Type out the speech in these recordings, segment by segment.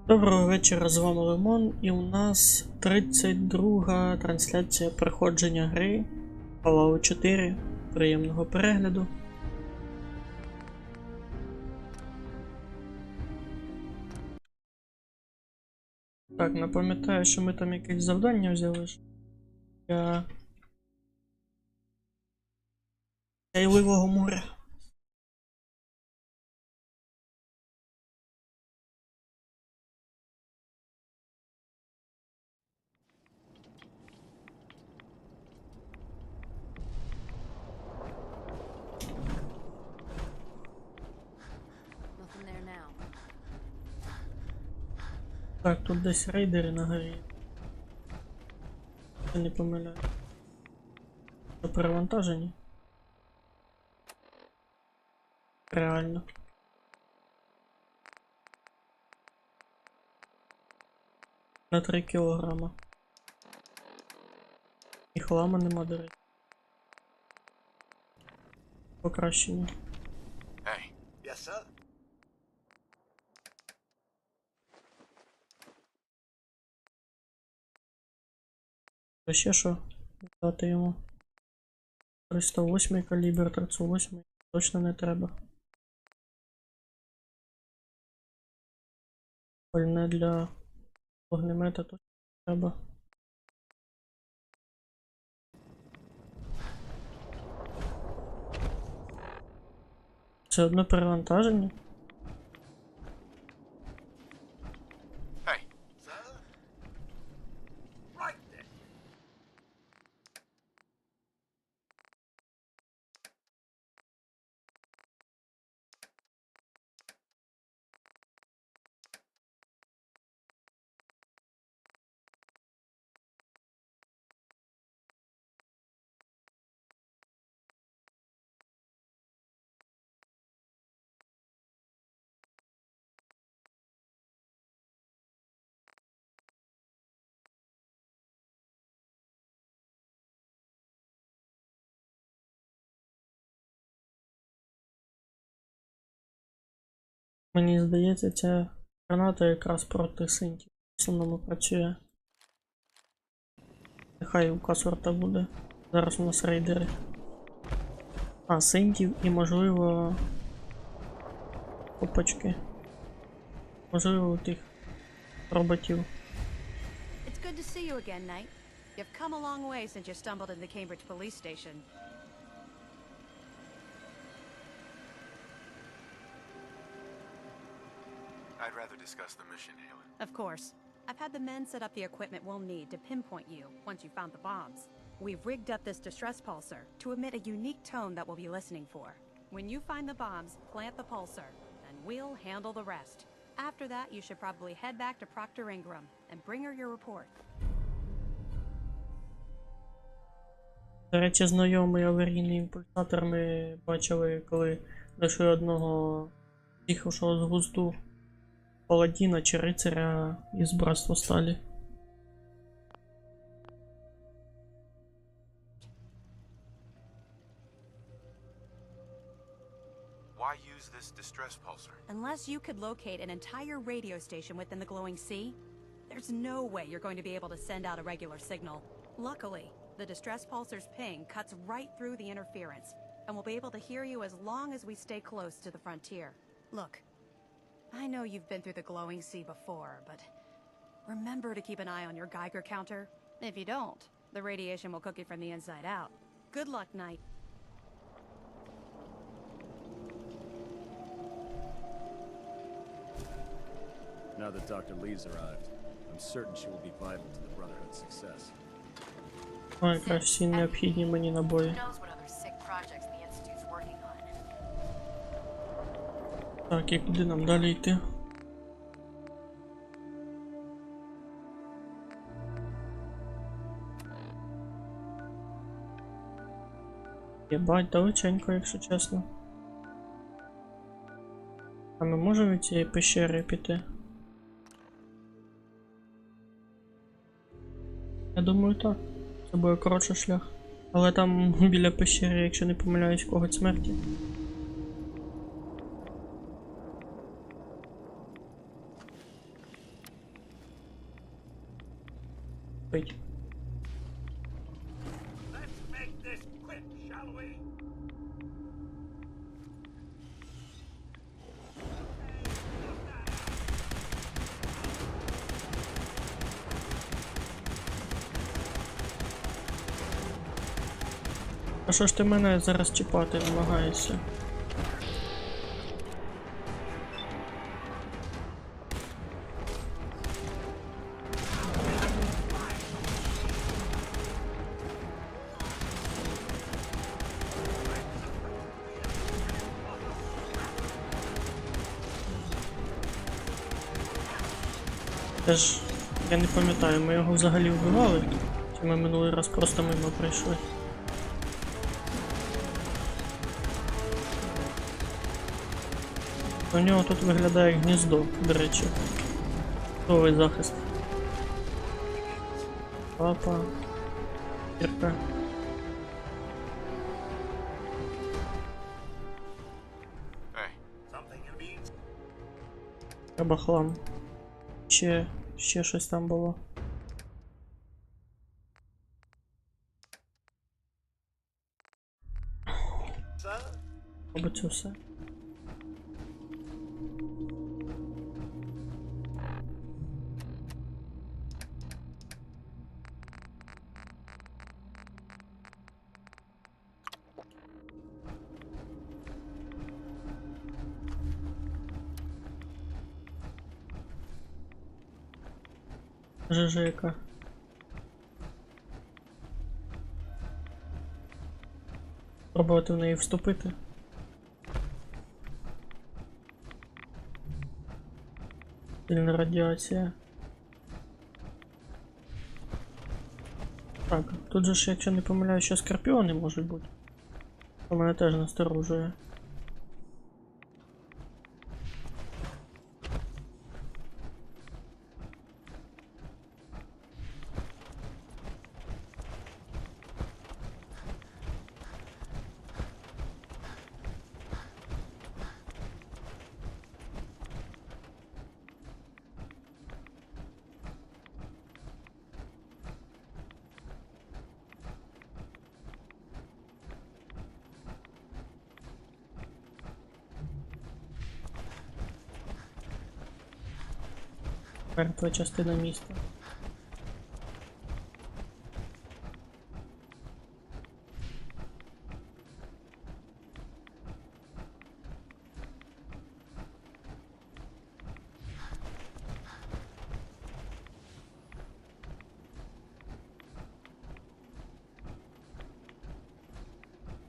Доброго вечора, з вами Лимон, і у нас 32-га трансляція проходження гри Fallout 4. Приємного перегляду. Так, напам'ятаю, що ми там якесь завдання взяли для Чайливого моря. Так, тут десь рейдери на горі. Я не помиляю. Що перевантажені? Реально. На 3 кілограма. І хлама нема, до речі. Покращення. Hey. Yes, sir. А ще що дати йому? 308 калібр, 38 точно не треба. Пальне для вогнемета точно не треба. Це одне перевантаження? Hey. Sir? Right then. Мені здається, ця граната якраз проти синтів в основному працює. Нехай у касорта буде. Зараз у нас рейдери. А, синтів і можливо... Опачки. Можливо у тих роботів. It's good to see you again, Knight. You've come a long way since you stumbled in the Cambridge police station. I'd rather discuss the mission, Halen. Of course. I've had the men set up the equipment we'll need to pinpoint you once you found the bombs. We've rigged up this distress pulsar to emit a unique tone that we'll be listening for. When you find the bombs, plant the pulsar, and we'll handle the rest. After that, you should probably head back to Proctor Ingram and bring her your report. До речі, знайомий аварійний імпульсатор ми бачили, коли знайшли одного їхавшого з глузду паладіна чи рицаря із Братства Сталі. Why use this distress pulsar? Unless you could locate an entire radio station within the glowing sea, there's no way you're going to be able to send out a regular signal. Luckily, the distress pulsar's ping cuts right through the interference, and we'll be able to hear you as long as we stay close to the frontier. Look, I know you've been through the glowing sea before, but remember to keep an eye on your Geiger counter. If you don't, the radiation will cook you from the inside out. Good luck, Knight. Now that Dr. Lee's arrived, I'm certain she will be vital to the Brotherhood's success. Ой, якраз всі необхідні мені набої. Who knows what other sick projects the Institute's working on. Так, і куди нам далі йти? Єбать, далеченько, якщо чесно. А ми можемо від цієї пещери піти? Я думаю, так. Це буде коротший шлях. Але там біля пещери, якщо не помиляюсь, коготь смерті. Пить. А що ж ти мене зараз чіпати намагаєшся? Теж я не пам'ятаю, ми його взагалі вбивали? Чи ми минулий раз просто мимо прийшли? У нього тут виглядає як гніздо, до речі. Готовий захист. Папа. Кірка. Hey, Треба хлам. Ще щось там було. Мабуть, це все. ЖЖ-ка. Пробувати в неї вступити. Сильна радіація. Так, тут же ж, якщо не помиляю, ще скорпіони можуть бути. Це мене теж насторожує. Мертва частина міста.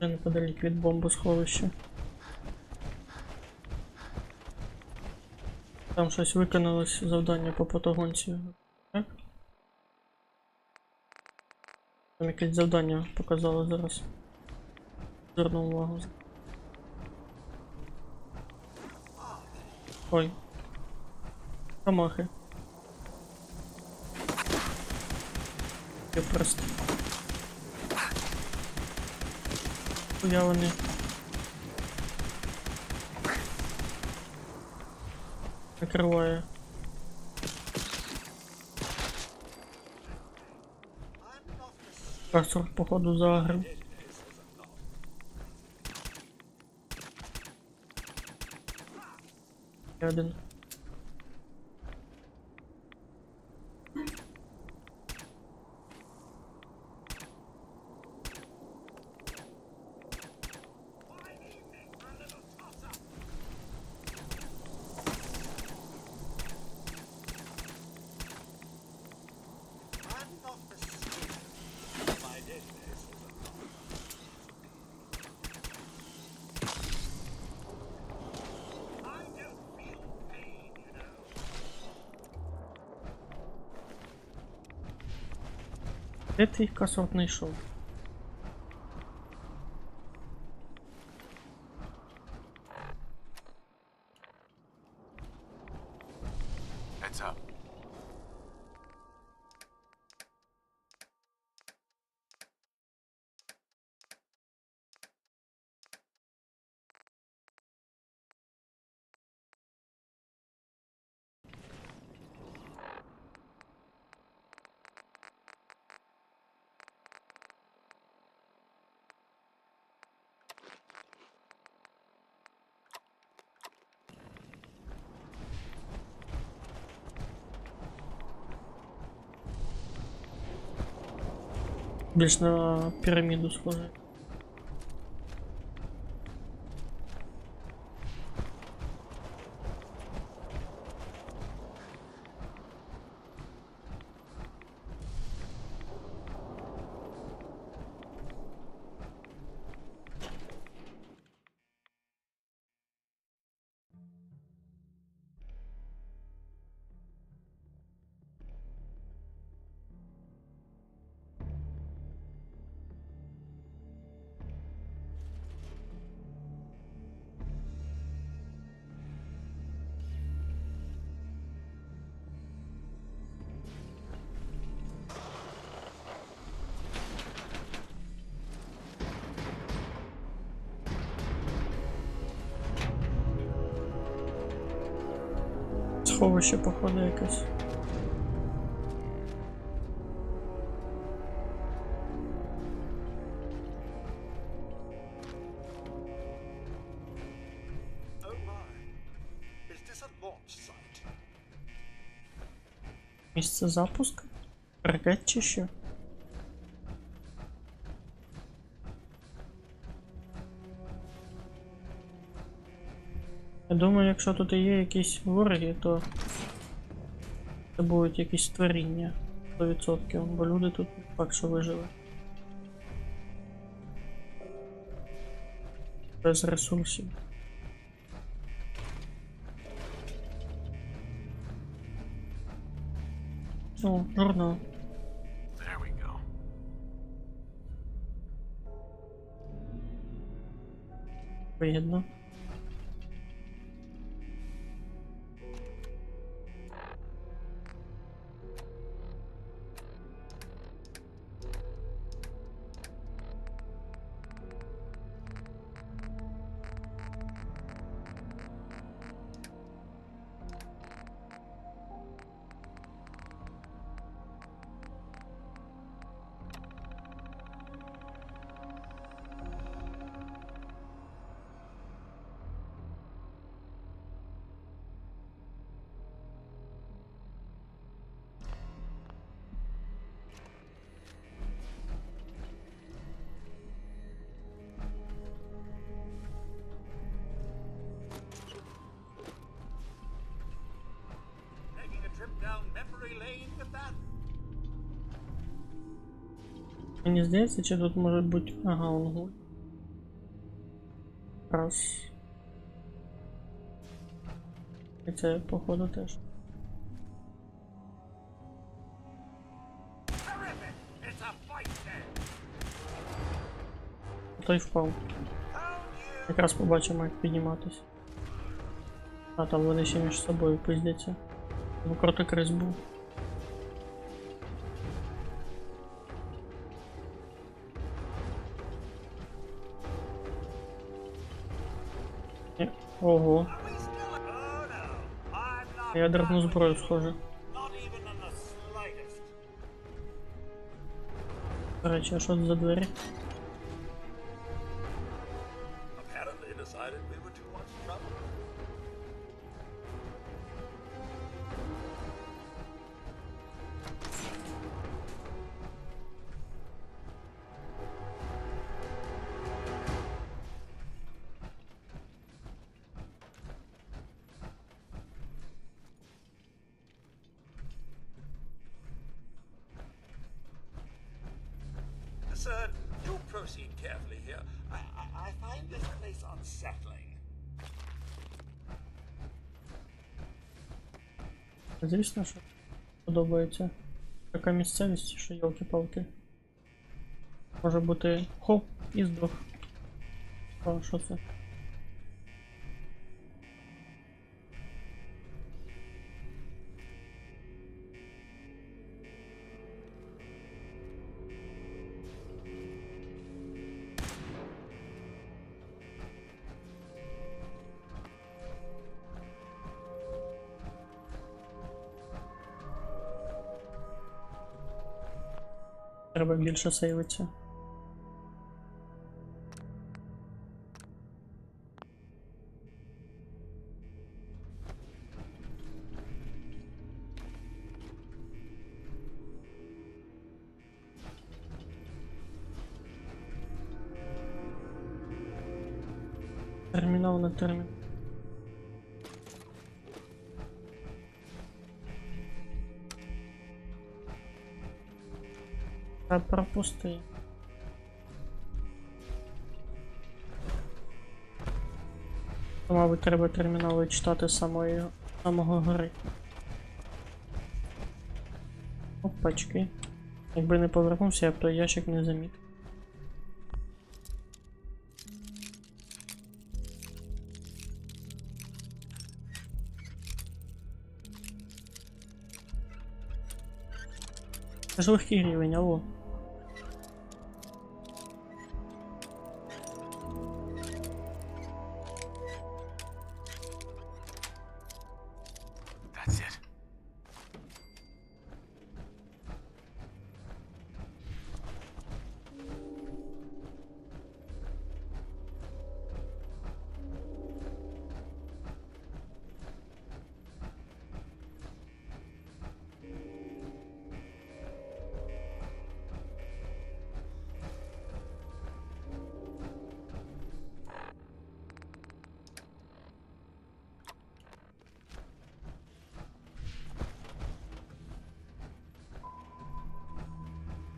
Це неподалік від бомбосховища. Там щось виконалось завдання по патагонці. Так? Там якесь завдання показало зараз. Звернув увагу. Ой. Камахи. Я просто. Хуя вони. Накриває. Касор, походу, загрив. Один. Де ти їх касор знайшов? heads up. Більш на піраміду схоже. Сховище, походу, якесь. Oh my. Is this a launch site? Місце запуску? Ракет чи що? Я думаю, якщо тут і є якісь вороги, то це будуть якісь створіння 100%, бо люди тут не факт, що вижили. Без ресурсів. О, журнал. There we go. Вигідно. Taking a trip down memory lane with that? Мені здається, чи тут може бути... Ага, он гуль. Раз. І це, походу, теж. Terrific! It's a fight then! Той впав. Found you! Якраз побачимо, як підніматись. А там вони ще між собою пиздяться. Ну, крутокрис був. Ого, Are we still? Oh no! I'm not ядерну back зброю with you. схоже. Not even in the slightest. До речі, а що це за двері? Apparently decided we were too much trouble. Sir, do proceed carefully here. I find this place unsettling. Звісно, що подобається. Така місцевість, що йолки-палки. Може бути хоп і здох. О, що це? Треба більше сейвитися. Термінал на термінал. Та пропусти. То, мабуть, треба термінали читати самого гори. Опачки. Якби не повернувся, я б той ящик не замітив. Це ж легкий рівень, алло. That's it.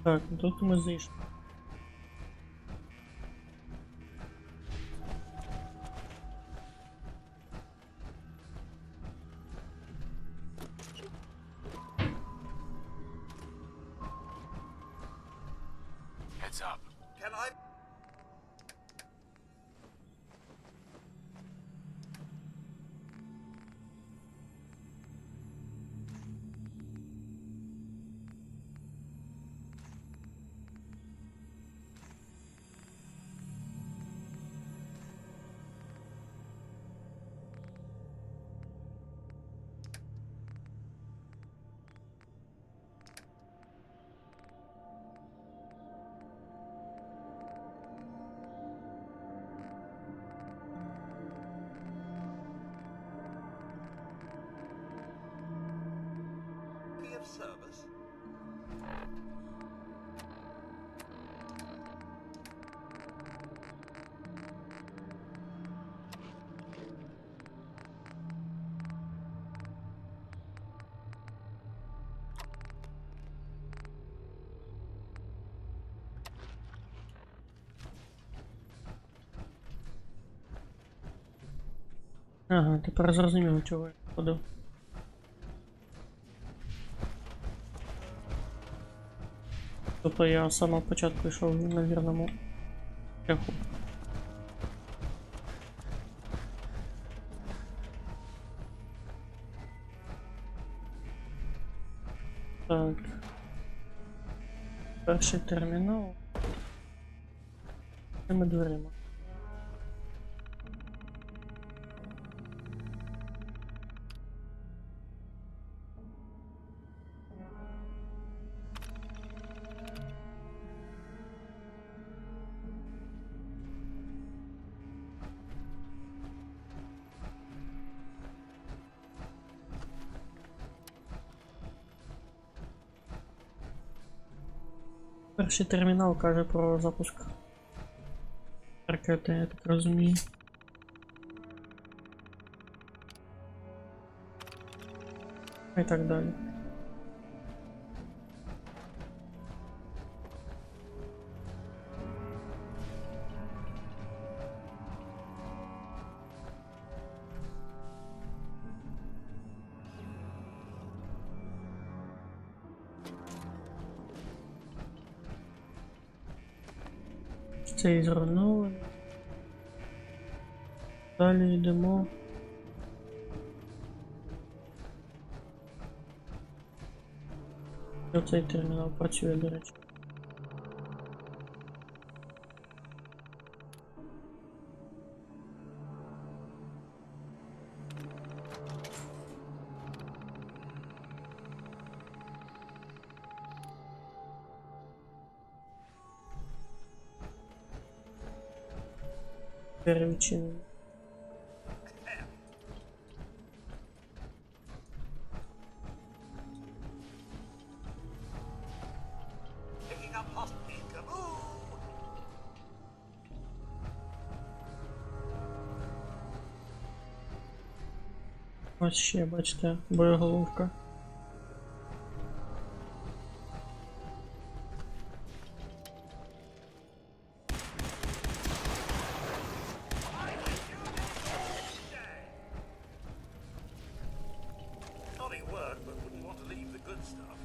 Так, ну тут ми зайшли. Heads up. Can I? Be of service? Ага, тепер зрозуміло, чого я ходив. Тобто я з самого початку йшов на вірному шляху. Так. Перший термінал. Цими дверима. Перший термінал каже про запуск ракети, я так розумію. І так далі. Цей зруйнований. Далі йдемо. І оцей термінал працює, до речі. Перевічений. Picking up hostage. Kaboo! Ось ще, бачите, боєголовка. Naughty work, but wouldn't want to leave the good stuff.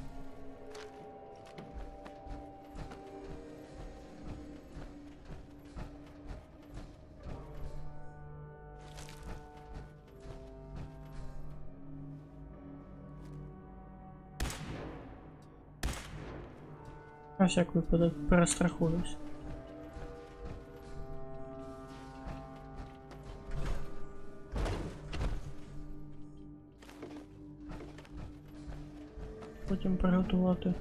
На всяк випадок перестрахуюсь. Потім приготувати.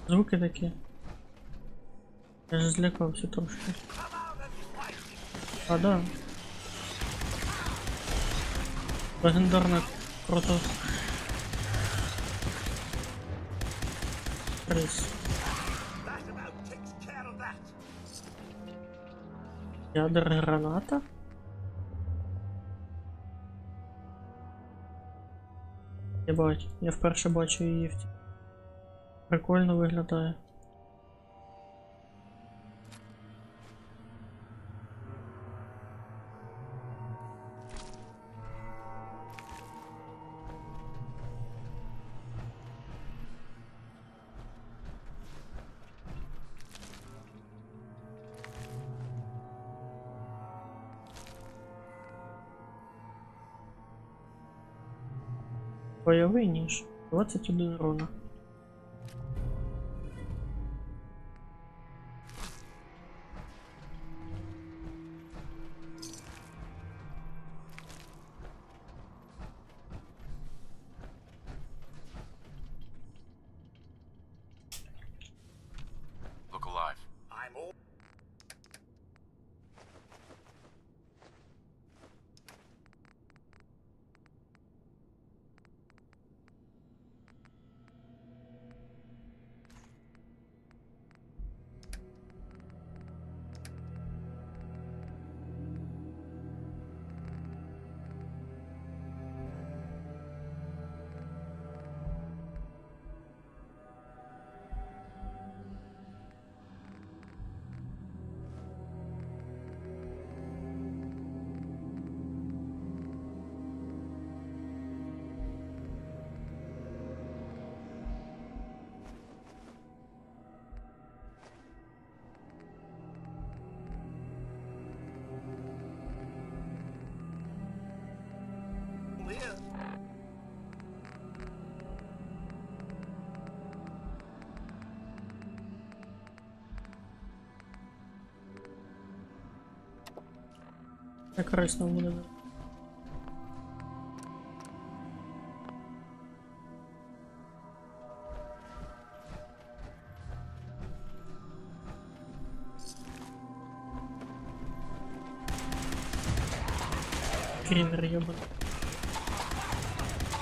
Звуки такі. Я ж злякався трошки. А, да. Легендарно круто. Рис. That about takes care of that. Ядер граната? Єбать, я вперше бачу її в ті. Прикольно виглядає. Бойовий ніж. 21 урона. Look alive. I'm all. Here. Як корисно буде. Крінер єбаний.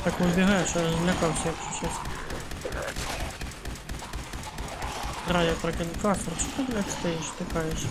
Так вибігає, що я злякався, якщо чесно. Грає прокинкасер, що ти, блядь, стоїш, тикаєш?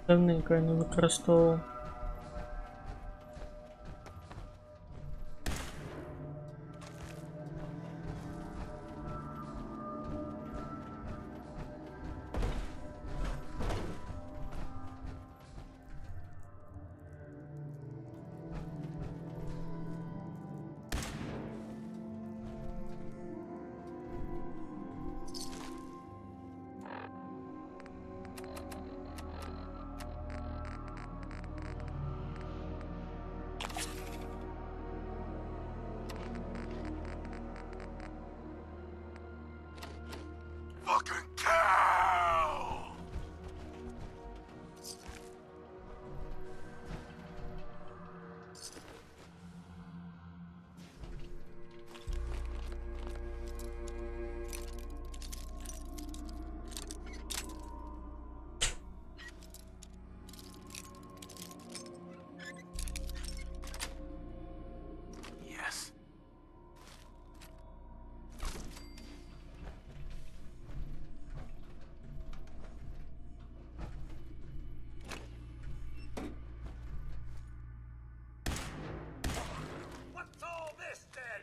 Давненько я не використовував. Fucking cow! Yes. What's all this then?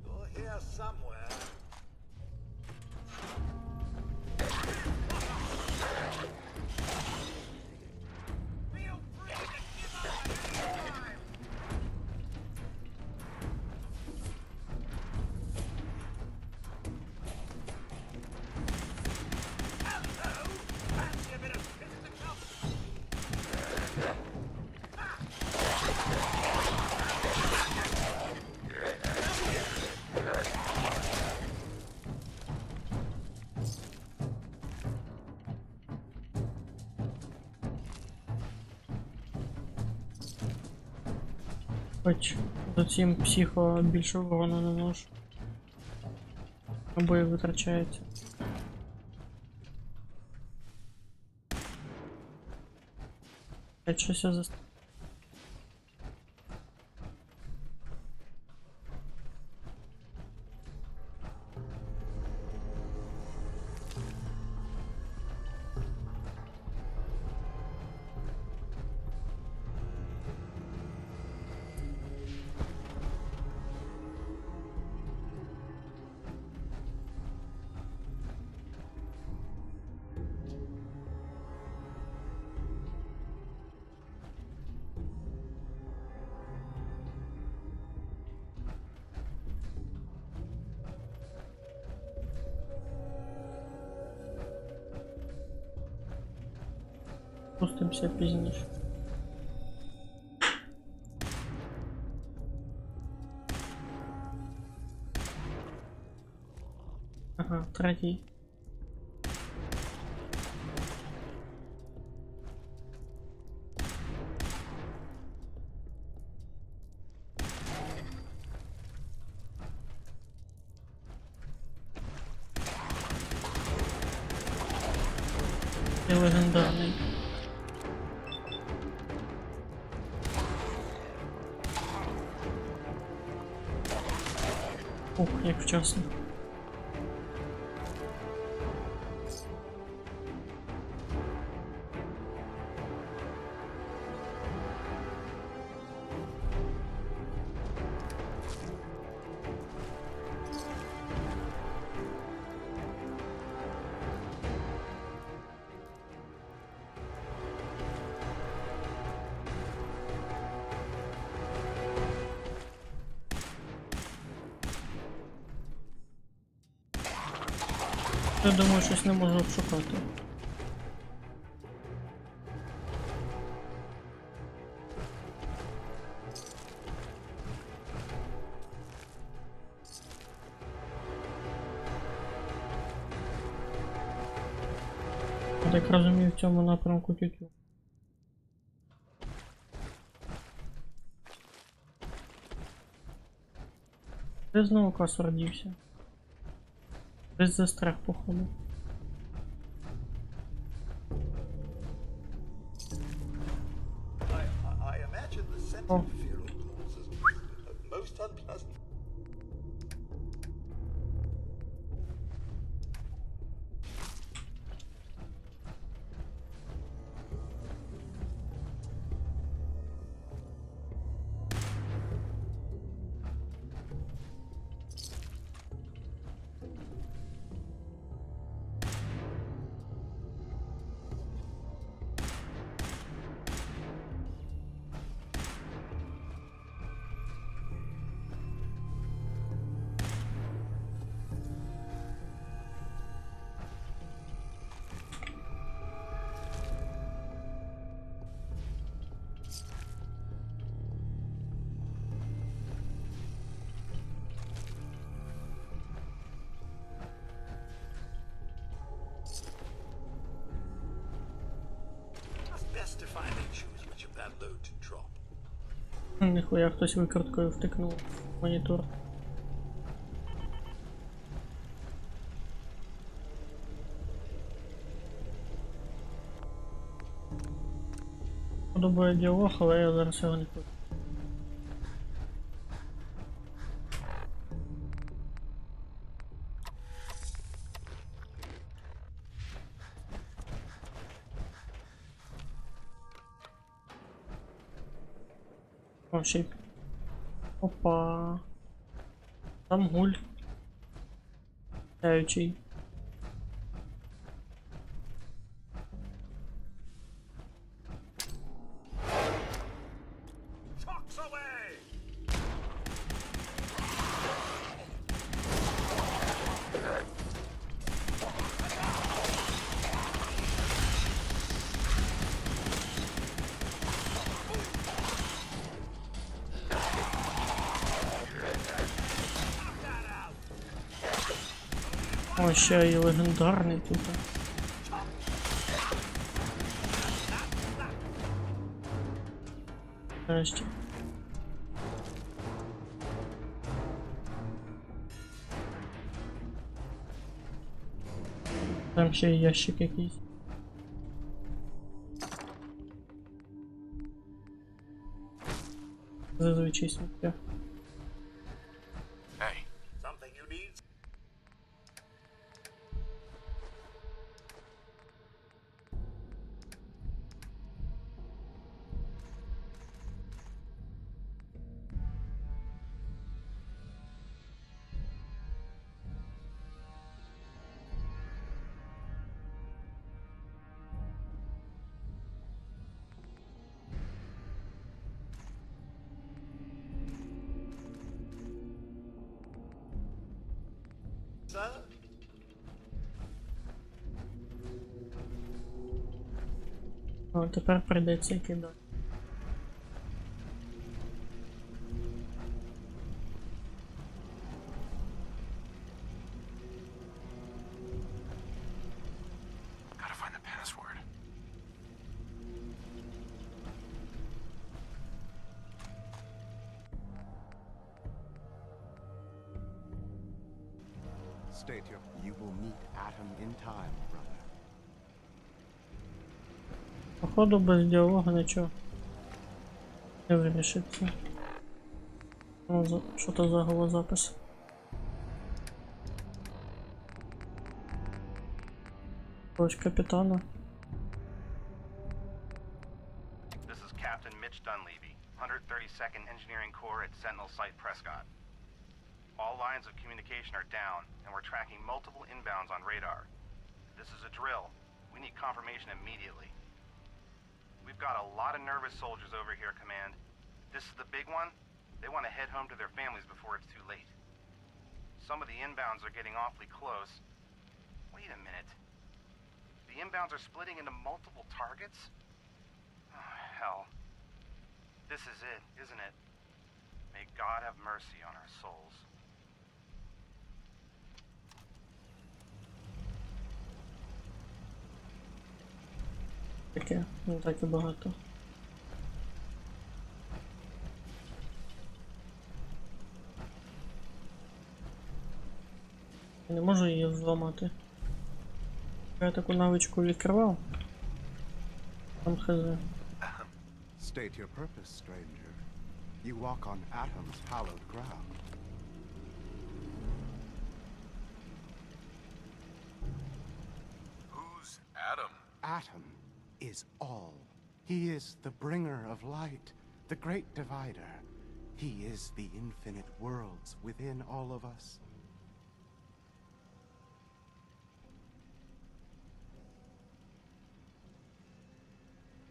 You're here somewhere. Feel free to give up at any time. Hello! Fancy a bit of physical? Хоч за цим психо більше урону наношу. Обоє витрачаються. Щось я заст... Спустимося пізніше. Ага, третій. І легендарний. Ух, як вчасно. Я думаю, щось не можу обшукати. Я так розумію, в цьому напрямку тютю. Де знову кас родився? Десь застряг, походу. Oh. Interferal causes most unpleasant. Best to find and choose which of that load to drop. Ніхуя, хтось викруткою втикнув в монітор. Подобає діалог, але я зараз його не хочу. О, ще й... Опа. Там гуль. Сяючий. Tox away! О, ще й легендарний тут. Нарешті. Там ще й ящик якийсь. Зазвичай сміття. Hey, Something you need? Sir? О, тепер прийдеться кидати. gotta find the password. State you will meet Atom in time, brother. Походу без діалогу нічого не вирішиться. Ну, що то за голозапис? Ось капітана. This is Captain Mitch Dunleavy, 132nd Engineering Corps at Sentinel Site Prescott. All lines of communication are down, and we're tracking multiple inbounds on radar. This is a drill. We need confirmation immediately. We've got a lot of nervous soldiers over here, Command. This is the big one. They want to head home to their families before it's too late. Some of the inbounds are getting awfully close. Wait a minute. The inbounds are splitting into multiple targets? Oh, hell. This is it, isn't it? May God have mercy on our souls. Таке, не так і багато. Я не можу її зламати. Я таку навичку відкривав. Там хз. State your purpose, stranger. You walk on Atom's hallowed ground. Who's Adam? Atom is all. He is the bringer of light, the great divider. He is the infinite worlds within all of us.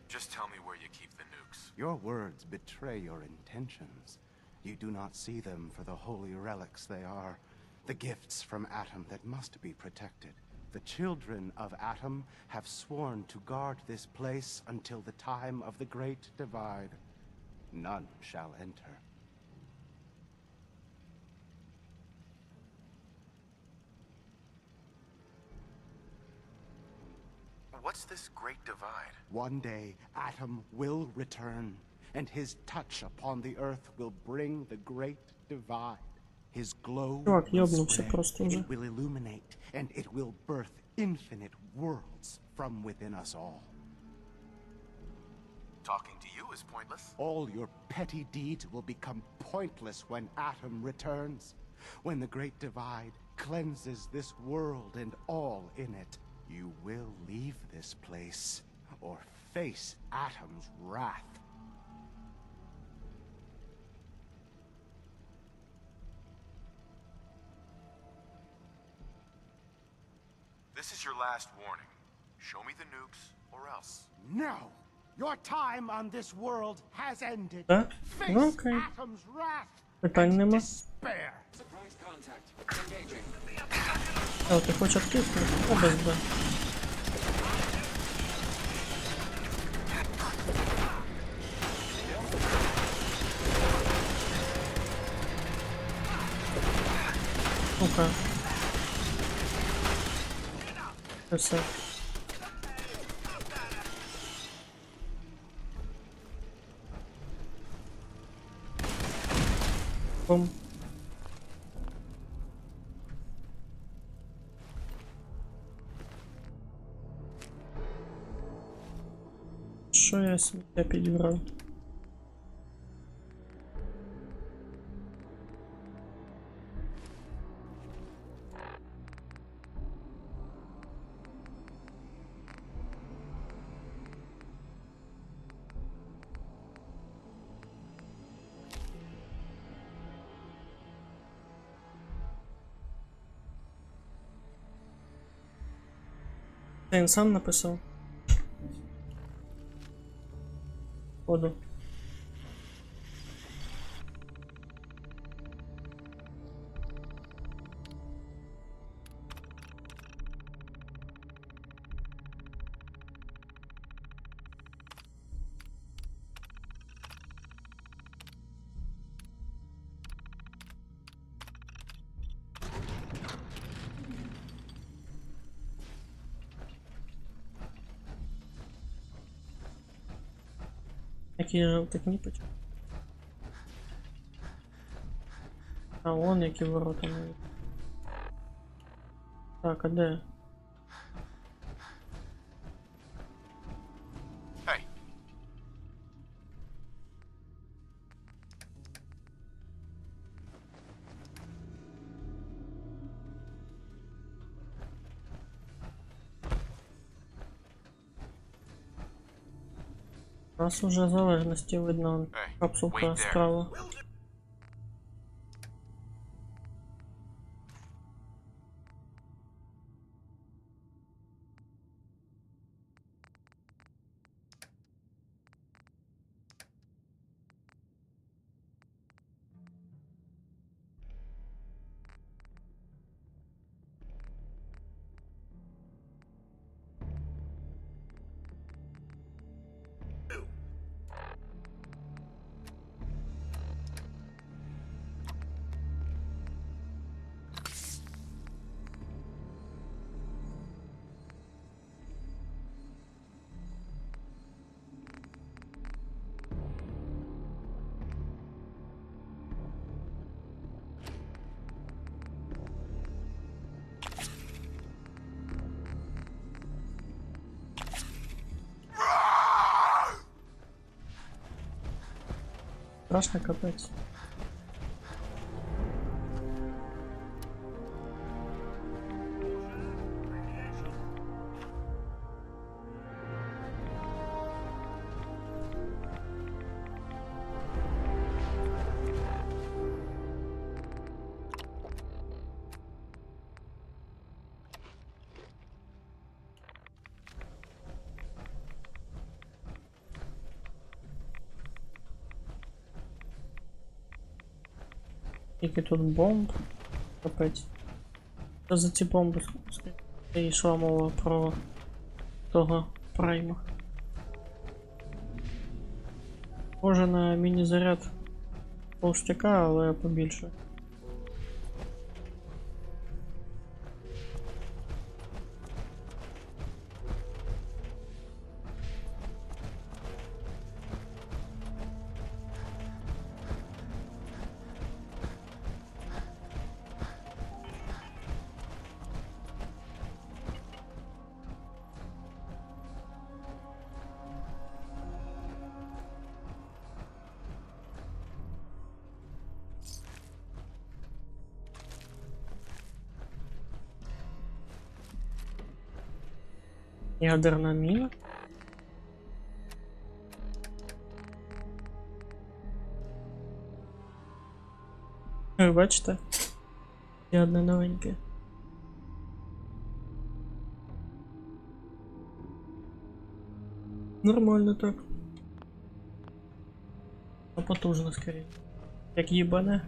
Just tell me where you keep the nukes. Your words betray your intentions. You do not see them for the holy relics they are, the gifts from Atom that must be protected. The children of Atom have sworn to guard this place until the time of the Great Divide. None shall enter. What's this Great Divide? One day, Atom will return, and his touch upon the earth will bring the Great Divide. His glow Чувак, will ёбнулся spread, просто уже. it will illuminate, and it will birth infinite worlds from within us all. Talking to you is pointless. All your petty deeds will become pointless when Atom returns. When the Great Divide cleanses this world and all in it, you will leave this place or face Atom's wrath. This is your last warning. Show me the nukes, or else. No! Your time on this world has ended. Да? Face Ну окей. Atom's wrath Питань and нема. despair. А, ти хочеш відкрити? О, без Б. Ну-ка. Це все. Бум. Що я сміття підібрав? Це він сам написав? Походу. Який жовтий кніпочок. А вон які ворота навіть. Так, а де? Hey, У нас уже залежності видно Hey, капсулка wait there. справа. страшно, капець. Скільки тут бомб? Капець. Що за ці бомби? І йшла мова про того прайма. Може на міні-заряд полштяка, але побільше. Ядерна міна. Ви бачите? І одне новеньке. Нормально так. А потужно скорее. Як їбане.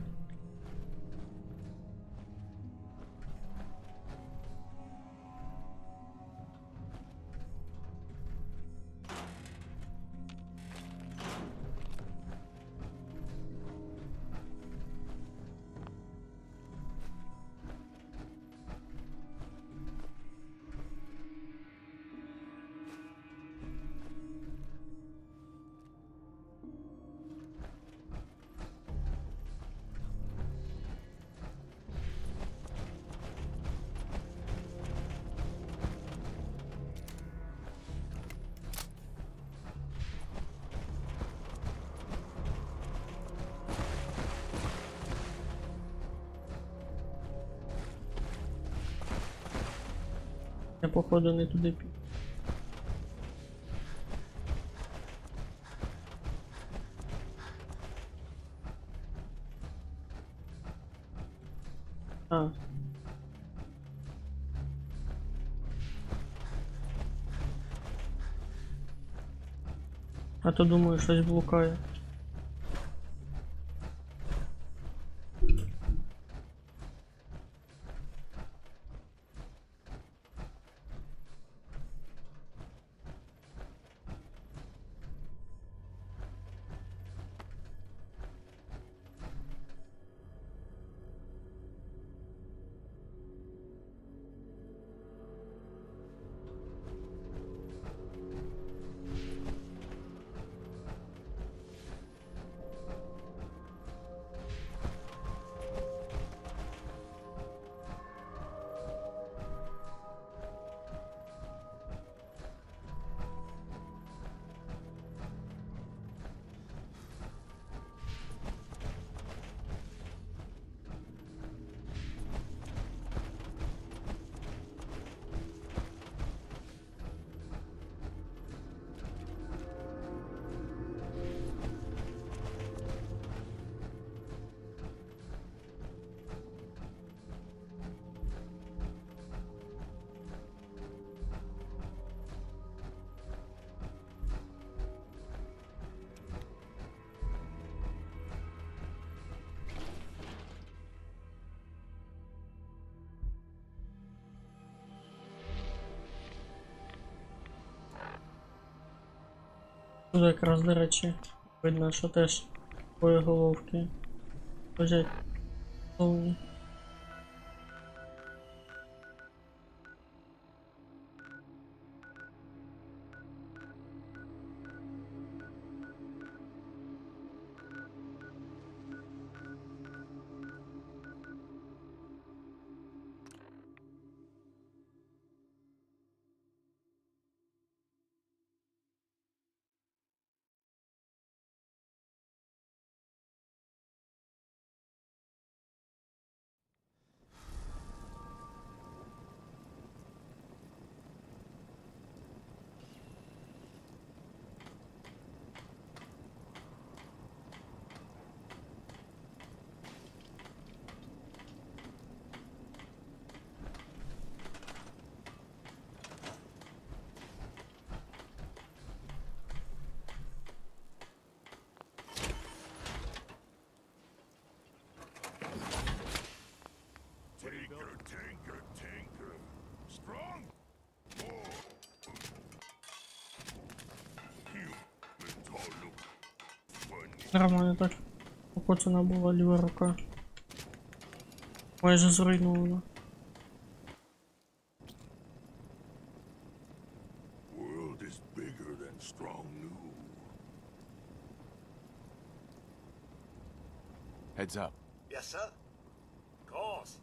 Я походу не туди пів. А. А то думаю, щось блукає. Тут якраз, до речі, видно, що теж боєголовки лежать повні. Нормально так. Покоцана була ліва рука. Майже зруйнована. World is bigger than strong new. Heads up. Yes, sir. Of course.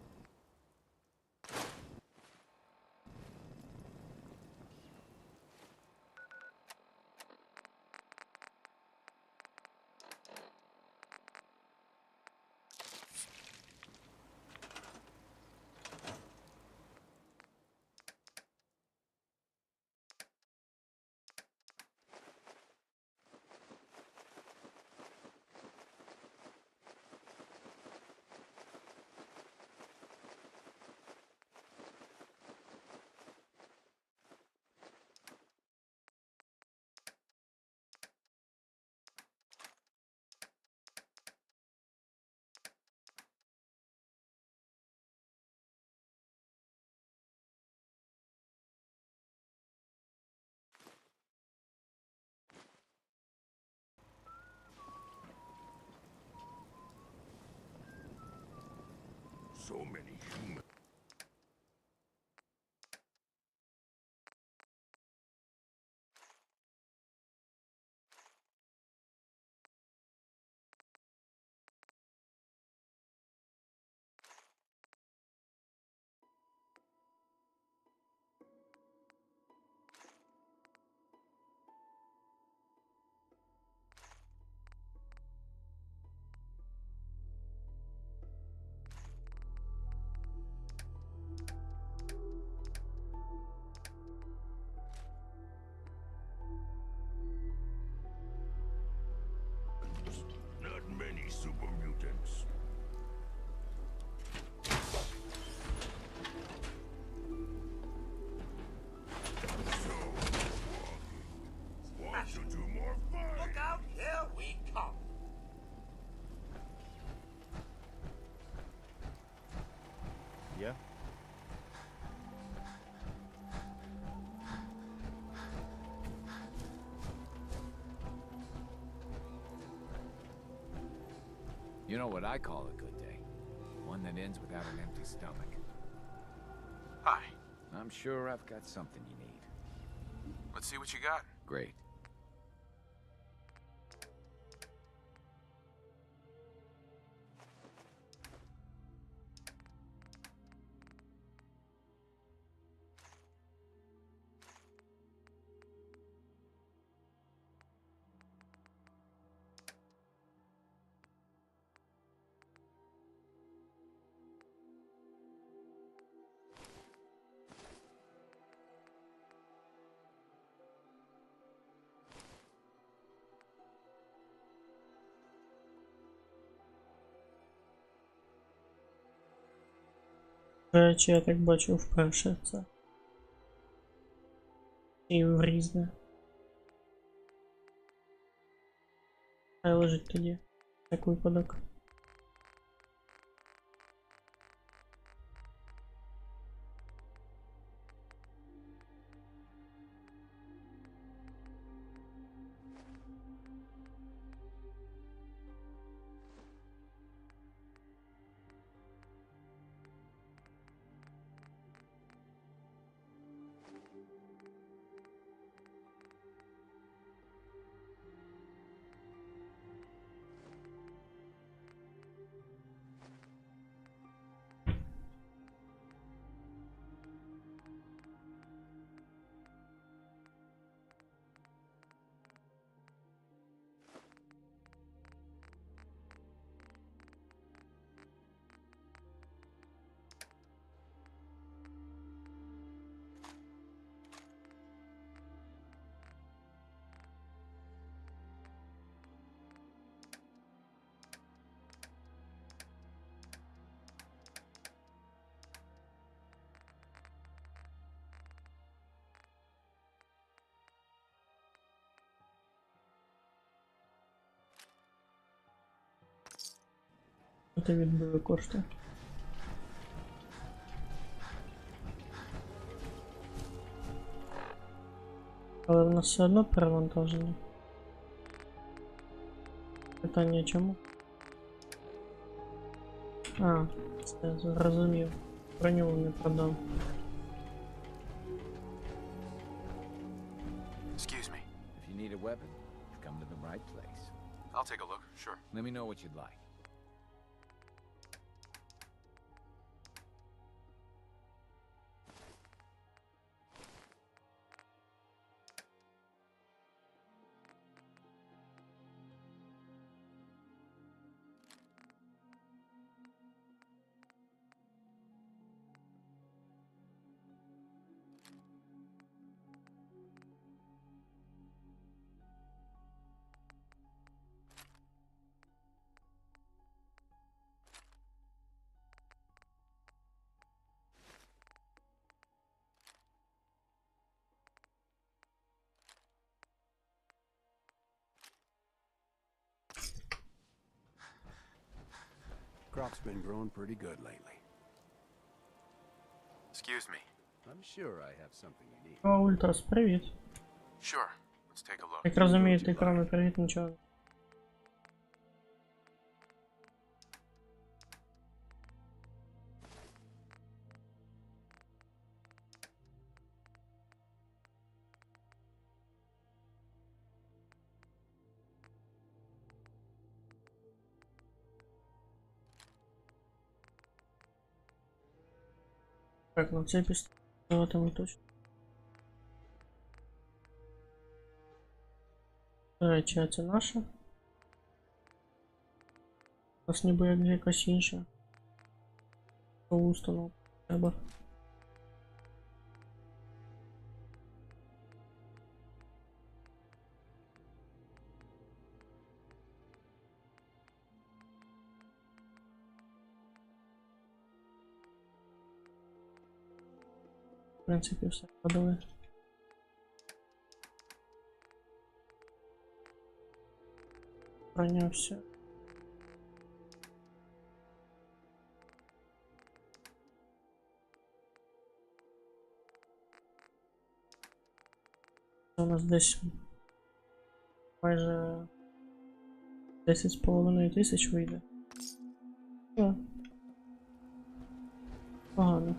So many humans. Not many super mutants. So walking. Want to do more fun? Look out, here we come. Yeah? You know what I call a good day? One that ends without an empty stomach. Hi. I'm sure I've got something you need. Let's see what you got. Great. До речі, я так бачив вперше це. І в різне. Хай лежить тоді. Як випадок. Це відбили кошти. Але в нас все одно перевантажено. Питання чому? А, все, зрозумів. Броню не продав. Excuse me. If you need a weapon, you've come to the right place. I'll take a look, sure. Let me know what you'd like. Crop's been growing pretty good lately. Excuse me. I'm sure I have something you need. О, Ультрас, привіт. Sure. Let's take a look. Як розумію, ти кроме привіт нічого. Так, ну цей пістолет даватиму точно. До речі, а це наша? У нас ніби як якась інша. По установку треба. В принципі, все подали. Броня. У нас десь майже 10,5 тисяч вийде. О. Погано.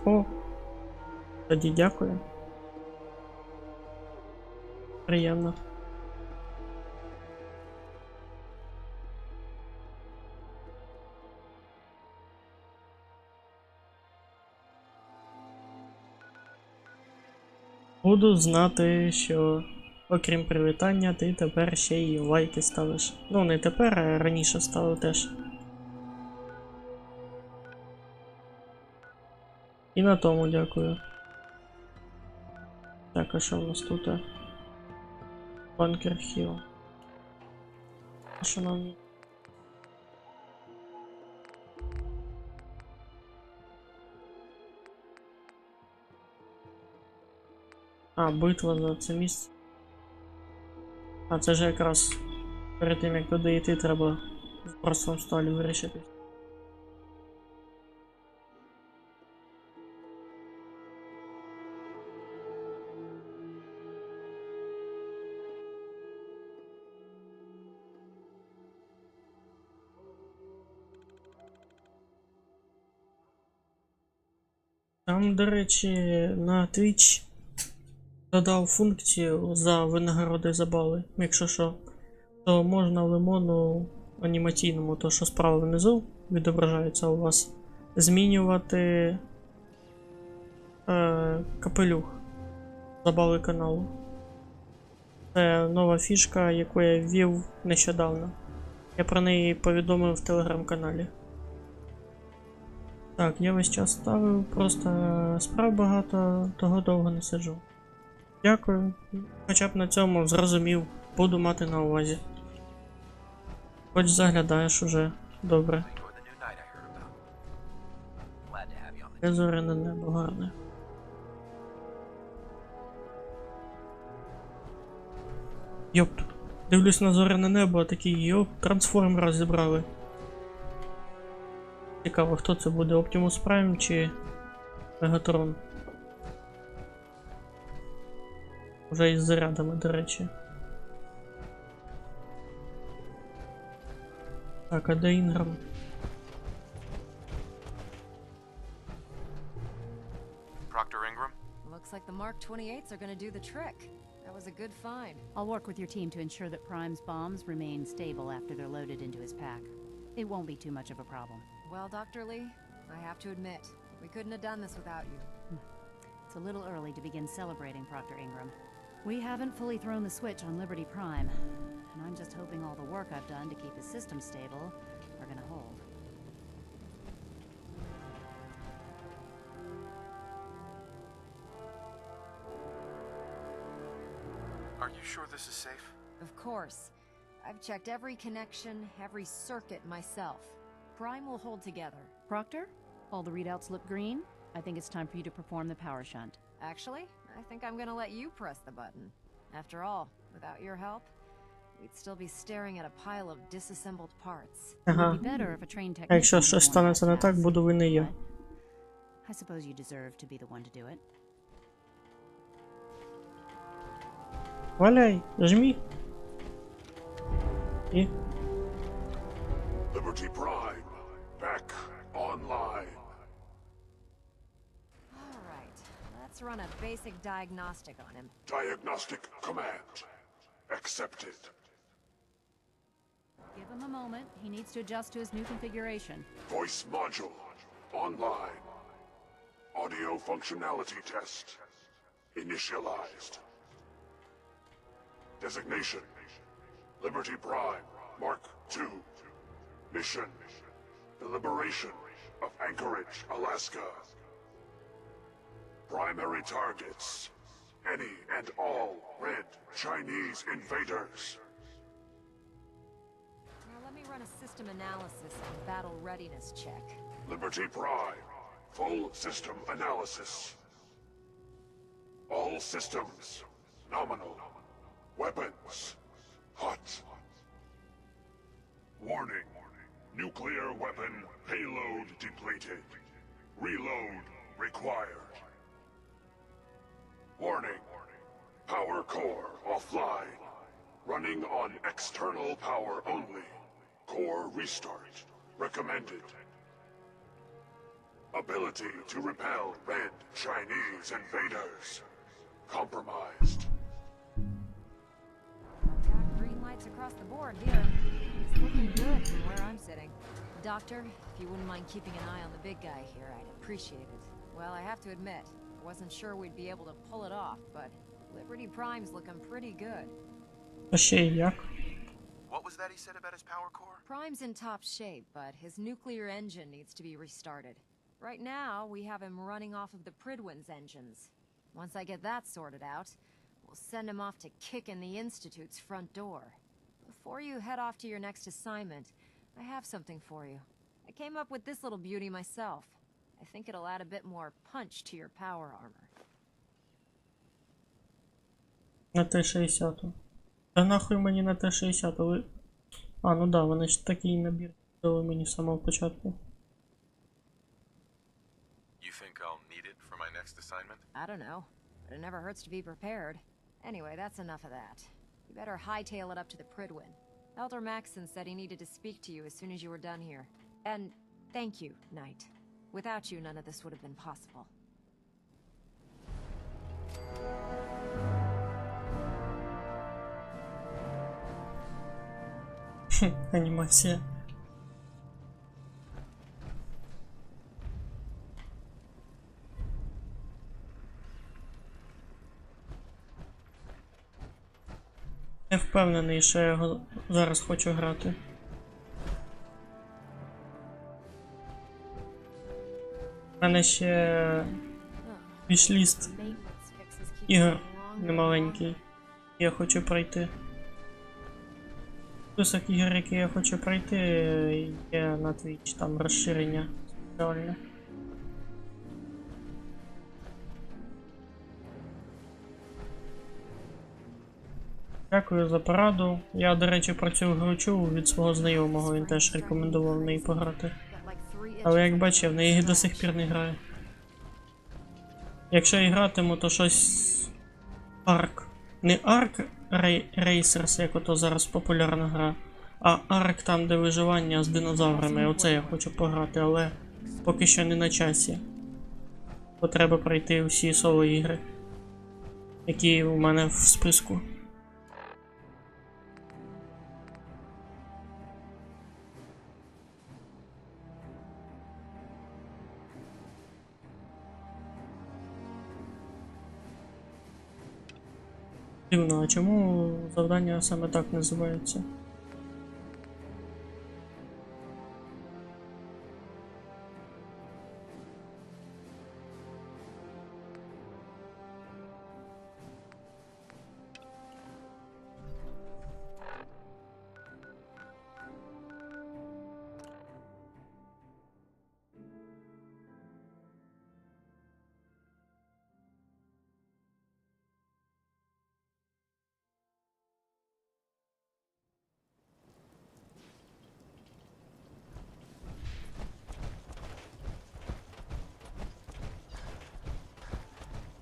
О, тоді дякую. Приємно. Буду знати, що окрім привітання, ти тепер ще й лайки ставиш. Ну, не тепер, а раніше ставив теж. І на тому дякую. Так, а що в нас тут? Банкер Хіл. Шановні. А, битва за це місце. А, це ж якраз перед тим як туди йти треба з бросом сталі вирішити. Там, до речі, на Twitch додав функцію за винагороди за бали. Якщо що, то можна лимону анімаційному, то що справа внизу відображається у вас, змінювати капелюх за бали каналу. Це нова фішка, яку я ввів нещодавно. Я про неї повідомив в телеграм-каналі. Так, я весь час ставив, просто справ багато, того довго не сиджу. Дякую. Хоча б на цьому зрозумів, буду мати на увазі. Хоч заглядаєш уже, добре. Зоряне небо гарне. Йоп. Дивлюсь на зоряне небо, а такий йоп, трансформера зібрали. Цікаво, хто це буде, Оптимус Прайм чи Мегатрон? Вже із зарядами, до речі. Так, а де Інграм? Proctor Ingram? Looks like the Mark 28s are gonna do the trick. That was a good find. I'll work with your team to ensure that Prime's bombs remain stable after they're loaded into his pack. It won't be too much of a problem. Well, Dr. Lee, I have to admit, we couldn't have done this without you. It's a little early to begin celebrating, Proctor Ingram. We haven't fully thrown the switch on Liberty Prime, and I'm just hoping all the work I've done to keep his system stable are gonna hold. Are you sure this is safe? Of course. I've checked every connection, every circuit myself. Prime will hold together. Proctor, all the readouts look green. I think it's time for you to perform the power shunt. Actually, I think I'm gonna let you press the button. After all, without your help, we'd still be staring at a pile of disassembled parts. Ага. It'd be better if a trained А technician якщо щось станеться не так, буду винний я. I suppose you deserve to be the one to do it. Валяй, жми. І? Liberty Prime, back online. All right, let's run a basic diagnostic on him. Diagnostic command accepted. Give him a moment. He needs to adjust to his new configuration. Voice module online. Audio functionality test initialized. Designation: Liberty Prime, Mark II. Mission: the liberation of Anchorage, Alaska. Primary targets: any and all red Chinese invaders. Now let me run a system analysis and battle readiness check. Liberty Prime, full system analysis. All systems nominal. Weapons hot. Warning: nuclear weapon payload depleted. Reload required. Warning: power core offline. Running on external power only. Core restart recommended. Ability to repel red Chinese invaders compromised. Got green lights across the board here. It's looking good from where I'm sitting. Doctor, if you wouldn't mind keeping an eye on the big guy here, I'd appreciate it. Well, I have to admit, I wasn't sure we'd be able to pull it off, but Liberty Prime's looking pretty good. А ще як? What was that he said about his power core? Prime's in top shape, but his nuclear engine needs to be restarted. Right now, we have him running off of the Pridwin's engines. Once I get that sorted out, we'll send him off to kick in the Institute's front door. Before you head off to your next assignment, I have something for you. I came up with this little beauty myself. I think it'll add a bit more punch to your power armor. На Т-60. Та нахуй мені на Т-60, ви... А, ну да, вони ж такий набір дали мені з самого початку. You think I'll need it for my next assignment? I don't know, but it never hurts to be prepared. Anyway, that's enough of that. You better hightail it up to the Pridwin. Elder Maxson said he needed to speak to you as soon as you were done here. And thank you, Knight. Without you, none of this would have been possible. Анімація. Не впевнений, що я його зараз хочу грати. У мене ще вішліст ігор немаленький. Я хочу пройти. Список ігор, які я хочу пройти, є на Twitch, там розширення спеціальне. Дякую за пораду. Я, до речі, про цю гру чув від свого знайомого, він теж рекомендував в неї пограти. Але як бачив, в неї до сих пір не грає. Якщо і гратиму, то щось... Арк. Не Арк Racers, як ото зараз популярна гра, а Арк там, де виживання з динозаврами. Оце я хочу пограти, але поки що не на часі. Бо треба пройти всі соло ігри, які у мене в списку. Дивно, а чому завдання саме так називається?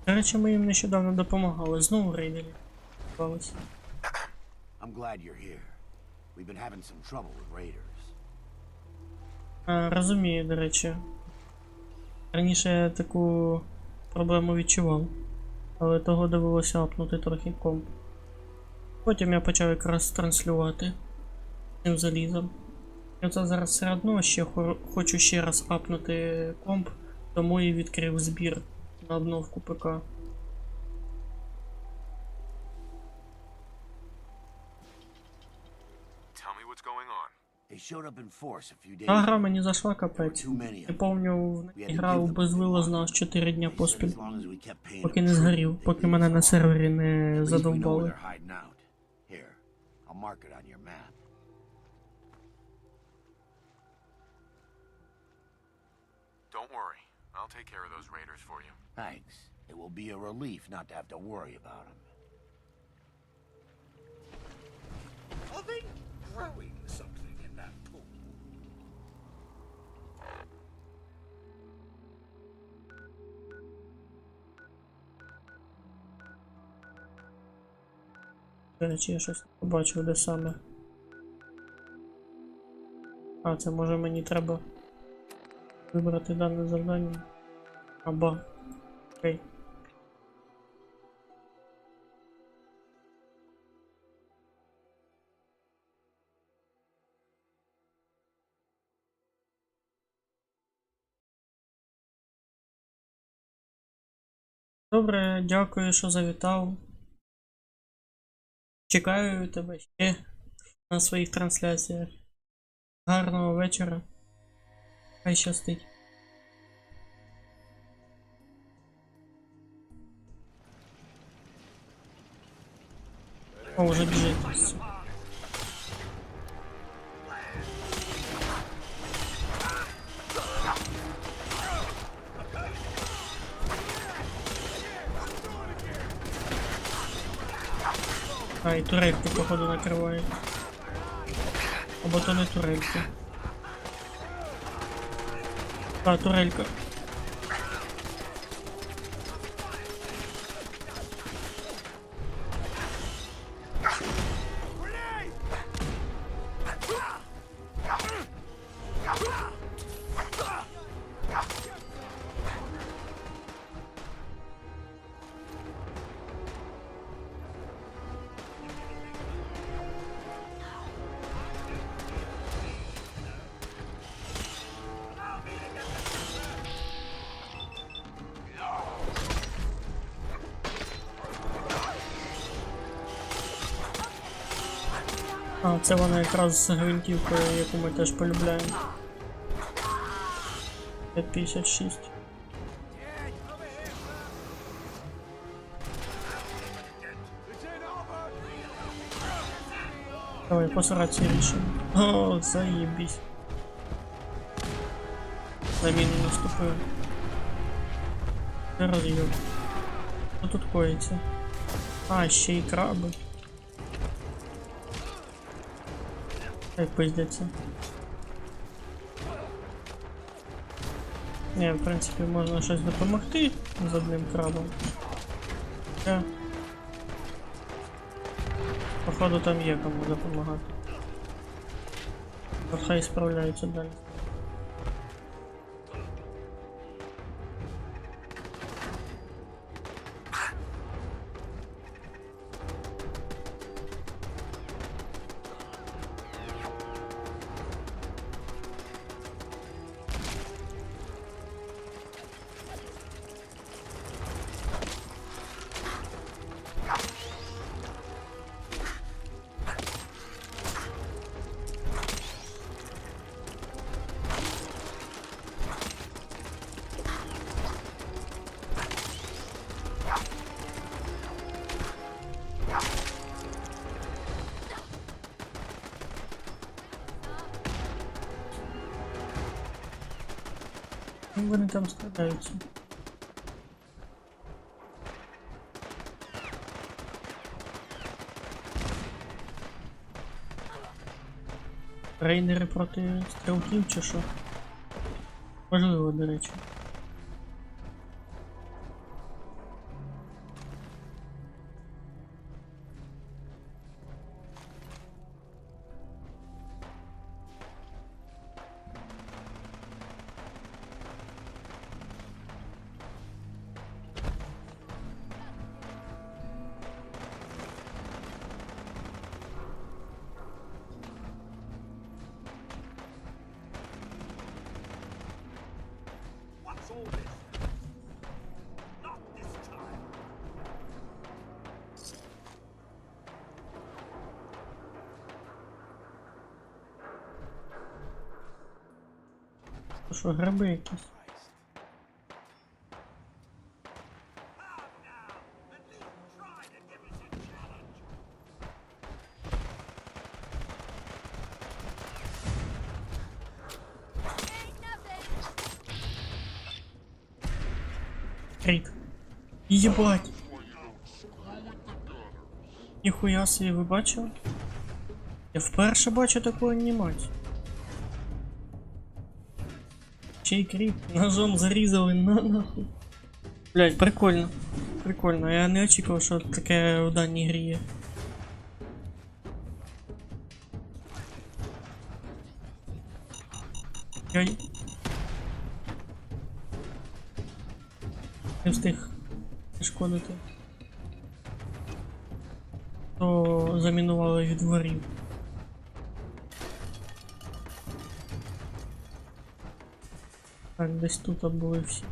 До речі, ми їм нещодавно допомагали, знову рейдери. I'm glad you're here. We've been having some trouble with raiders. Розумію, до речі. Раніше я таку проблему відчував, але того довелося апнути трохи комп. Потім я почав якраз транслювати цим залізом. І оце зараз все одно ще хочу ще раз апнути комп, тому і відкрив збір на обновку ПК. Та гра мені зайшла капець. Я пам'ятаю, грав безвилазно аж 4 дня поспіль. Поки не згорів, поки мене на сервері не задовбали. Don't worry. I'll take care of those raiders for you. Thanks. It will be a relief not to have to worry about them. Are they growing something in that pool? До речі, я щось не побачив, де саме. А, це може мені треба вибрати дане завдання. Або. Окей. Добре, дякую, що завітав. Чекаю тебе ще на своїх трансляціях. Гарного вечора. Хай щастить. О, уже біжить. А, і турельки, походу, накривають. Або то не турельки. А, турелька. А, це вона якраз з гвинтівкою, яку ми теж полюбляємо. 556. Давай, посраться рішимо. О, заебись. На міну наступив. Це роз'єб. Що тут коїться? А, ще й краби. Як пиздяться. Ні, в принципі, можна щось допомогти з одним крабом. Походу там є кому допомагати. От хай справляються далі. Вони там складаються. Рейдери проти стрілків чи що? Можливо, до речі. What's all this? Not this time. То що, гриби якісь? Come now. At least try to give us a challenge. Крик. Єбать! Ніхуя собі, ви бачили? Я вперше бачу таку анімацію. Чей крик ножом зарізали на нахуй. Блять, прикольно. Прикольно, я не очікував, що таке в даній грі є. Яй. Не встиг шкодити. То замінували від дворів. Так, десь тут були всі.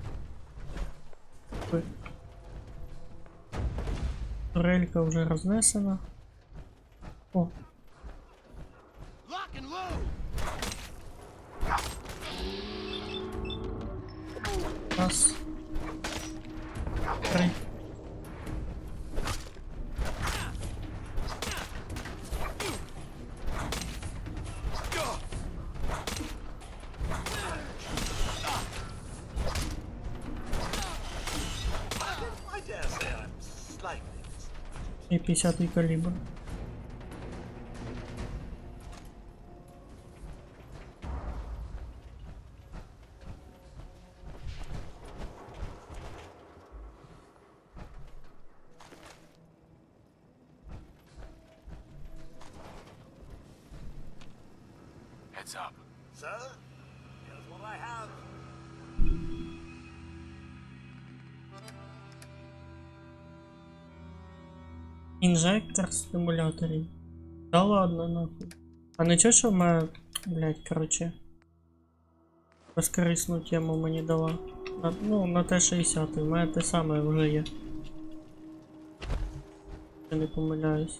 Турелька вже рознесена. О. Раз. Три. I dare say I'm slightly І 50-й калібр. Heads up. Sir, here's what I have. Інжектор стимуляторів. Да ладно, нахуй. А не чого, що мене, блять, короче, безкорисну тему мені дала. Ну, на Т-60, у мене те саме вже є. Я не помиляюсь.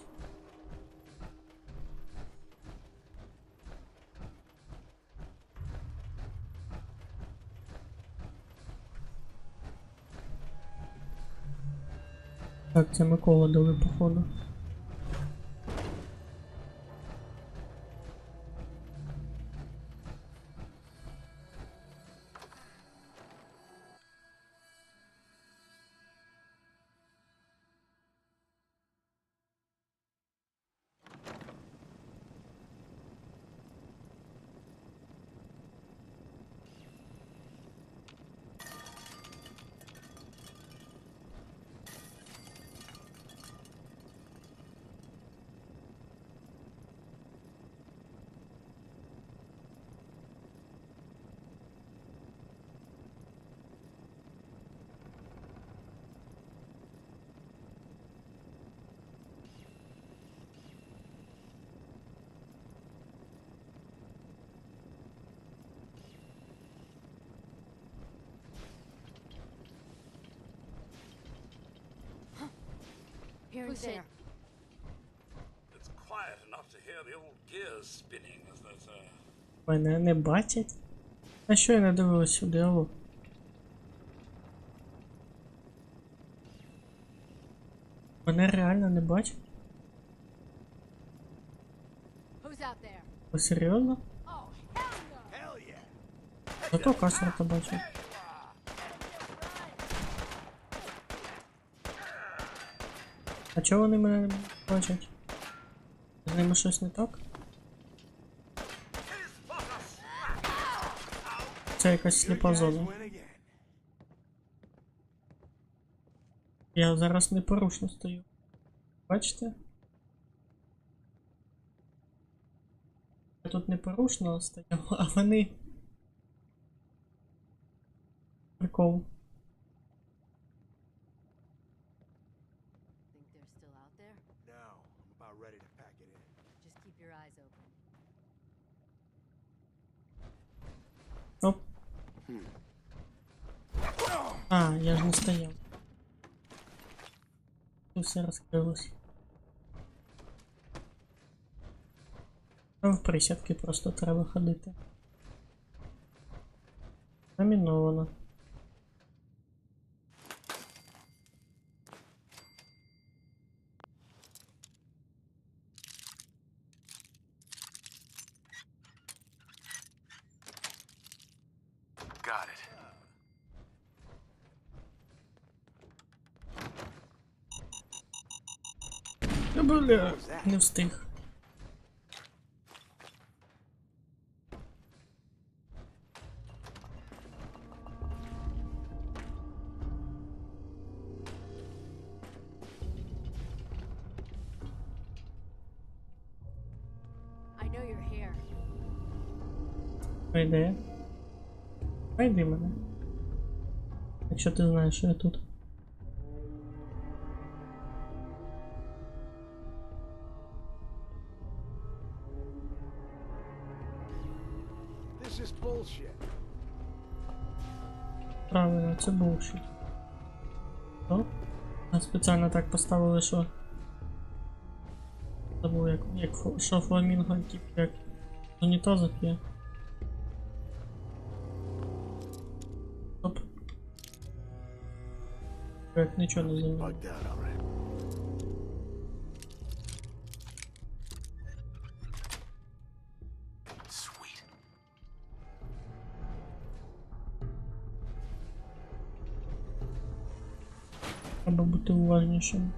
Так, це Микола дали, походу. Hearing Push it. there. It's quiet enough to hear the old gears spinning, as they say. Мене не бачать? А що я не дивилась сюди, алло? Мене реально не бачать? Who's out there? Ви серйозно? Oh, hell no! Зато Касарта бачить. А чого вони мене не бачать? З ними щось не так? Це якась сліпа зона. Я зараз непорушно стою. Бачите? Я тут непорушно стою, а вони... Прикол. Think they're still out there? No, I'm about ready to pack it in. Just keep your eyes open. Оп. А, я ж не стояв. Тут все розкрилось. Там в присядки просто треба ходити. Заміновано. Got it. Бля, не встиг. I know you're here. Прийде. Прийди мене. Якщо ти знаєш, що я тут. This is bullshit. Правильно, це bullshit. О? А спеціально так поставили, що... Забув, що фламінго, типу, як в унітазах є. Оп. Як нічого не замінив. Bugged out already. Sweet. Треба бути уважнішим.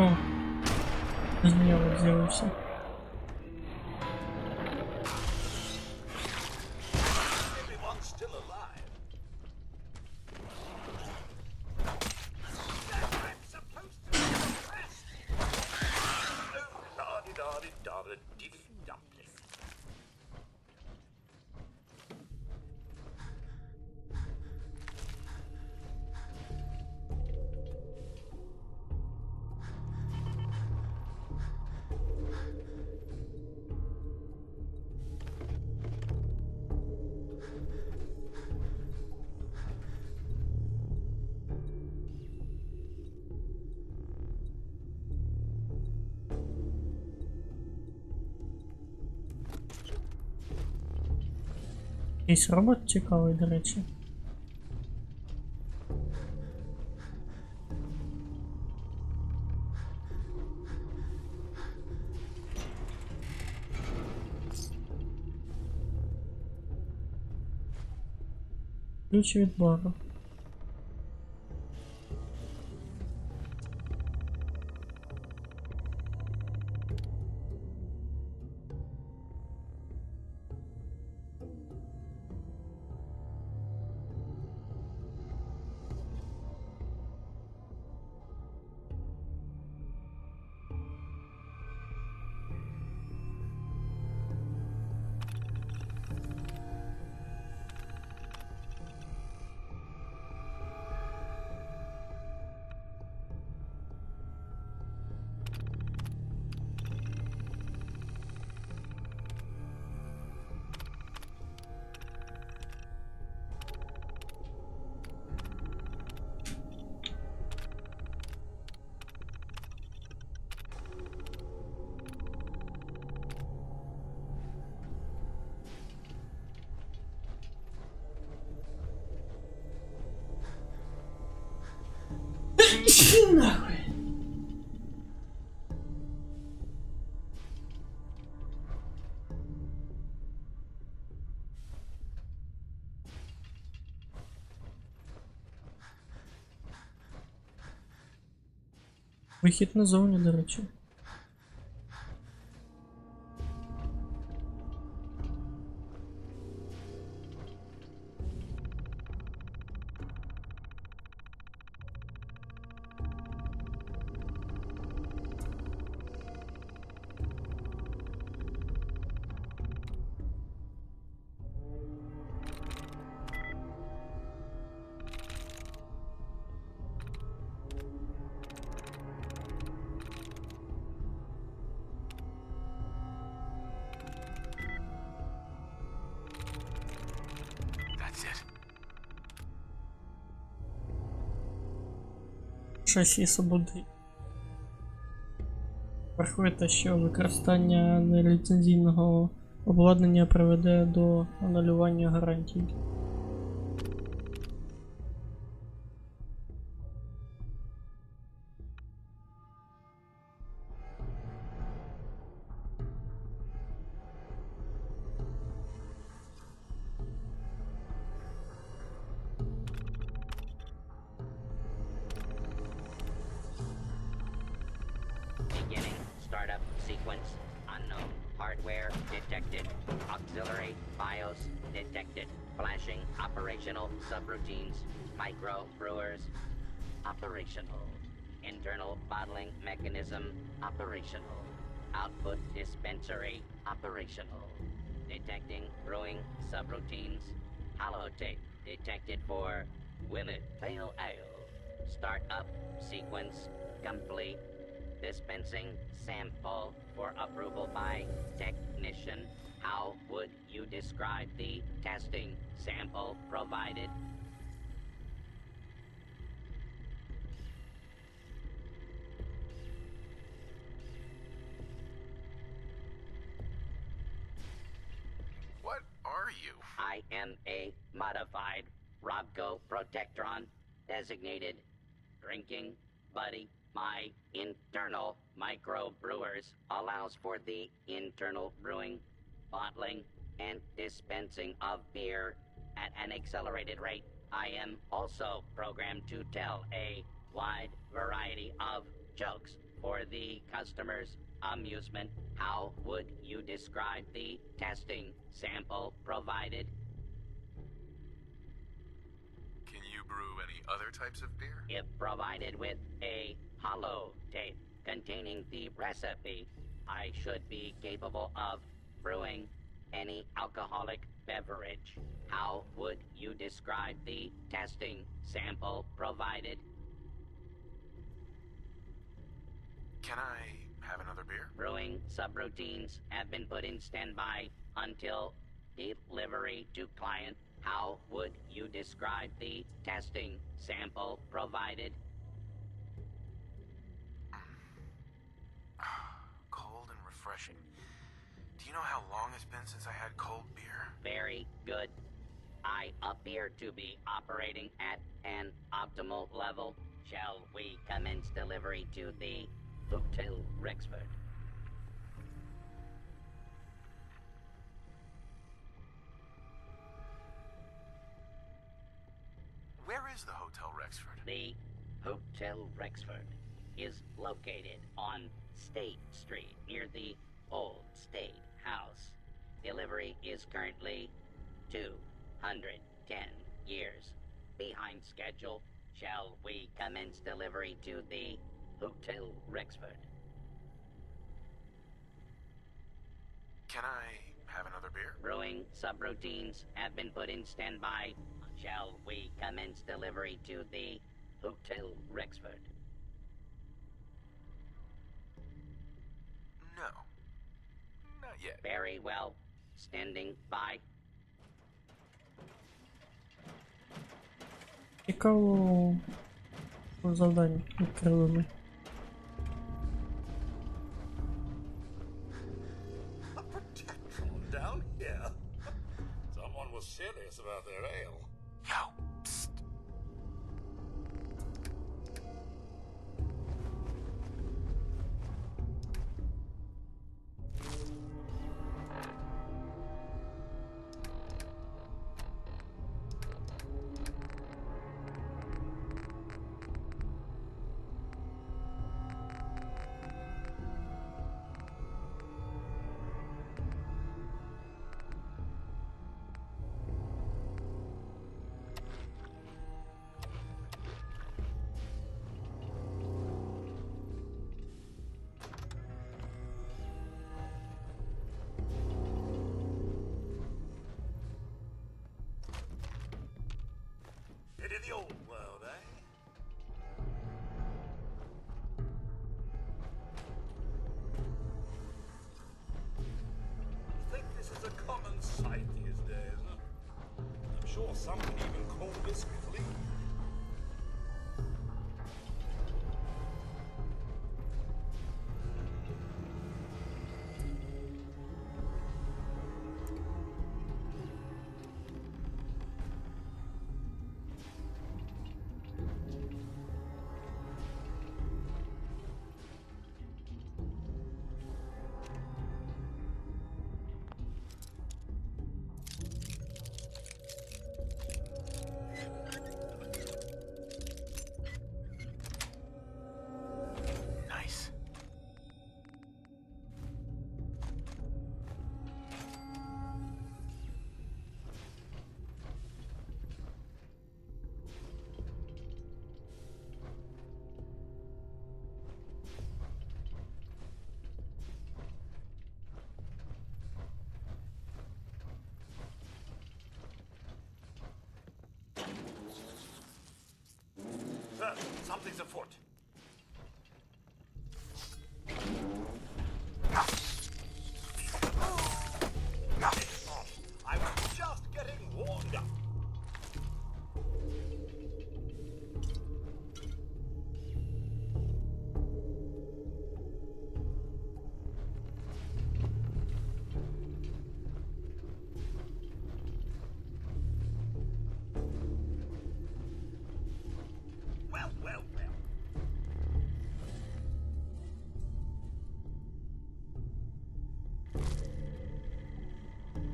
О, знайомий з'явився. Everyone's still alive. I'm supposed to be impressed. Oh, la-di-da-di-da-di-dee-dumpling. Якийсь робот цікавий, до речі. Ключ від бару. Нахуй. Вихід назовні, до речі. That's it. Шасі свободи. Врахуйте, що використання неліцензійного обладнання приведе до анулювання гарантій. Beginning startup sequence. Unknown hardware detected. Auxiliary BIOS detected. Flashing operational subroutines. Micro brewers operational. Internal bottling mechanism operational. Output dispensary operational. Detecting brewing subroutines. Holotape detected for Willet Pale Ale. Startup sequence complete. Dispensing sample for approval by technician. How would you describe the testing sample provided? What are you? I am a modified Robco Protectron designated drinking buddy. My internal microbrewers allows for the internal brewing, bottling, and dispensing of beer at an accelerated rate. I am also programmed to tell a wide variety of jokes for the customer's amusement. How would you describe the testing sample provided? Can you brew any other types of beer? If provided with a holotape containing the recipe, I should be capable of brewing any alcoholic beverage. How would you describe the testing sample provided? Can I have another beer? Brewing subroutines have been put in standby until delivery to client. How would you describe the testing sample provided? Cold and refreshing. Do you know how long it's been since I had cold beer? Very good. I appear to be operating at an optimal level. Shall we commence delivery to the Hotel Rexford? Where is the Hotel Rexford? The Hotel Rexford is located on State Street near the Old State House. Delivery is currently 210 years behind schedule. Shall we commence delivery to the Hotel Rexford? Can I have another beer? Brewing subroutines have been put in standby. Shall we commence delivery to the Hotel Rexford? No. Not yet. Very well. Standing by. Цікаво завдання відкрили ми. A protectron down here? Someone was serious about their ale. Yo, psst. sure some could even call this clean. Nice. Sir, something's afoot. I was just getting warmed up. Well, well, well.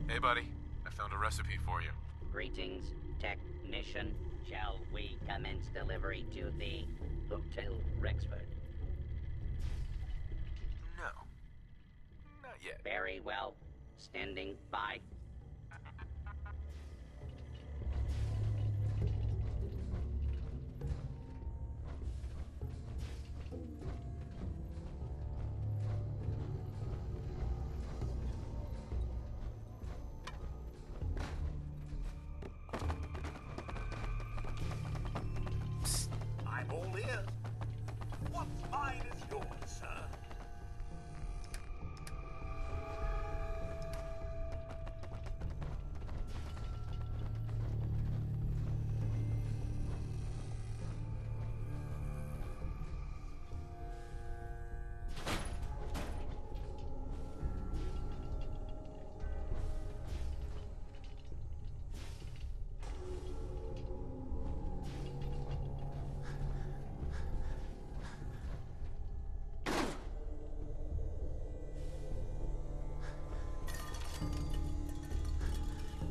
Hey, buddy. I found a recipe for you. Greetings, technician. Shall we commence delivery to the Hotel Rexford? No. Not yet. Very well. Standing by. I'm all ears. What's mine is yours, sir.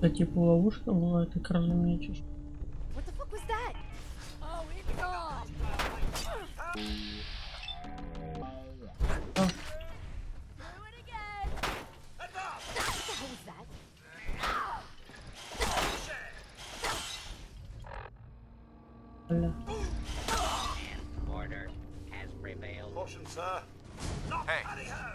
Це типу ловушка була, я так розумію, чи що? What the fuck was that? Oh, it's gone. А, Do it again. Enough! What the hell was that? бля. And order has prevailed. Caution, sir. Not Hey. hurry-ho!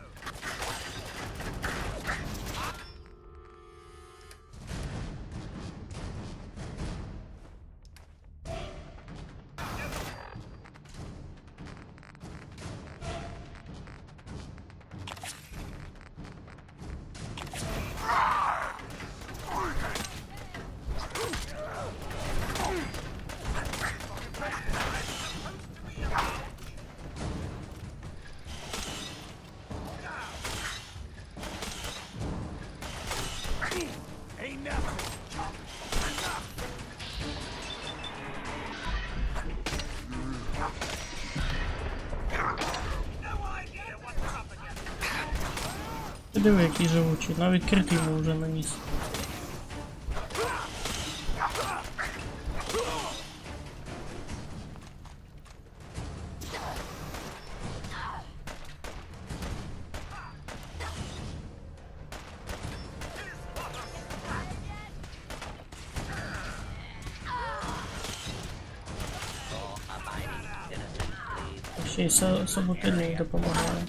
Ти диви, який живучий, навіть крит йому вже наніс. Ще й собутильник допомагає.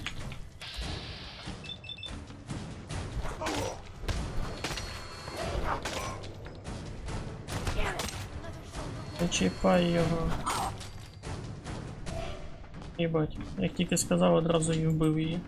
Не чіпай його. Їбать, як тільки сказав, одразу і вбив її.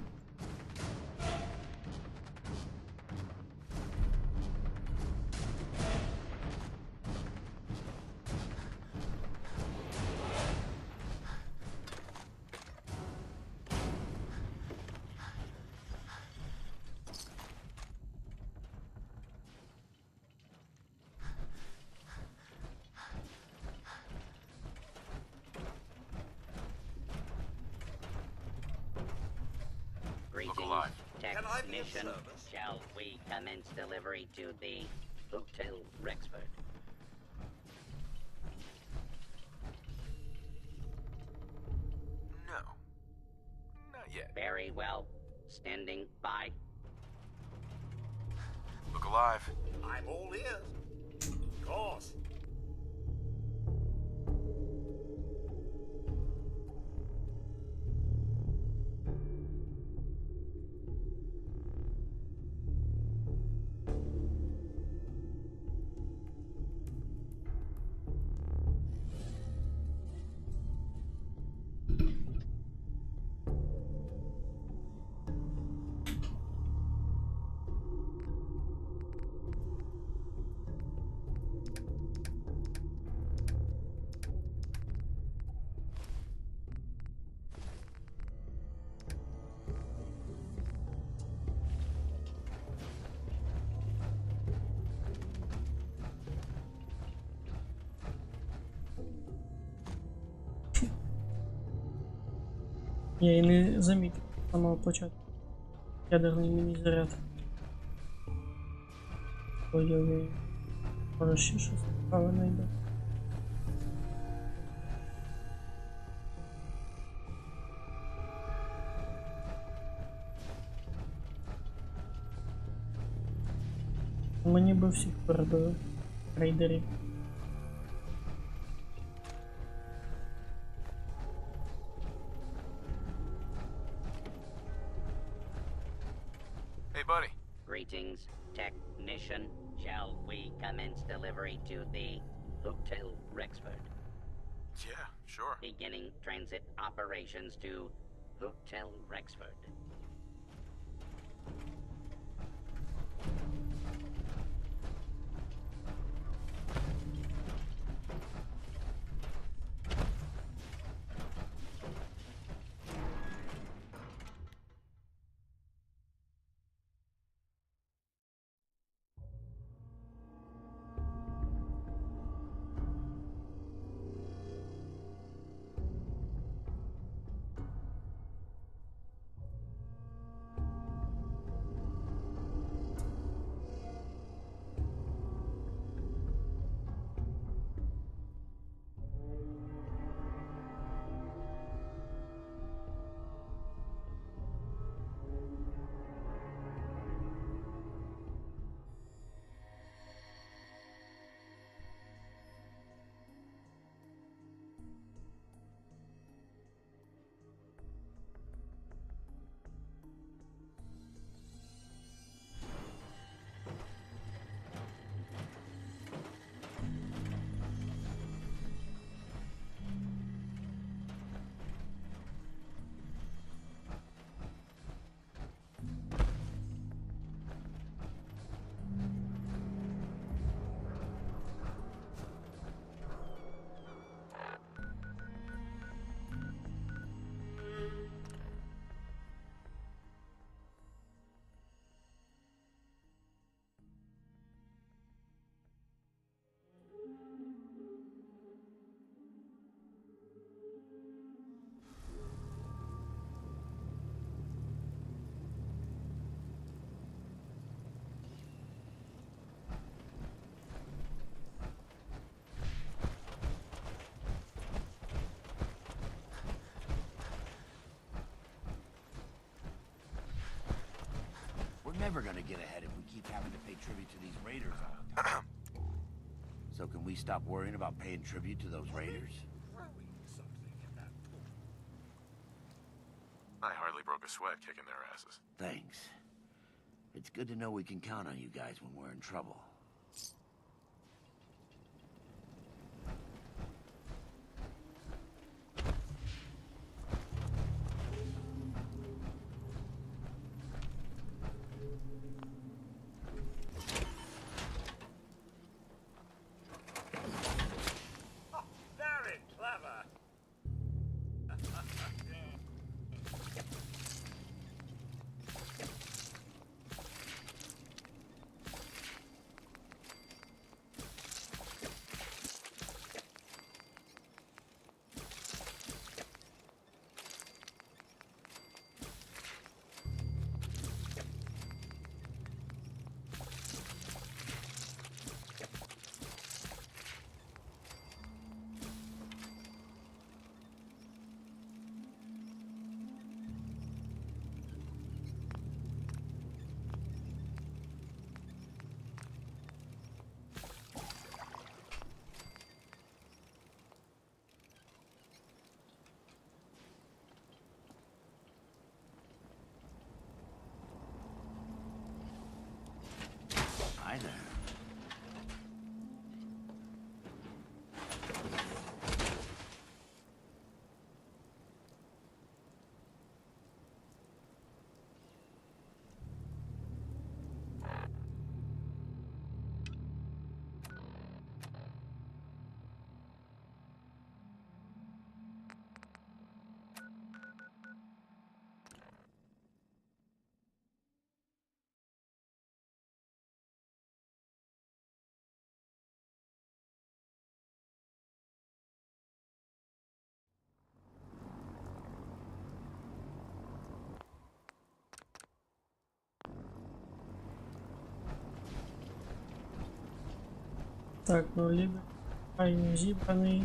Technician, shall we commence delivery to the Hotel Rexford? No. Not yet. Very well. Standing by. Look alive. I'm all ears. Of course. Я і не замітив з самого початку. Ядерний міні-заряд. Ой-ой-ой. Може ще щось цікаве знайде. Мені би всіх перебили. Рейдерів. Hey, buddy. Greetings, technician. Shall we commence delivery to the Hotel Rexford? Yeah, sure. Beginning transit operations to Hotel Rexford. We're never gonna get ahead if we keep having to pay tribute to these raiders all the time. So can we stop worrying about paying tribute to those raiders? I hardly broke a sweat kicking their asses. Thanks. It's good to know we can count on you guys when we're in trouble. Very clever. Так, ну лібер крайній зібраний.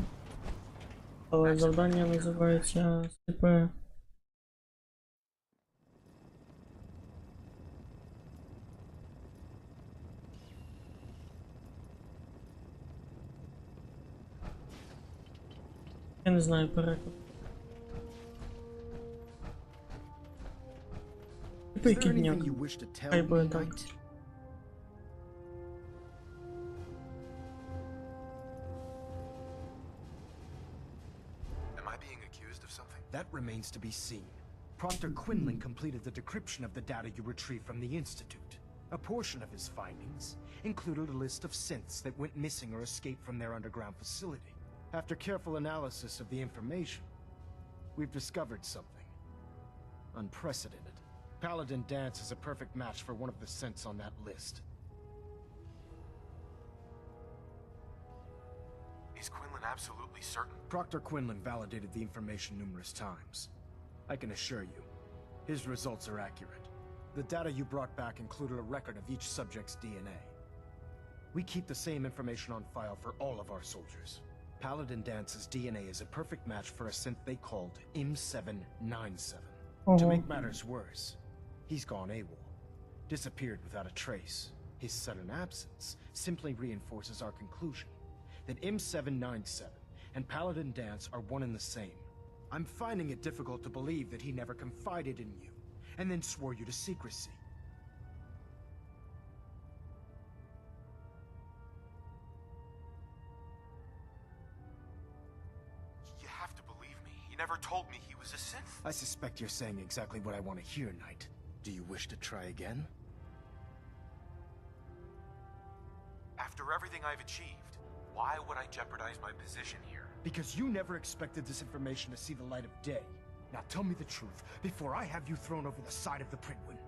Але завдання називається СТП. Я не знаю переклад. Типу який дняк. Хай буде так. Am I being accused of something? That remains to be seen. Proctor Quinlan completed the decryption of the data you retrieved from the Institute. A portion of his findings included a list of synths that went missing or escaped from their underground facility. After careful analysis of the information, we've discovered something unprecedented. Paladin Dance is a perfect match for one of the synths on that list. Is Quinlan absolutely certain? Proctor Quinlan validated the information numerous times. I can assure you, his results are accurate. The data you brought back included a record of each subject's DNA. We keep the same information on file for all of our soldiers. Paladin Dance's DNA is a perfect match for a synth they called M797. To make matters worse, he's gone AWOL, disappeared without a trace. His sudden absence simply reinforces our conclusion that M797 and Paladin Dance are one and the same. I'm finding it difficult to believe that he never confided in you, and then swore you to secrecy. You have to believe me. He never told me he was a synth. I suspect you're saying exactly what I want to hear, Knight. Do you wish to try again? After everything I've achieved, why would I jeopardize my position here? Because you never expected this information to see the light of day. Now tell me the truth, before I have you thrown over the side of the Pridwin.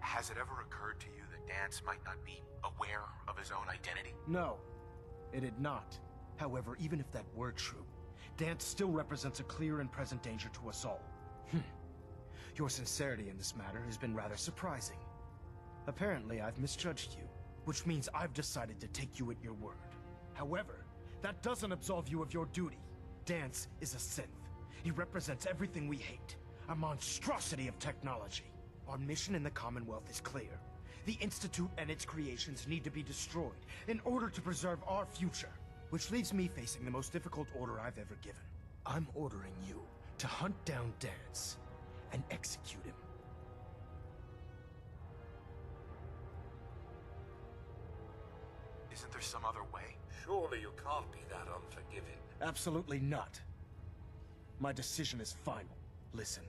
Has it ever occurred to you that Dance might not be aware of his own identity? No, it had not. However, even if that were true, Dance still represents a clear and present danger to us all. Your sincerity in this matter has been rather surprising. Apparently, I've misjudged you, which means I've decided to take you at your word. However, that doesn't absolve you of your duty. Dance is a synth. He represents everything we hate, a monstrosity of technology. Our mission in the Commonwealth is clear. The Institute and its creations need to be destroyed in order to preserve our future. Which leaves me facing the most difficult order I've ever given. I'm ordering you to hunt down Dance and execute him. Isn't there some other way? Surely you can't be that unforgiving. Absolutely not. My decision is final. Listen,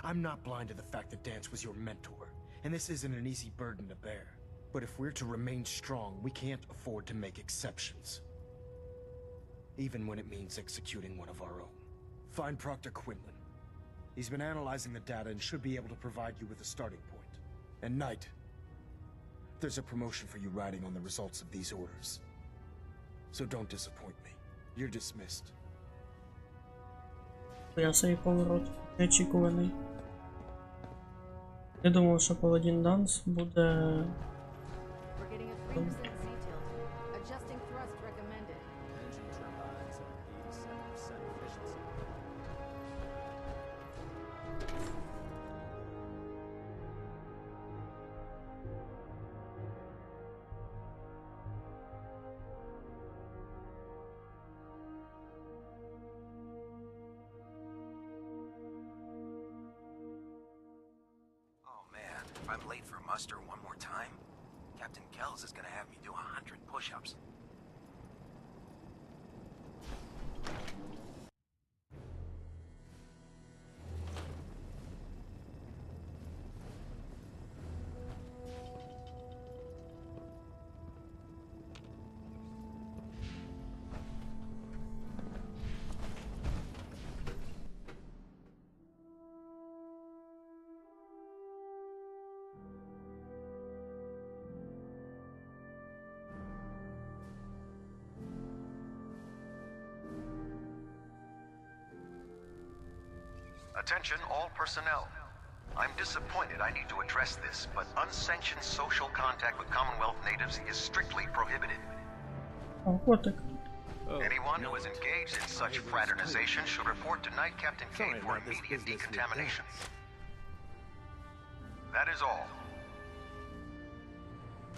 I'm not blind to the fact that Dance was your mentor, and this isn't an easy burden to bear. But if we're to remain strong, we can't afford to make exceptions. Even when it means executing one of our own. Find Proctor Quinlan. He's been analyzing the data and should be able to provide you with a starting point. And Knight, there's a promotion for you riding on the results of these orders. So don't disappoint me. You're dismissed. Я цей поворот неочікуваний. Я думав, що Паладін Данс буде. If I'm late for muster one more time, Captain Kells is gonna have me do 100 push-ups. Attention all personnel. I'm disappointed I need to address this, but unsanctioned social contact with Commonwealth natives is strictly prohibited. Котик. Anyone who is engaged in such fraternization should report to Knight Captain Kate for immediate decontamination. That is all.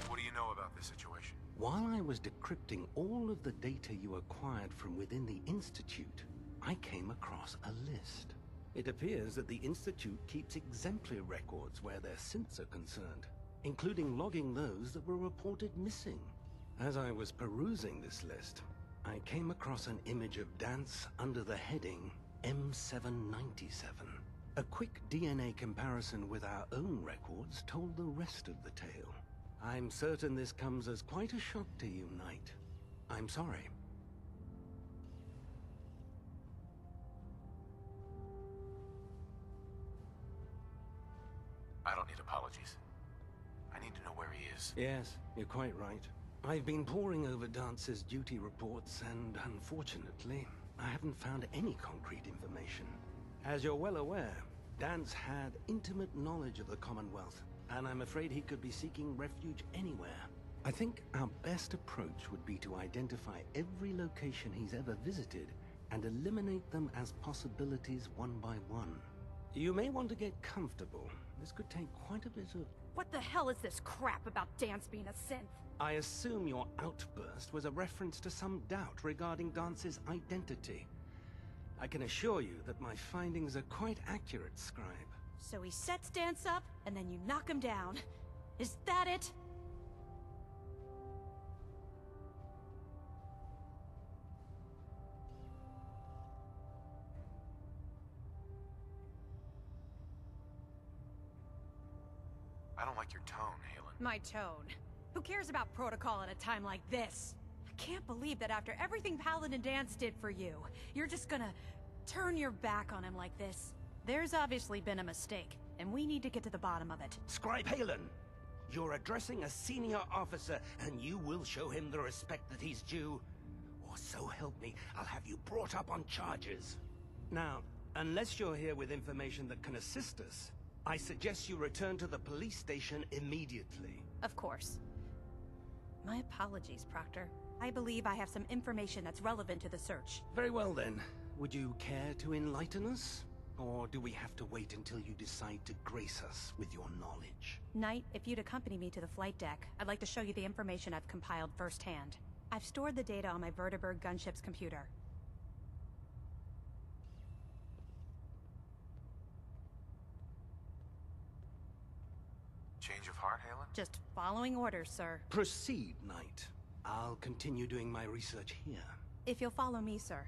What do you know about this situation? While I was decrypting all of the data you acquired from within the Institute, I came across a list. It appears that the Institute keeps exemplary records where their synths are concerned, including logging those that were reported missing. As I was perusing this list, I came across an image of Dance under the heading M797. A quick DNA comparison with our own records told the rest of the tale. I'm certain this comes as quite a shock to you, Knight. I'm sorry. I don't need apologies. I need to know where he is. Yes, you're quite right. I've been poring over Dance's duty reports, and unfortunately, I haven't found any concrete information. As you're well aware, Dance had intimate knowledge of the Commonwealth, and I'm afraid he could be seeking refuge anywhere. I think our best approach would be to identify every location he's ever visited and eliminate them as possibilities one by one. You may want to get comfortable. This could take quite a bit of... What the hell is this crap about Dance being a synth? I assume your outburst was a reference to some doubt regarding Dance's identity. I can assure you that my findings are quite accurate, Scribe. So he sets Dance up, and then you knock him down. Is that it? I don't like your tone, Halen. My tone. Who cares about protocol at a time like this? I can't believe that after everything Paladin Dance did for you, you're just gonna turn your back on him like this. There's obviously been a mistake, and we need to get to the bottom of it. Scribe Halen, you're addressing a senior officer, and you will show him the respect that he's due. Or so help me, I'll have you brought up on charges. Now, unless you're here with information that can assist us, I suggest you return to the police station immediately. Of course. My apologies, Proctor. I believe I have some information that's relevant to the search. Very well then. Would you care to enlighten us? Or do we have to wait until you decide to grace us with your knowledge? Knight, if you'd accompany me to the flight deck, I'd like to show you the information I've compiled firsthand. I've stored the data on my Vertibird gunship's computer. Change of heart, Halen? Just following orders, sir. Proceed, Knight. I'll continue doing my research here. If you'll follow me, sir.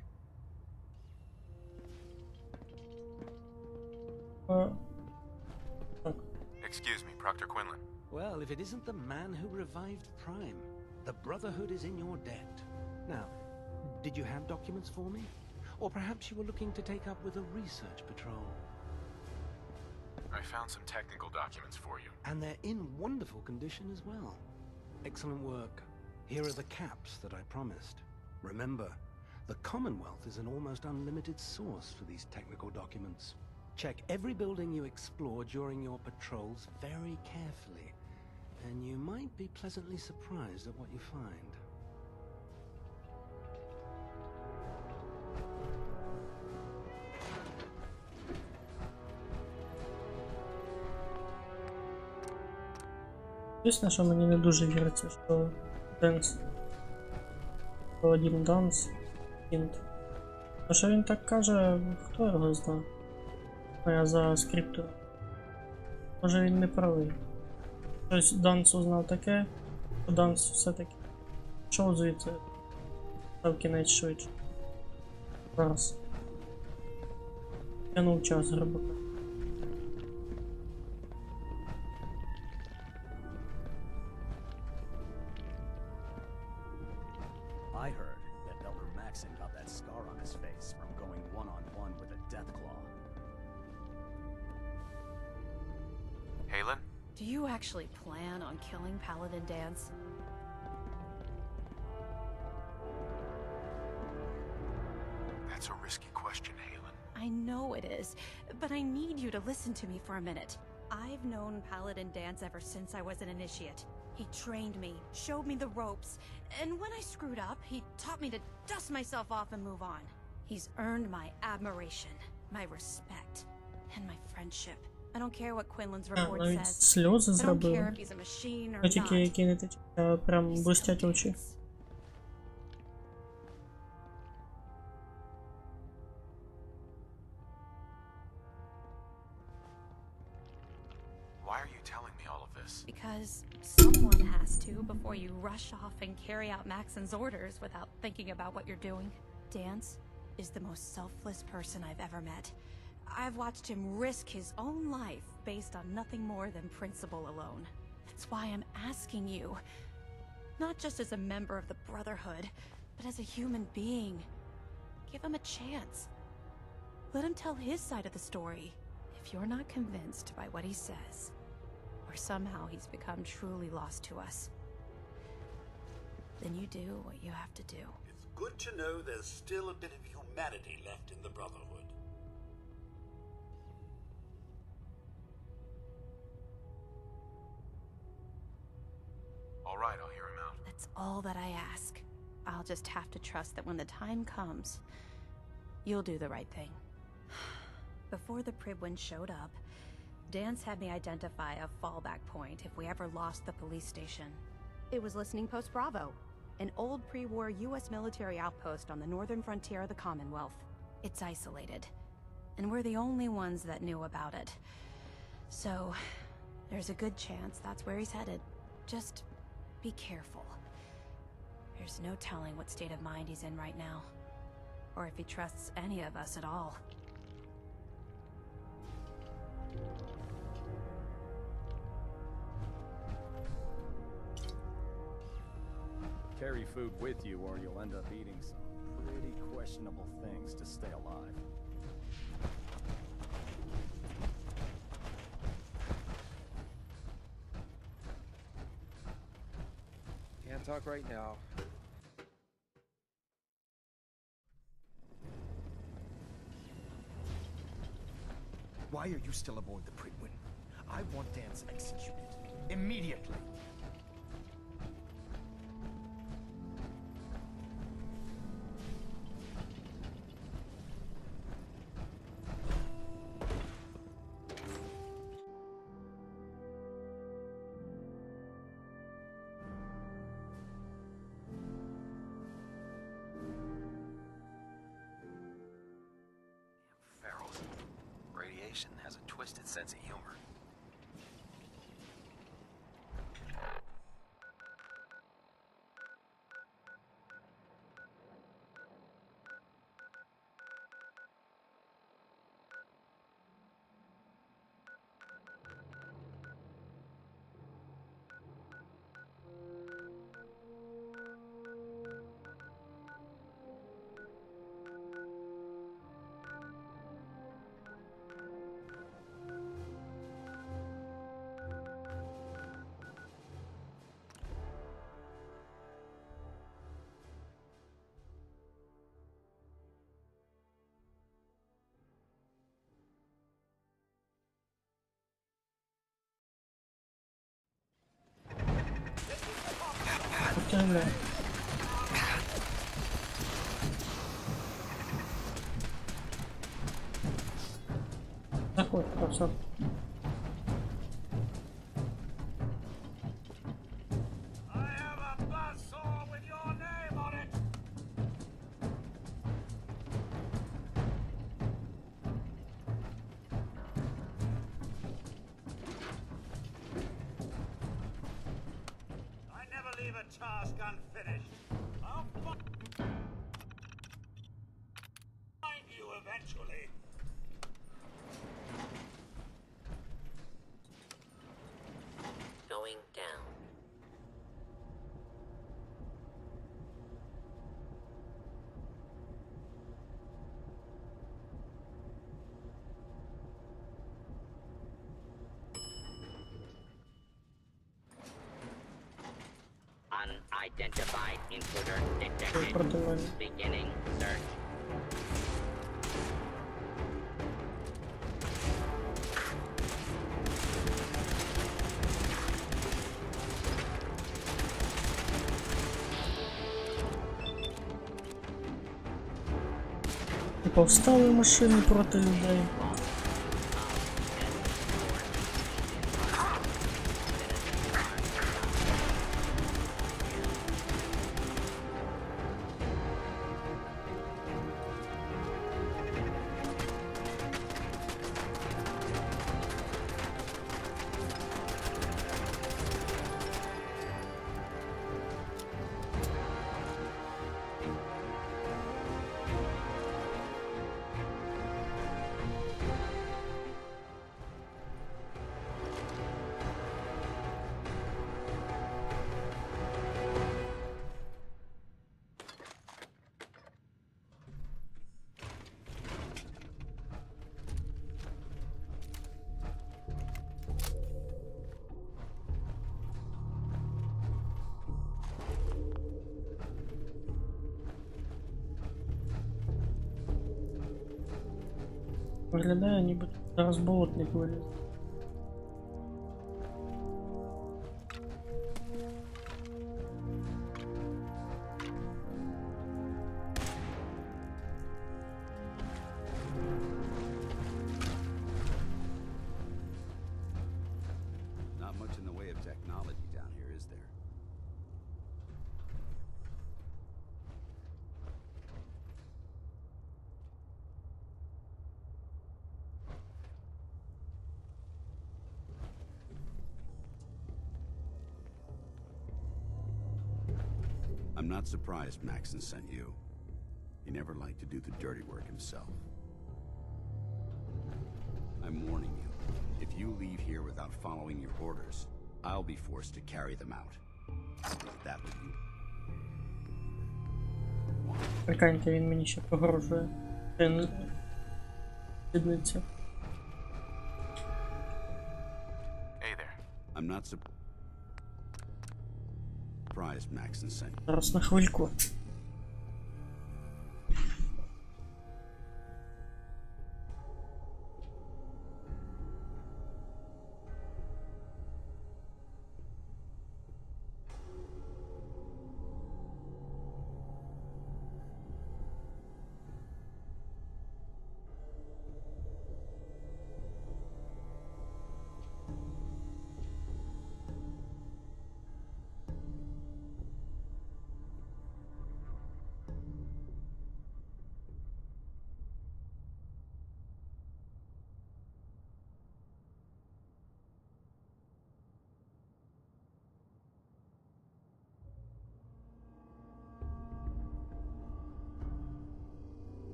Excuse me, Proctor Quinlan. Well, if it isn't the man who revived Prime, the Brotherhood is in your debt. Now, did you have documents for me? Or perhaps you were looking to take up with a research patrol? I found some technical documents for you. And they're in wonderful condition as well. Excellent work. Here are the caps that I promised. Remember, the Commonwealth is an almost unlimited source for these technical documents. Check every building you explore during your patrols very carefully, and you might be pleasantly surprised at what you find. Звісно, що мені не дуже віриться, що Денс Паладін Данс Кінт. А що він так каже, хто його знає? А я за скриптом. Може він не правий. Щось Данс узнав таке, що Данс все-таки пішов звідси. Став кінець швидше. Зараз. Тянув час, грубо кажучи. I heard that Elder Maxon got that scar on his face from going one-on-one with a Deathclaw. Halen? Do you actually plan on killing Paladin Dance? That's a risky question, Halen. I I know it is, but I need you to listen to me for a minute. I've known Paladin Dance ever since I was an initiate. He trained me, showed me the ropes, and when I screwed up, he taught me to dust myself off and move on. He's earned my admiration, my respect, and my friendship. I don't care what Quinlan's report навіть says. сльози I don't care зробили. if he's a machine or Ви тільки not. кинете, прям блистять очі. Why are you telling me all of this? Because someone has to before you rush off and carry out Maxon's orders without thinking about what you're doing. Dance is the most selfless person I've ever met. I've watched him risk his own life based on nothing more than principle alone. That's why I'm asking you, not just as a member of the Brotherhood, but as a human being. Give him a chance. Let him tell his side of the story. If you're not convinced by what he says, or somehow he's become truly lost to us, then you do what you have to do. It's good to know there's still a bit of humanity left in the Brotherhood. All right, I'll hear him out. That's all that I ask. I'll just have to trust that when the time comes, you'll do the right thing. Before the Pribwins showed up, Dance had me identify a fallback point if we ever lost the police station. It was Listening Post Bravo, an old pre-war US military outpost on the northern frontier of the Commonwealth. It's isolated, and we're the only ones that knew about it. So, there's a good chance that's where he's headed. Just be careful. There's no telling what state of mind he's in right now, or if he trusts any of us at all. Carry food with you or you'll end up eating some pretty questionable things to stay alive. Can't talk right now. Why are you still aboard the Pribwin? I want Dance executed. Immediately. Ferals. Radiation has a twisted sense of humor. Поздравляю. Заходь, все. I have a buzzsaw with your name on it! I never leave a task unfinished. I'll find you eventually. Going down. Unidentified intruder detected. Beginning search. І повстали машини проти людей. Виглядає, ніби тут зараз болотник виліз. Not much in the way of technology down here, is there? I'm not surprised Maxon sent you. He never liked to do the dirty work himself. I'm warning you. If you leave here without following your orders, I'll be forced to carry them out. Is that what you... Прикиньте, він мені ще погрожує. Він підниться. Hey there. I'm not surprised Maxon sent you. Зараз на хвильку.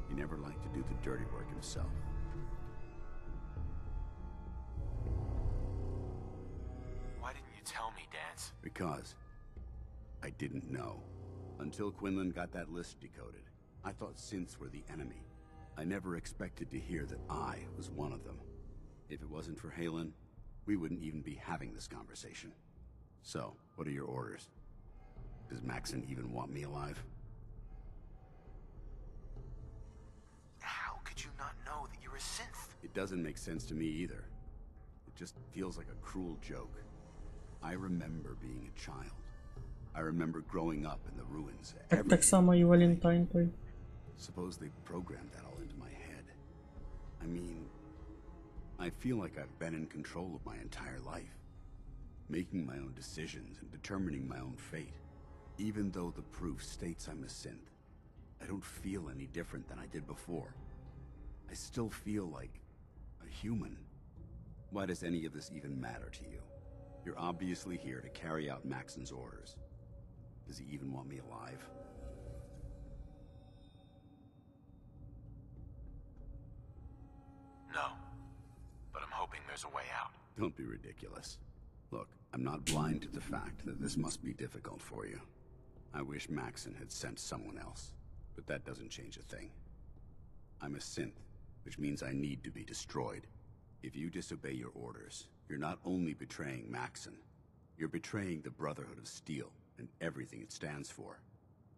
He never liked to do the dirty work himself. Why didn't you tell me, Dance? Because I didn't know. Until Quinlan got that list decoded, I thought synths were the enemy. I never expected to hear that I was one of them. If it wasn't for Halen, we wouldn't even be having this conversation. So, what are your orders? Does Maxon even want me alive? How could you not know that you're a synth? It doesn't make sense to me either. It just feels like a cruel joke. I remember being a child. I remember growing up in the ruins. Так само і Валентайн той. Suppose they programmed that all into my head. I mean, I feel like I've been in control of my entire life. Making my own decisions and determining my own fate. Even though the proof states I'm a synth, I don't feel any different than I did before. I still feel like a human. Why does any of this even matter to you? You're obviously here to carry out Maxon's orders. Does he even want me alive? No. But I'm hoping there's a way out. Don't be ridiculous. Look, I'm not blind to the fact that this must be difficult for you. I wish Maxon had sent someone else, but that doesn't change a thing. I'm a synth, which means I need to be destroyed. If you disobey your orders, you're not only betraying Maxon, you're betraying the Brotherhood of Steel and everything it stands for.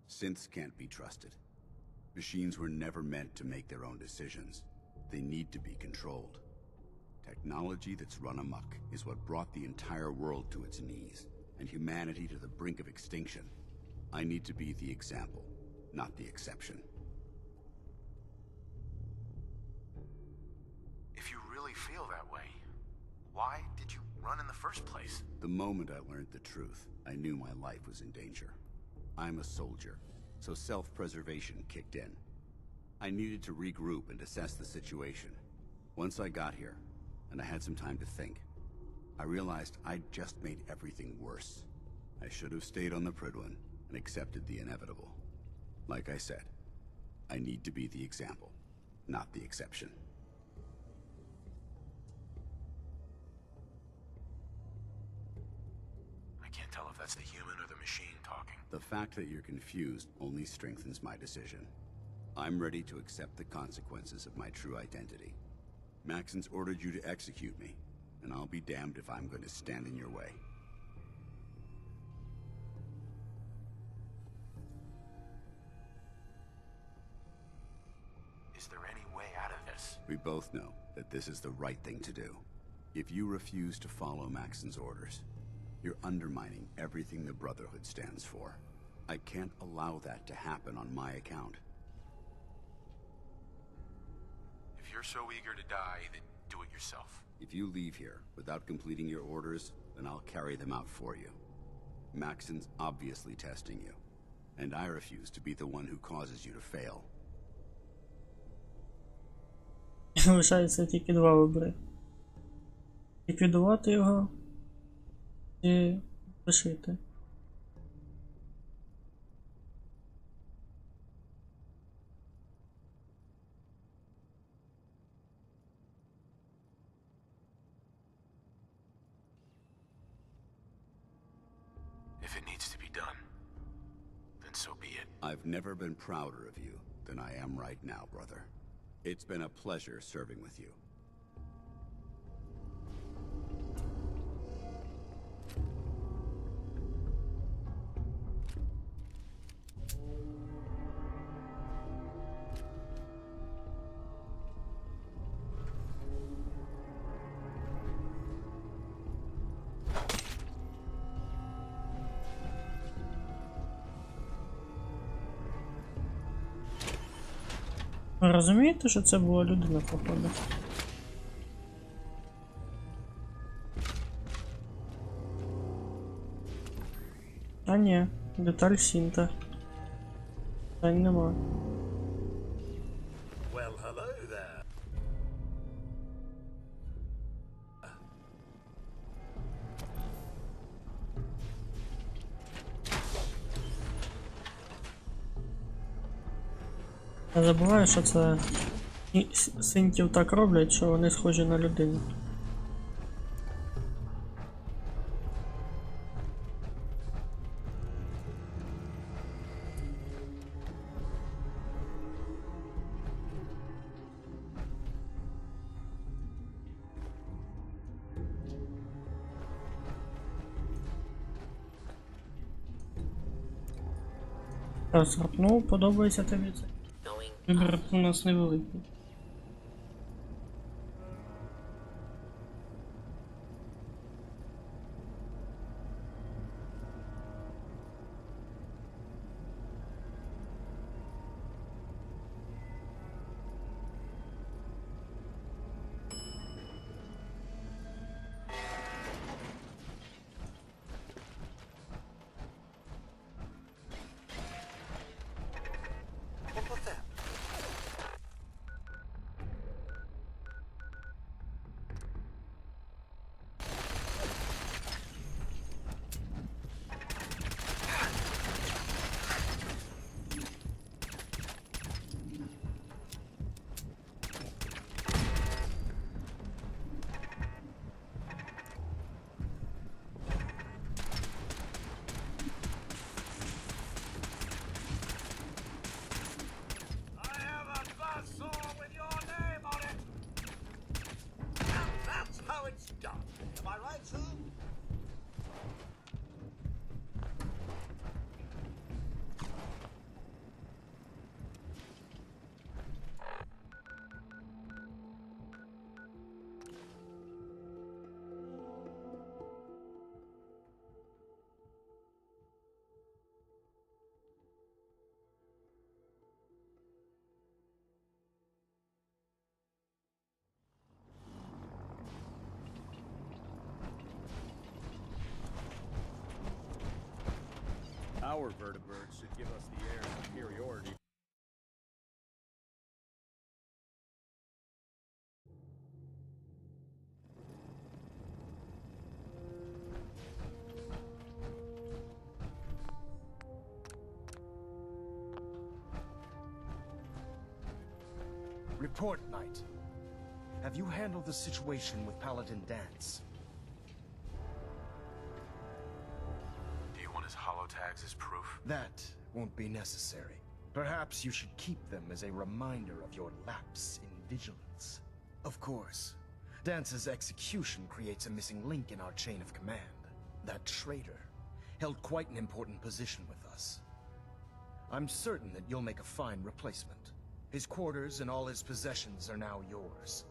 Synths can't be trusted. Machines were never meant to make their own decisions. They need to be controlled. Technology that's run amok is what brought the entire world to its knees, and humanity to the brink of extinction. I need to be the example, not the exception. If you really feel that way, why did you run in the first place? The moment I learned the truth, I knew my life was in danger. I'm a soldier, so self-preservation kicked in. I needed to regroup and assess the situation. Once I got here, and I had some time to think, I realized I'd just made everything worse. I should have stayed on the Prydwen and accepted the inevitable. Like I said, I need to be the example, not the exception. I can't tell if that's the human or the machine talking. The fact that you're confused only strengthens my decision. I'm ready to accept the consequences of my true identity. Maxon's ordered you to execute me, and I'll be damned if I'm going to stand in your way. Is there any way out of this? We both know that this is the right thing to do. If you refuse to follow Maxon's orders, you're undermining everything the Brotherhood stands for. I can't allow that to happen on my account. If you're so eager to die, then do it yourself. If you leave here without completing your orders, then I'll carry them out for you. Maxon's obviously testing you, and I refuse to be the one who causes you to fail. Лишається тільки два вибори. Ліквідувати його і лишити. If it needs to be done, then so be it. I've never been prouder of you than I am right now, brother. It's been a pleasure serving with you. Ви розумієте, що це була людина, походу? А ні, деталь Сінта. Питань нема. Well, hello there. Я забуваю, що це синтів так роблять, що вони схожі на людину. Раз, ну, подобається тобі це. Вибір у нас невеликий. Our vertebrates should give us the air superiority. Report, Knight. Have you handled the situation with Paladin Dance? Do you want his holotags as proof? That won't be necessary. Perhaps you should keep them as a reminder of your lapse in vigilance. Of course, Dance's execution creates a missing link in our chain of command. That traitor held quite an important position with us. I'm certain that you'll make a fine replacement. His quarters and all his possessions are now yours,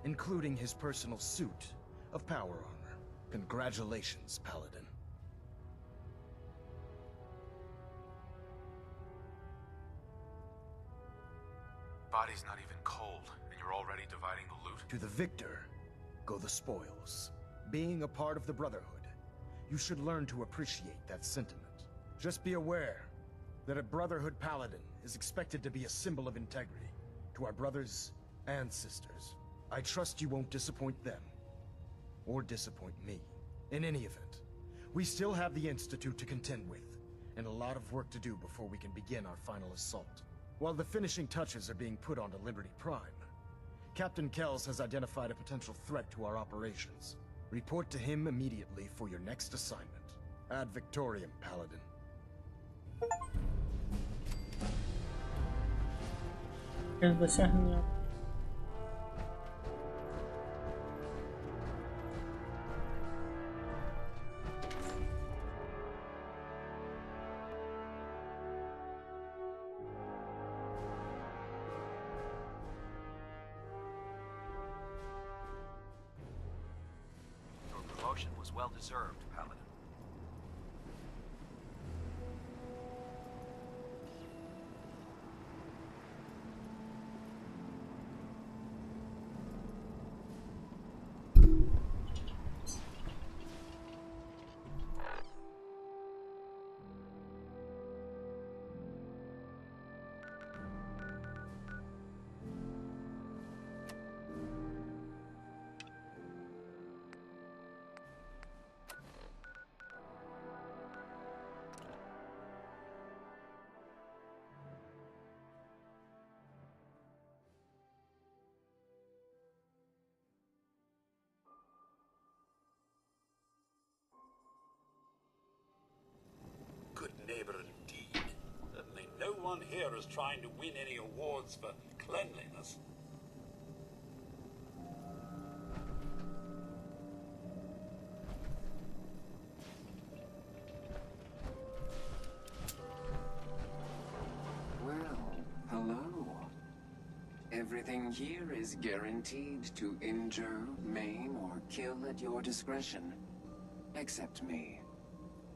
including his personal suit of power armor. Congratulations, Paladin. Body's not even cold, and you're already dividing the loot? To the victor go the spoils. Being a part of the Brotherhood, you should learn to appreciate that sentiment. Just be aware that a Brotherhood Paladin is expected to be a symbol of integrity to our brothers and sisters. I trust you won't disappoint them, or disappoint me. In any event, we still have the Institute to contend with, and a lot of work to do before we can begin our final assault. While the finishing touches are being put onto Liberty Prime, Captain Kells has identified a potential threat to our operations. Report to him immediately for your next assignment. Ad Victoriam, Paladin. Без досягнення. Your promotion was well deserved, Paladin. Good neighbor indeed. Certainly no one here is trying to win any awards for cleanliness. Well, hello. Everything here is guaranteed to injure, maim, or kill at your discretion. Except me.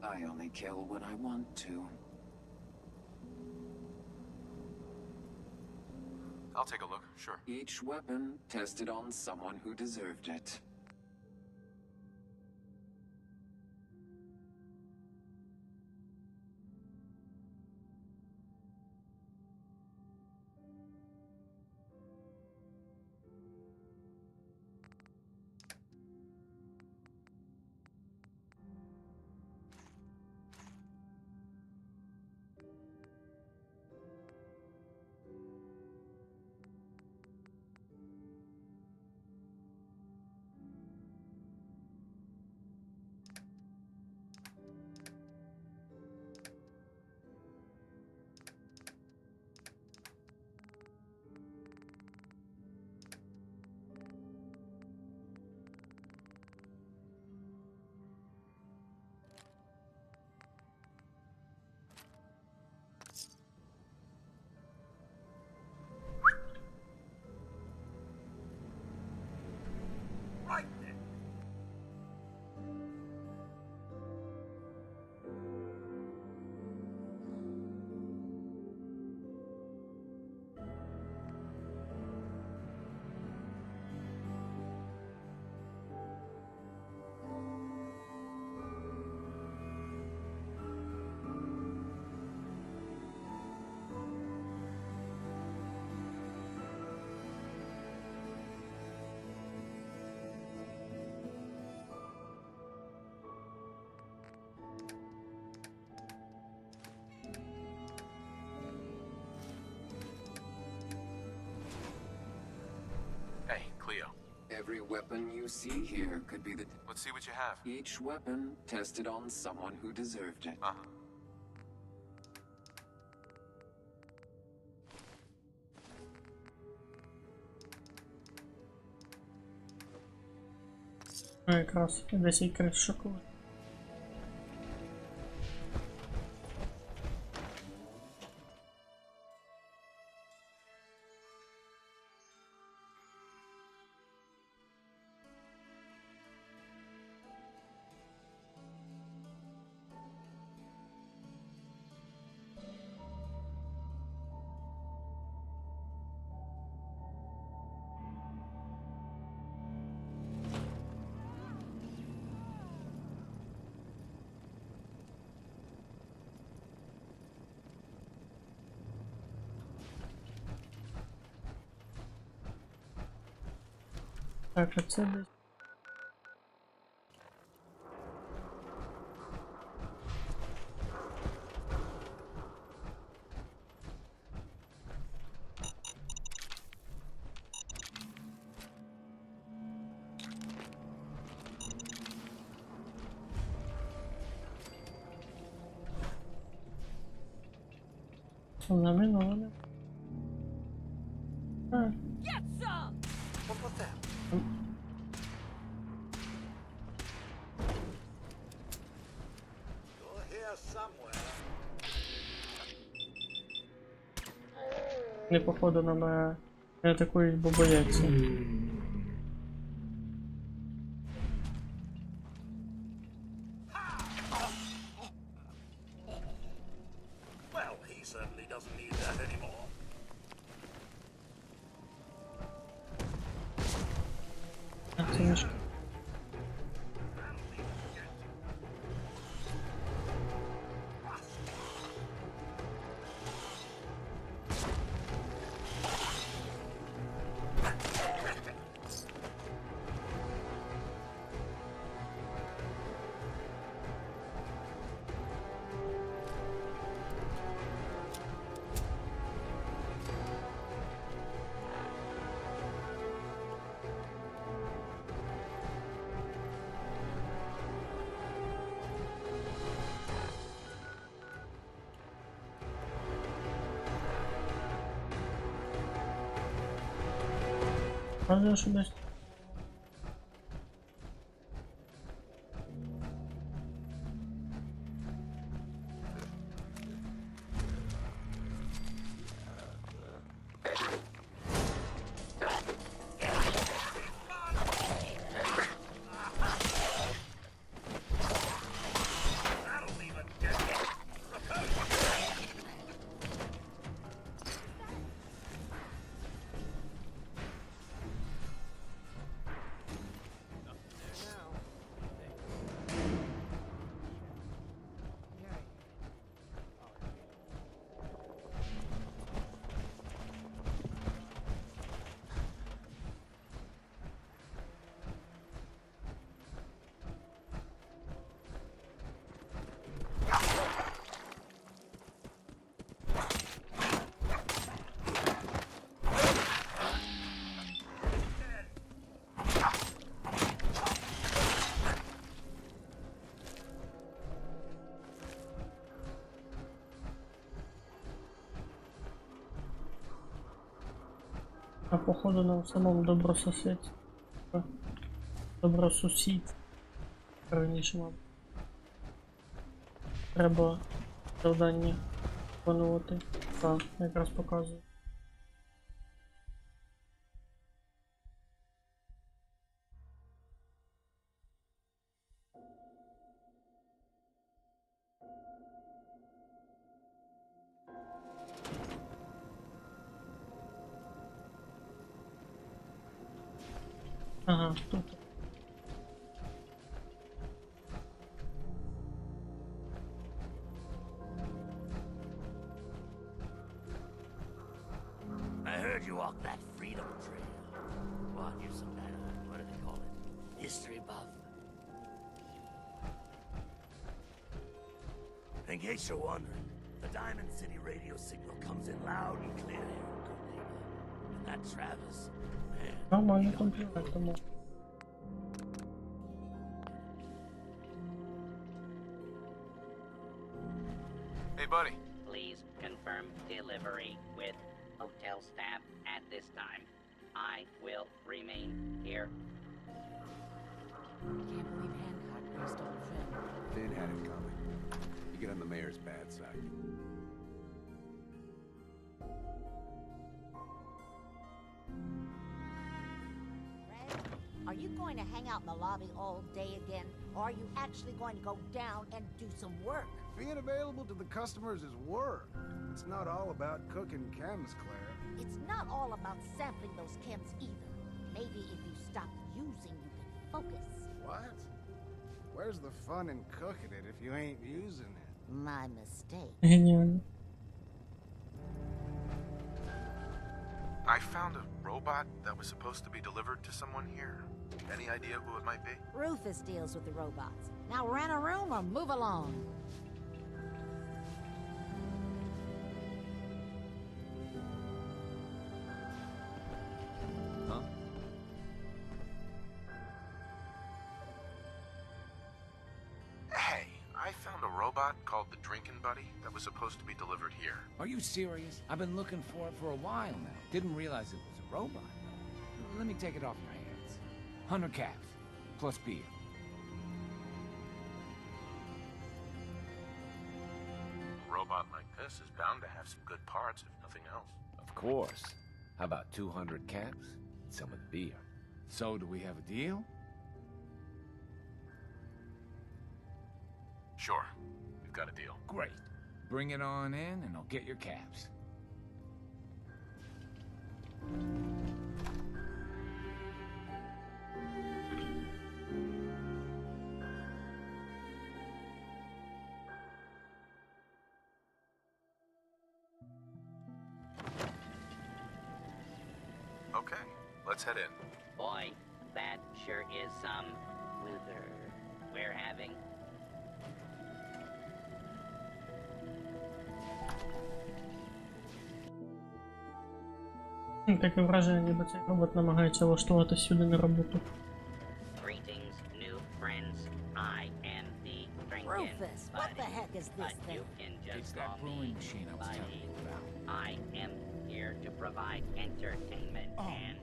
I only kill when I want to. I'll take a look, sure. Each weapon tested on someone who deserved it. Every weapon you see here could be the... Let's see what you have. Each weapon tested on someone who deserved it. Якраз 10 крис шоколаду. Так, а це десь. Заміноване. Get some! What was that? You're here somewhere. Не походу на мене не атакують, бо бояться. Well, he certainly doesn't need that anymore. А, це мішка. Правда, що десь? А походу на самому добросусідстві. Добросусід. Раніше, мабуть. Треба завдання виконувати. Так, якраз показую. Ага, тут. I heard you walk that freedom trail. Well, you're some kind of, what do they call it? History buff? In case you're wondering, the Diamond City radio signal comes in loud and clear here in Good Neighbor. And that Travis, man, Нормально комплімент тому. Hey, buddy. Please confirm delivery with hotel staff at this time. I will remain here. Can't believe Hancock raced old Finn. Finn had it coming. You get on the mayor's bad side. Are you going to hang out in the lobby all day again? Or are you actually going to go down and do some work? Being available to the customers is work. It's not all about cooking chems, Claire. It's not all about sampling those chems either. Maybe if you stop using, you can focus. What? Where's the fun in cooking it if you ain't using it? My mistake. Геніально. I found a robot that was supposed to be delivered to someone here. Any idea who it might be? Rufus deals with the robots. Now rent a room or move along. Huh? Hey, I found a robot called the Drinking Buddy that was supposed to be delivered here. Are you serious? I've been looking for it for a while now. Didn't realize it was a robot. Let me take it off your hands. 100 caps, plus beer. A robot like this is bound to have some good parts, if nothing else. Of course. How about 200 caps? Some of the beer. So, do we have a deal? Sure, we've got a deal. Great. Bring it on in and I'll get your caps. Okay, let's head in. Boy, that sure is some weather we're having. Таке враження, ніби цей робот намагається влаштувати сюди на роботу. Greetings, new friends. I am the Drinkin' Rufus, what the heck is this but thing? you can just It's that call brewing me machine I was telling you about. I am here to provide entertainment and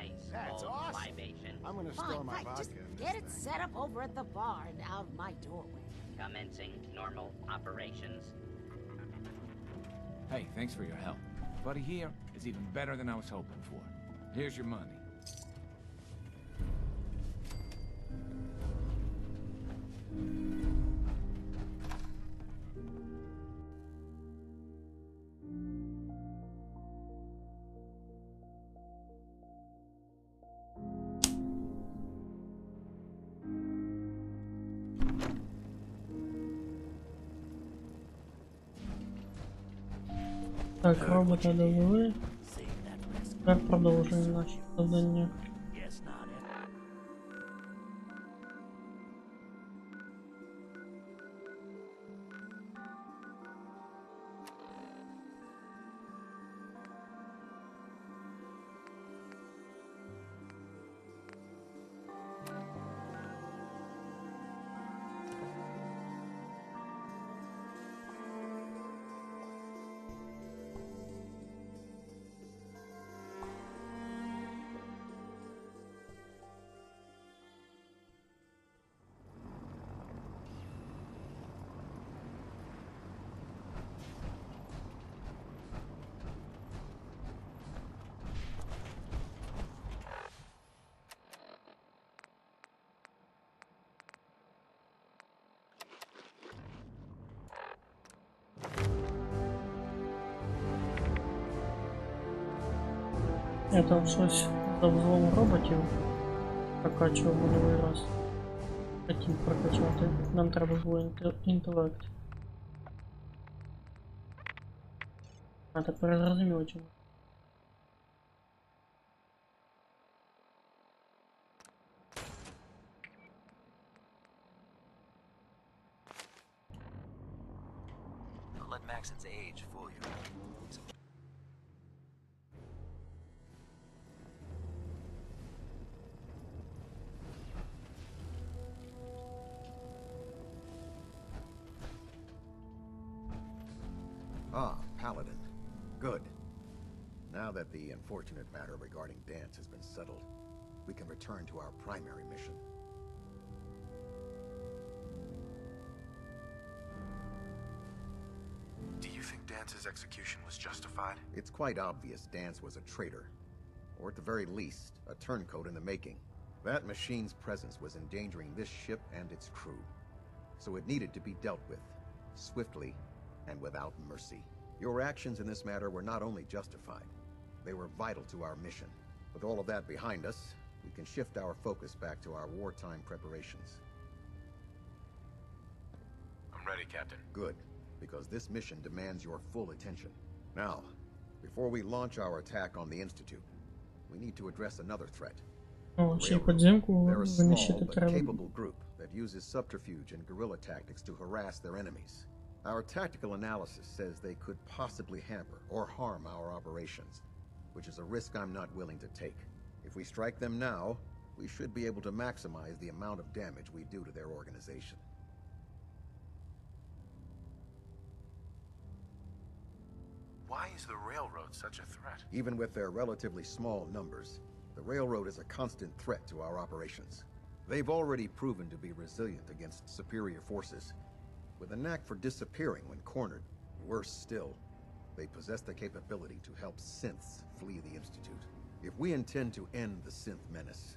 ice that's cold awesome. libation. I'm gonna store Fine, my fine. Just vodka in this get it thing. set up over at the bar and out of my doorway. Commencing normal operations. Hey, thanks for your help. Buddy here is even better than I was hoping for. Here's your money. Так, робота довели. Тепер продовжуємо наші завдання. Я там щось за взлом роботів прокачував минулий раз. Хотів прокачати. Нам треба було інтелект. А тепер зрозуміло чому. Don't let Maxon's age fool you. Ah, Paladin. Good. Now that the unfortunate matter regarding Dance has been settled, we can return to our primary mission. Do you think Dance's execution was justified? It's quite obvious Dance was a traitor, or at the very least, a turncoat in the making. That machine's presence was endangering this ship and its crew, so it needed to be dealt with, swiftly and without mercy. Your actions in this matter were not only justified, they were vital to our mission. With all of that behind us, we can shift our focus back to our wartime preparations. I'm ready, Captain. Good, because this mission demands your full attention. Now, before we launch our attack on the Institute, we need to address another threat. О, ще й подземку They're a small винищити but треба. capable group that uses subterfuge and guerrilla tactics to harass their enemies. Our tactical analysis says they could possibly hamper or harm our operations, which is a risk I'm not willing to take. If we strike them now, we should be able to maximize the amount of damage we do to their organization. Why is the railroad such a threat? Even with their relatively small numbers, the railroad is a constant threat to our operations. They've already proven to be resilient against superior forces, with a knack for disappearing when cornered. Worse still, they possess the capability to help synths flee the Institute. If we intend to end the synth menace,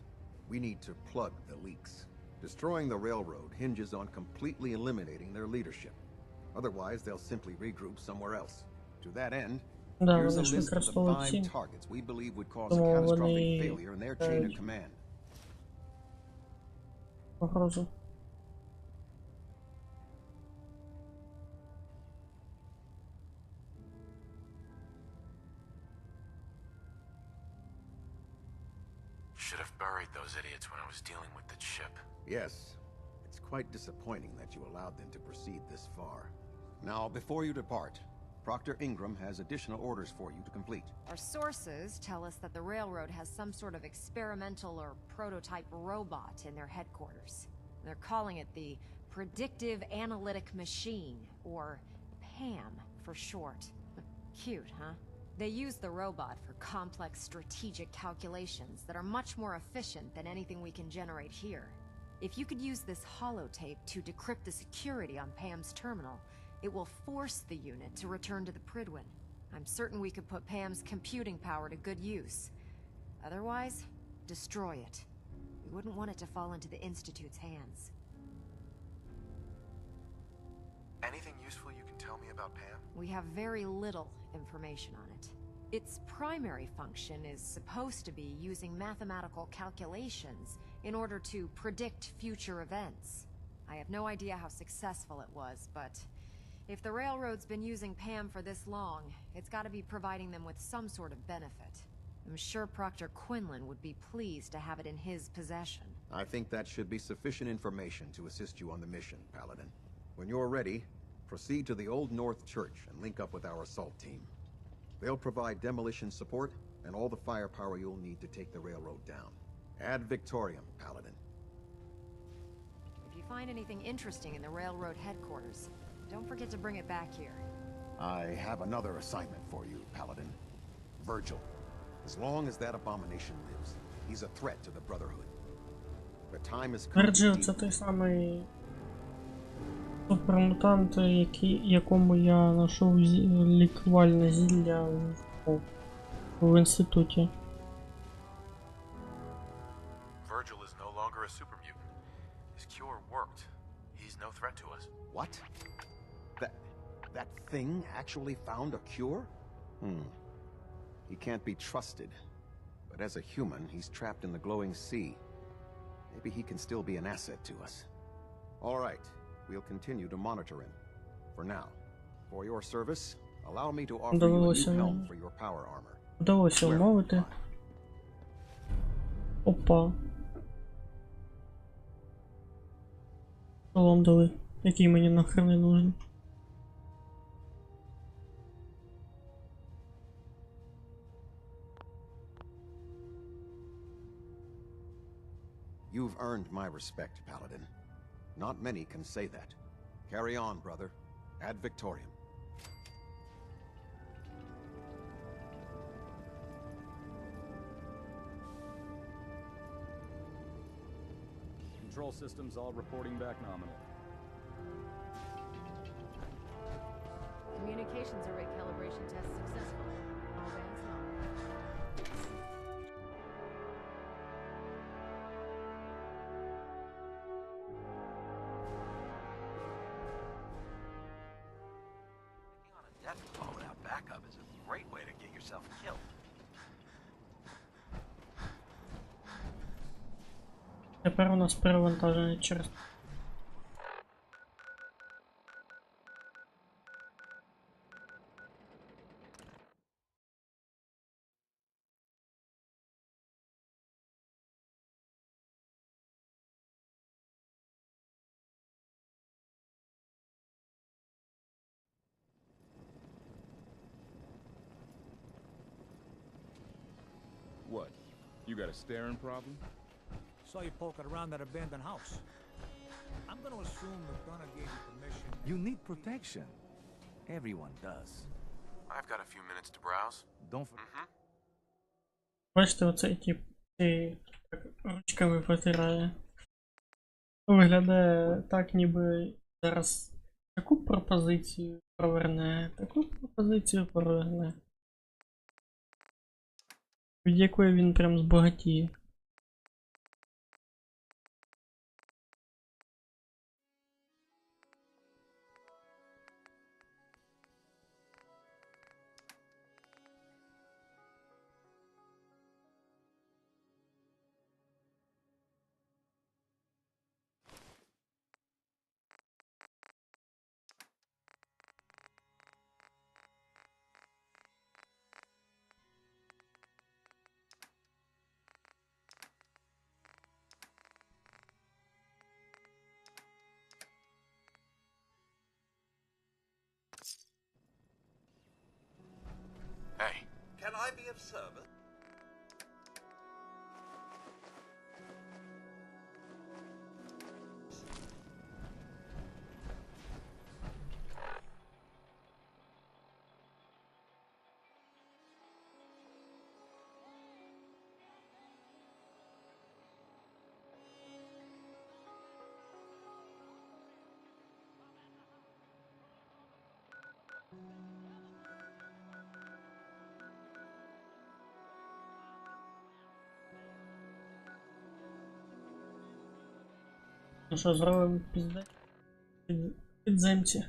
we need to plug the leaks. Destroying the railroad hinges on completely eliminating their leadership. Otherwise, they'll simply regroup somewhere else. To that end, Да, here's a вони ж list of the використовують 5 ці. targets we believe would cause a Тому catastrophic вони failure in their chain of command. погрозу. Should have buried those idiots when I was dealing with the ship. Yes, it's quite disappointing that you allowed them to proceed this far. Now, before you depart, Proctor Ingram has additional orders for you to complete. Our sources tell us that the railroad has some sort of experimental or prototype robot in their headquarters. They're calling it the Predictive Analytic Machine, or PAM for short. Cute, huh? They use the robot for complex strategic calculations that are much more efficient than anything we can generate here. If you could use this holotape to decrypt the security on Pam's terminal, it will force the unit to return to the Pridwin. I'm certain we could put Pam's computing power to good use. Otherwise, destroy it. We wouldn't want it to fall into the Institute's hands. Anything useful you can tell me about Pam? We have very little information on it. Its primary function is supposed to be using mathematical calculations in order to predict future events. I have no idea how successful it was, but if the railroad's been using Pam for this long, it's got to be providing them with some sort of benefit. I'm sure Proctor Quinlan would be pleased to have it in his possession. I think that should be sufficient information to assist you on the mission, Paladin. When you're ready, proceed to the Old North Church and link up with our assault team. They'll provide demolition support and all the firepower you'll need to take the railroad down. Ad Victoriam, Paladin. If you find anything interesting in the railroad headquarters, don't forget to bring it back here. I have another assignment for you, Paladin. Virgil. As long as that abomination lives, he's a threat to the Brotherhood. The time has come. Virgil, це той самий супермутант, якому я знайшов лікувальне зілля в інституті. Virgil is no longer a super mutant. His cure worked. He's no threat to us. What? That thing actually found a cure? He can't be trusted. But as a human, he's trapped in the glowing sea. Maybe he can still be an asset to us. All right, we'll continue to monitor him. For now. For your service, allow me to offer you a new helm for your power armor. Вдалося вмовити. Опа. Що вам дали? Який мені нахрен не нужен? You've earned my respect, Paladin. Not many can say that. Carry on, brother. Ad Victoriam. Control systems all reporting back nominal. Communications array calibration test successful. All bands nominal. Being on a death call without backup is a great way to get yourself killed. Тепер у нас перевантаження через. What? You got a staring problem? Saw you poking around that abandoned house. I'm gonna assume McDonough gave you permission. You need protection. Everyone does. I've got a few minutes to browse. Don't Бачите, оцей тип і так ручками потирає. Виглядає так, ніби зараз таку пропозицію проверне, таку пропозицію проверне. Від якої він прям збагатіє. Hey. Can I be of service? Ну що, зробимо пізде? Підземці.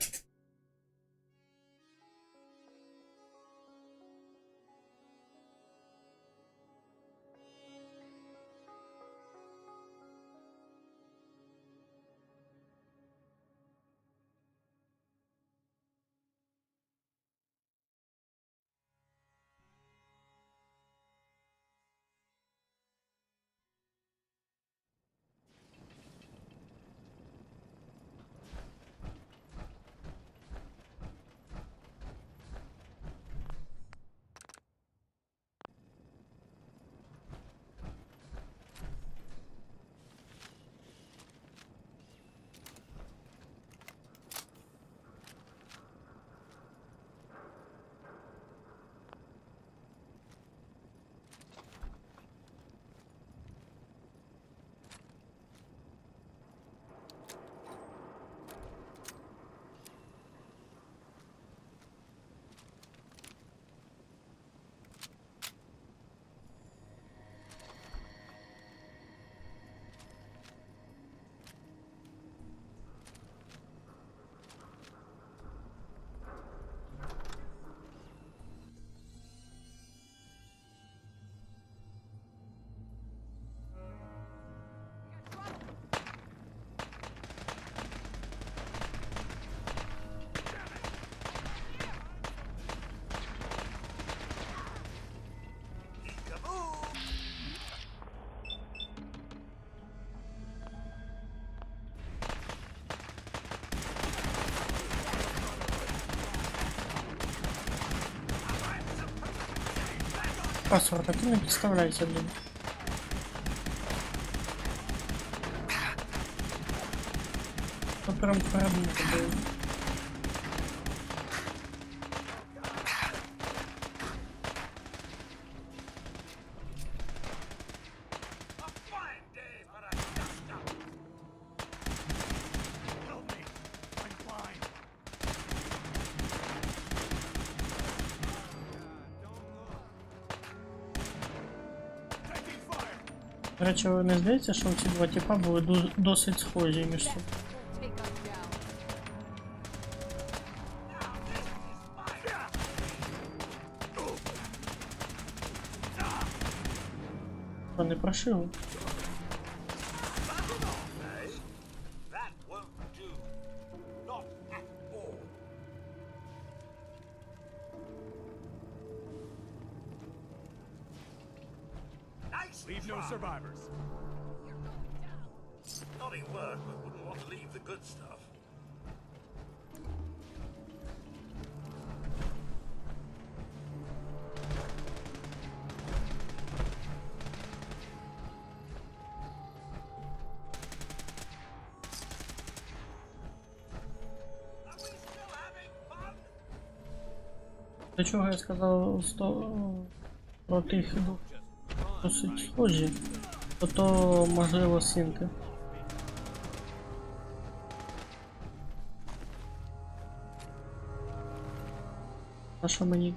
Паспорт, а ти не підставляйся, блін. То прям правильно було. До речі, не здається, що ці два типа були досить схожі між собою. Що, не прошив? That won't do. Not at all. Nice Leave no try. survivors. Naughty work, but wouldn't want to leave the good stuff. До чого я сказав про тих досить схожі, то можливо синти. А що мені?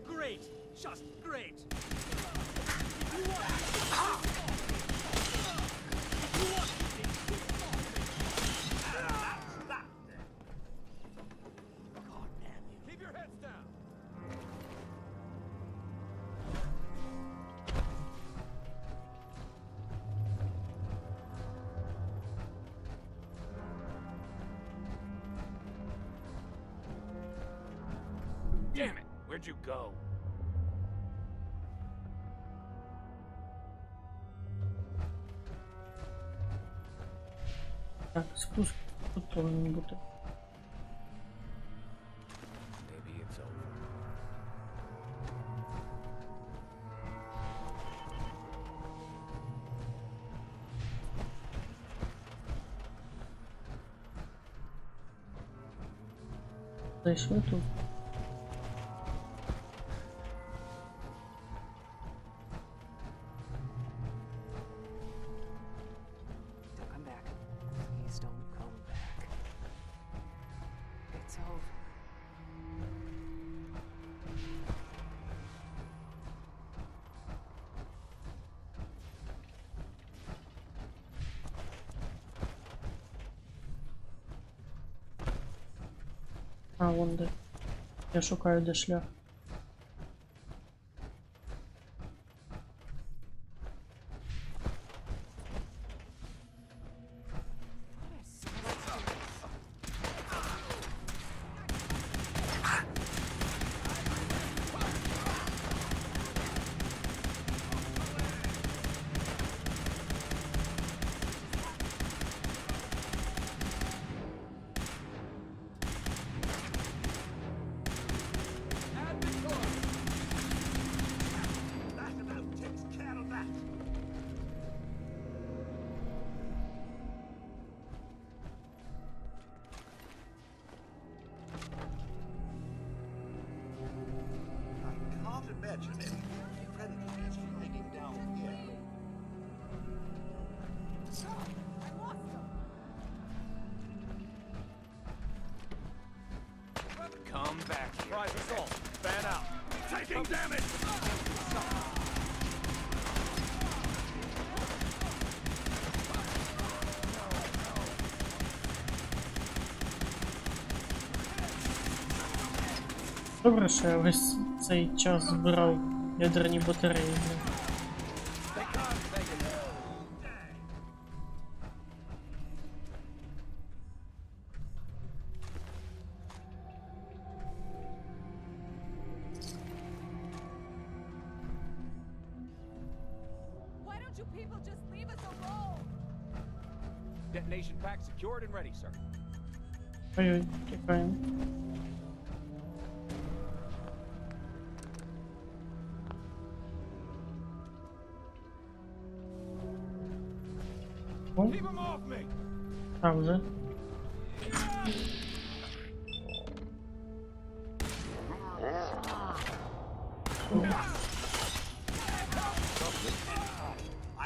Great! Just great! Keep your heads down. Damn it! Where'd you go? Так, спуск тут повинен бути. Maybe it's over. Зайшли тут. Don't come back. Please don't come back. It's over. А, вон де. Я шукаю, де шлях. Can't imagine any predators hiding down here. Come back here. Surprise assault. Fan out. Taking damage! Добре, що я весь цей час збирав ядерні батареї. Detonation pack secured and ready, sir. Ой-ой, тікаємо. Keep him off me! А, вже?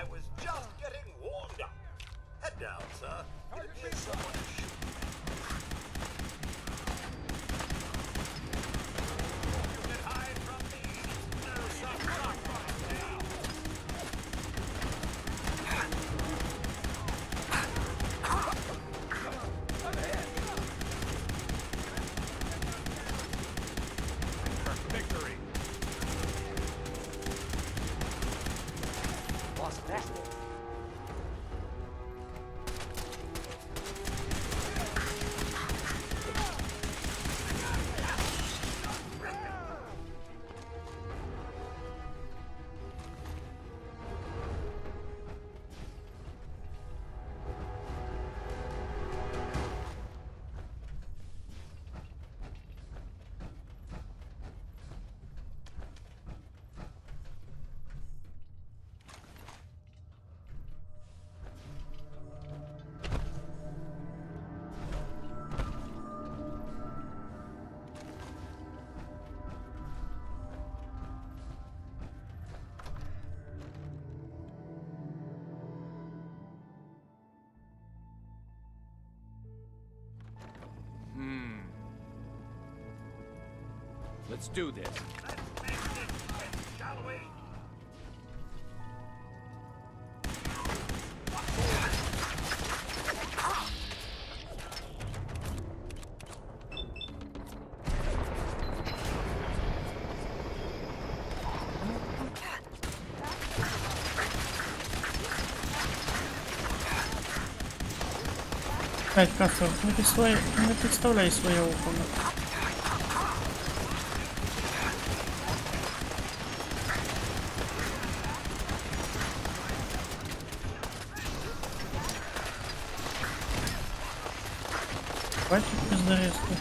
I was just getting warmed up. Head down, sir. It appears someone is shooting. You can hide from me. There's some rock right now. Victory! Lost that. Let's do this. Shall we? Блять, Кафе, не підставляй своє ухо. Бачиш, пиздарезку.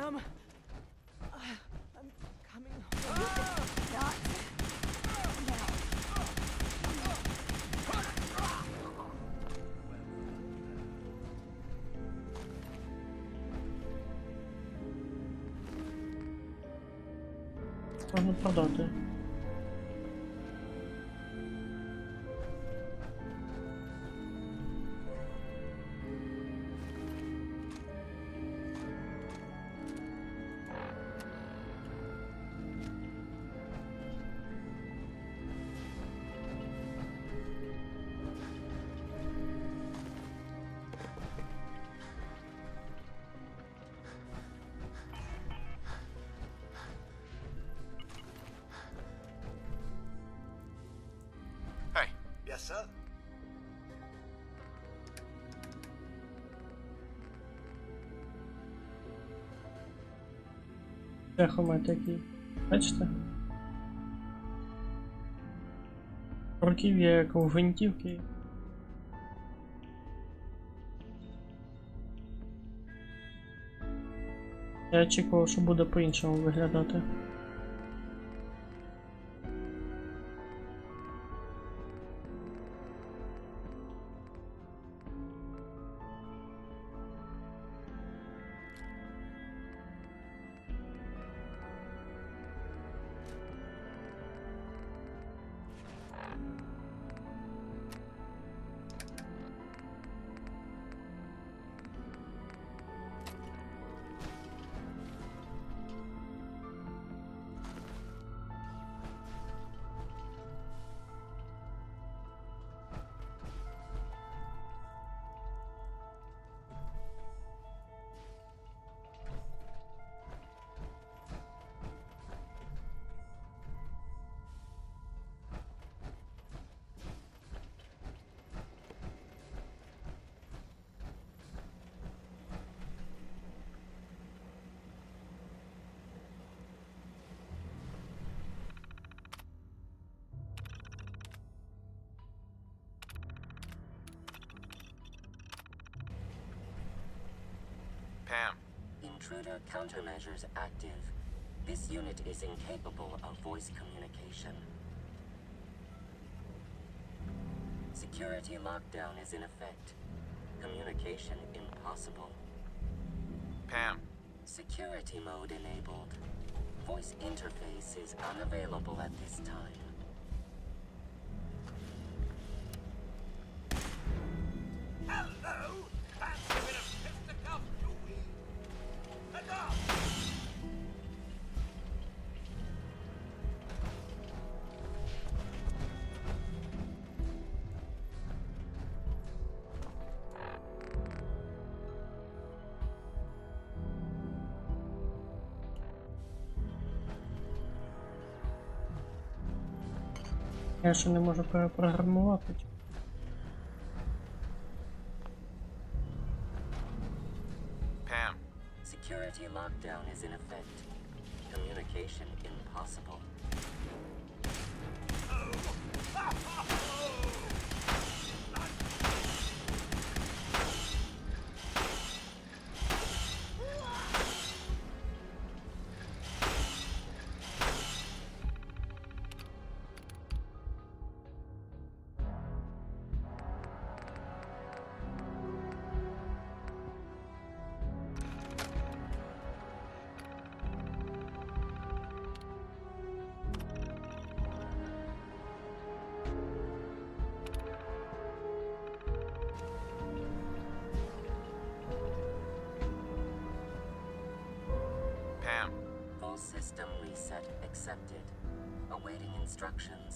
Sam, I'm coming home. Not now. Можна продати. Yes, sir. Цехомет такий. Бачите? Руків'я як у гвинтівки. Я очікував, що буде по-іншому виглядати. Pam. Intruder countermeasures active. This unit is incapable of voice communication. Security lockdown is in effect. Communication impossible. Pam. Security mode enabled. Voice interface is unavailable at this time. Hello! That's a bit of fisticuff, do we? Enough! Я ще не можу перепрограмувати. Pam. Security lockdown is in effect. Communication impossible. Pam. Full system reset accepted. Awaiting instructions.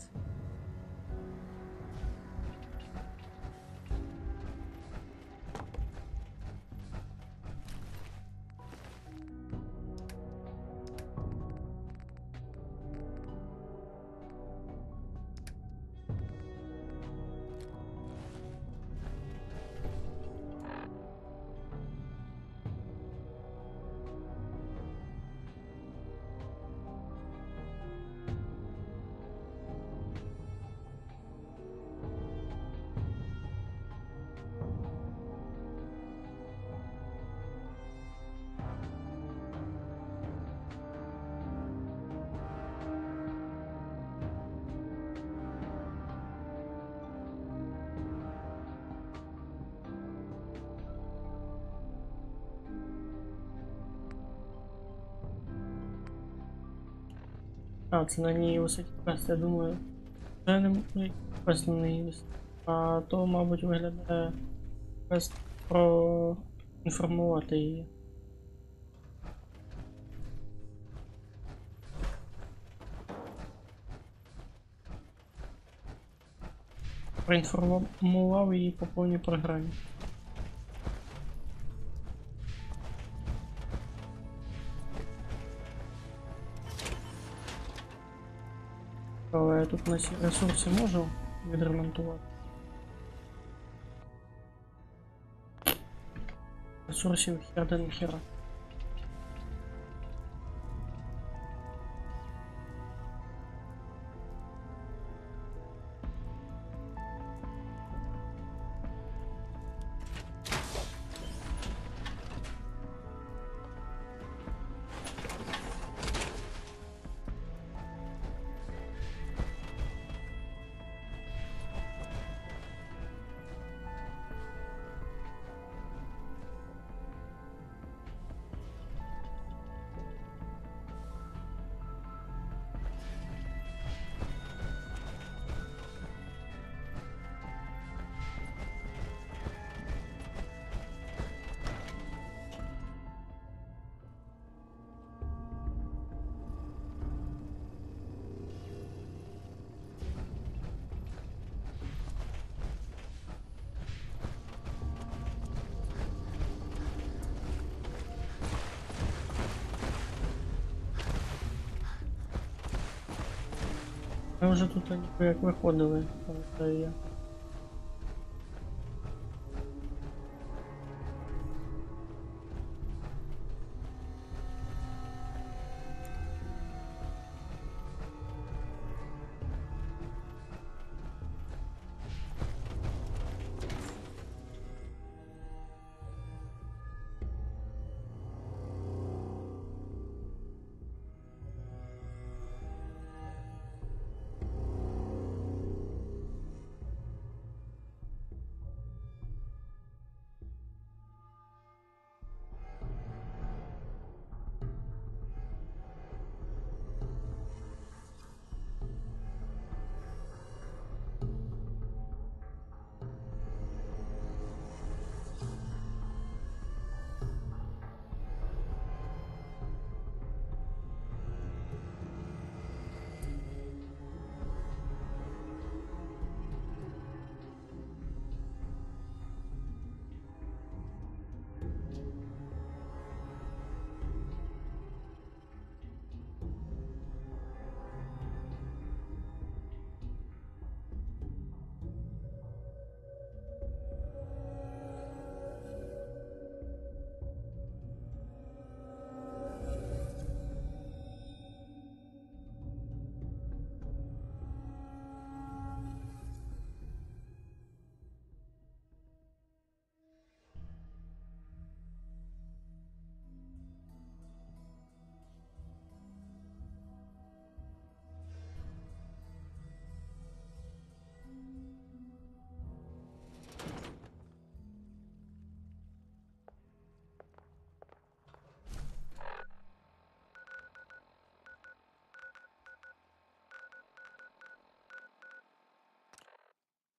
А, це на ній висить квест, я думаю. Це не квест на неї висить. А то, мабуть, виглядає квест про інформувати її. Проінформував її по повній програмі. Але я тут на ці ресурси можу відремонтувати. Ресурсів херда не хера. Ми вже тут ніби як виходили, пам'ятаю я.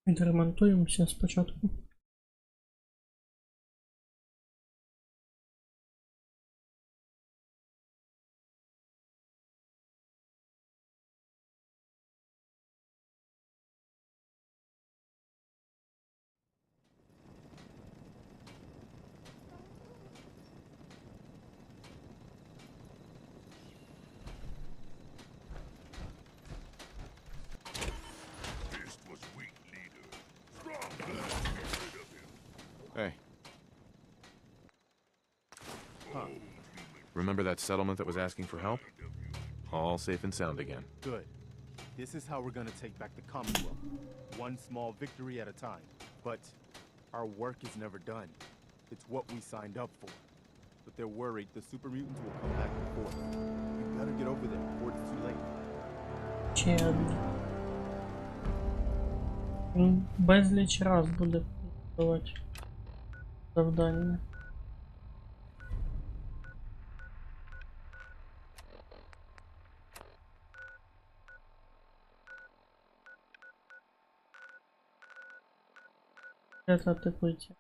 Відремонтуємося спочатку. Hey. Remember that settlement that was asking for help? All safe and sound again. Good. This is how we're gonna take back the Commonwealth. One small victory at a time. But our work is never done. It's what we signed up for. But they're worried the super mutants will come back and forth. We gotta get over there before it's too late. Безліч раз буде давати завдання. Це теплиця.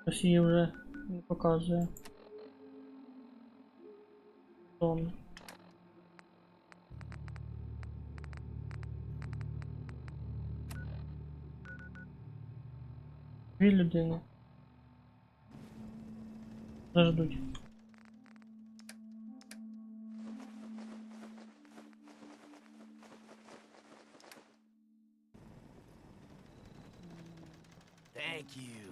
Ось її вже не показує. Зон. Дві людини. Заждуть. Thank you.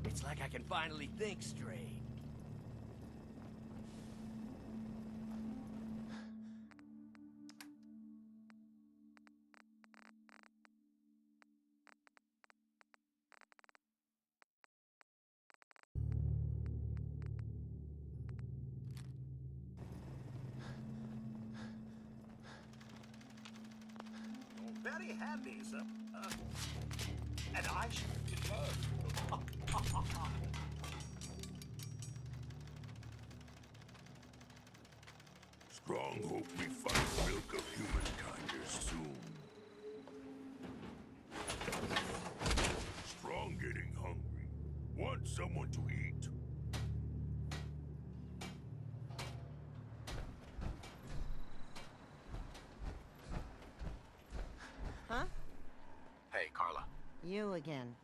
It's like I can finally think straight. Very handy, sir. And I should defer. Strong hope we find milk of humankind here soon. Strong getting hungry. Want someone to eat. Huh? Hey, Carla. You again.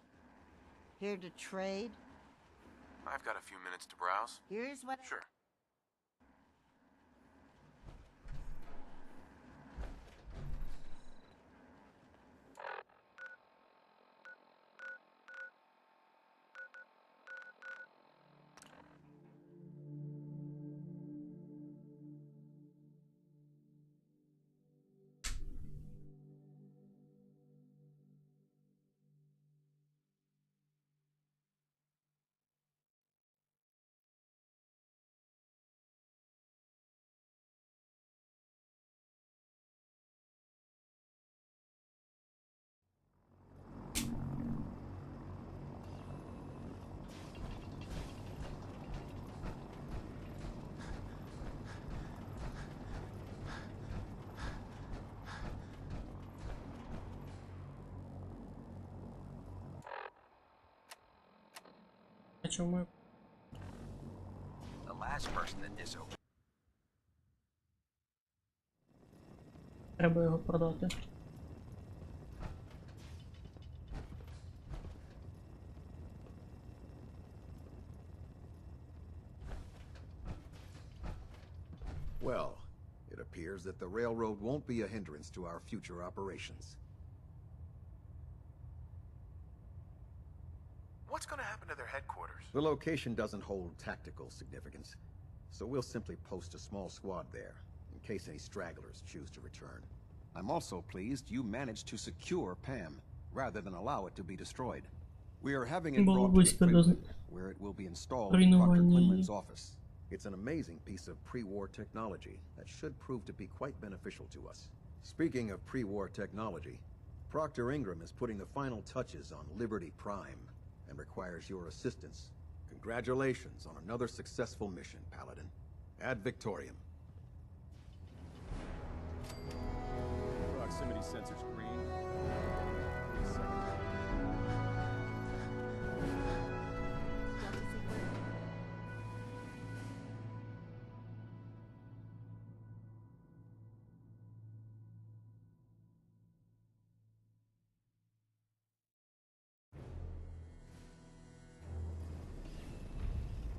Here to trade? I've got a few minutes to browse. Here's what... Sure. Чому? The last person that disobeyed. Треба його продати. Well, it appears that the railroad won't be a hindrance to our future operations. The location doesn't hold tactical significance, so we'll simply post a small squad there, in case any stragglers choose to return. I'm also pleased you managed to secure Pam, rather than allow it to be destroyed. We are having it brought to the prison, where it will be installed in Dr. Quinlan's office. It's an amazing piece of pre-war technology that should prove to be quite beneficial to us. Speaking of pre-war technology, Proctor Ingram is putting the final touches on Liberty Prime and requires your assistance. Congratulations on another successful mission, Paladin. Ad Victoriam. Proximity sensors green. 3 seconds.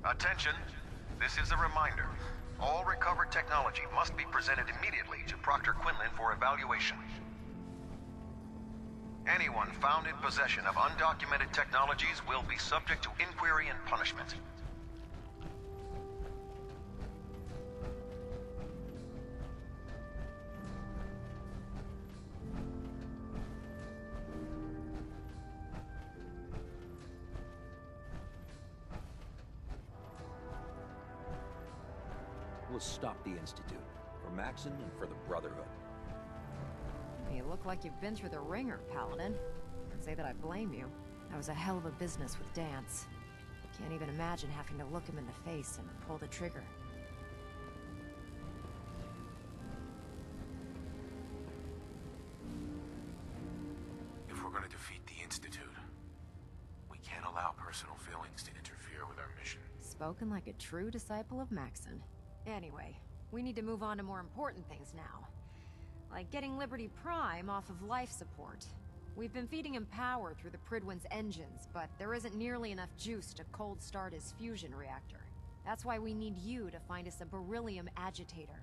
Attention, this is a reminder. All recovered technology must be presented immediately to Proctor Quinlan for evaluation. Anyone found in possession of undocumented technologies will be subject to inquiry and punishment. We'll stop the Institute. For Maxon and for the Brotherhood. You look like you've been through the ringer, Paladin. Can't say that I blame you. That was a hell of a business with Dance. Can't even imagine having to look him in the face and pull the trigger. If we're gonna defeat the Institute, we can't allow personal feelings to interfere with our mission. Spoken like a true disciple of Maxon. Anyway, we need to move on to more important things now. Like getting Liberty Prime off of life support. We've been feeding him power through the Pridwin's engines, but there isn't nearly enough juice to cold start his fusion reactor. That's why we need you to find us a beryllium agitator.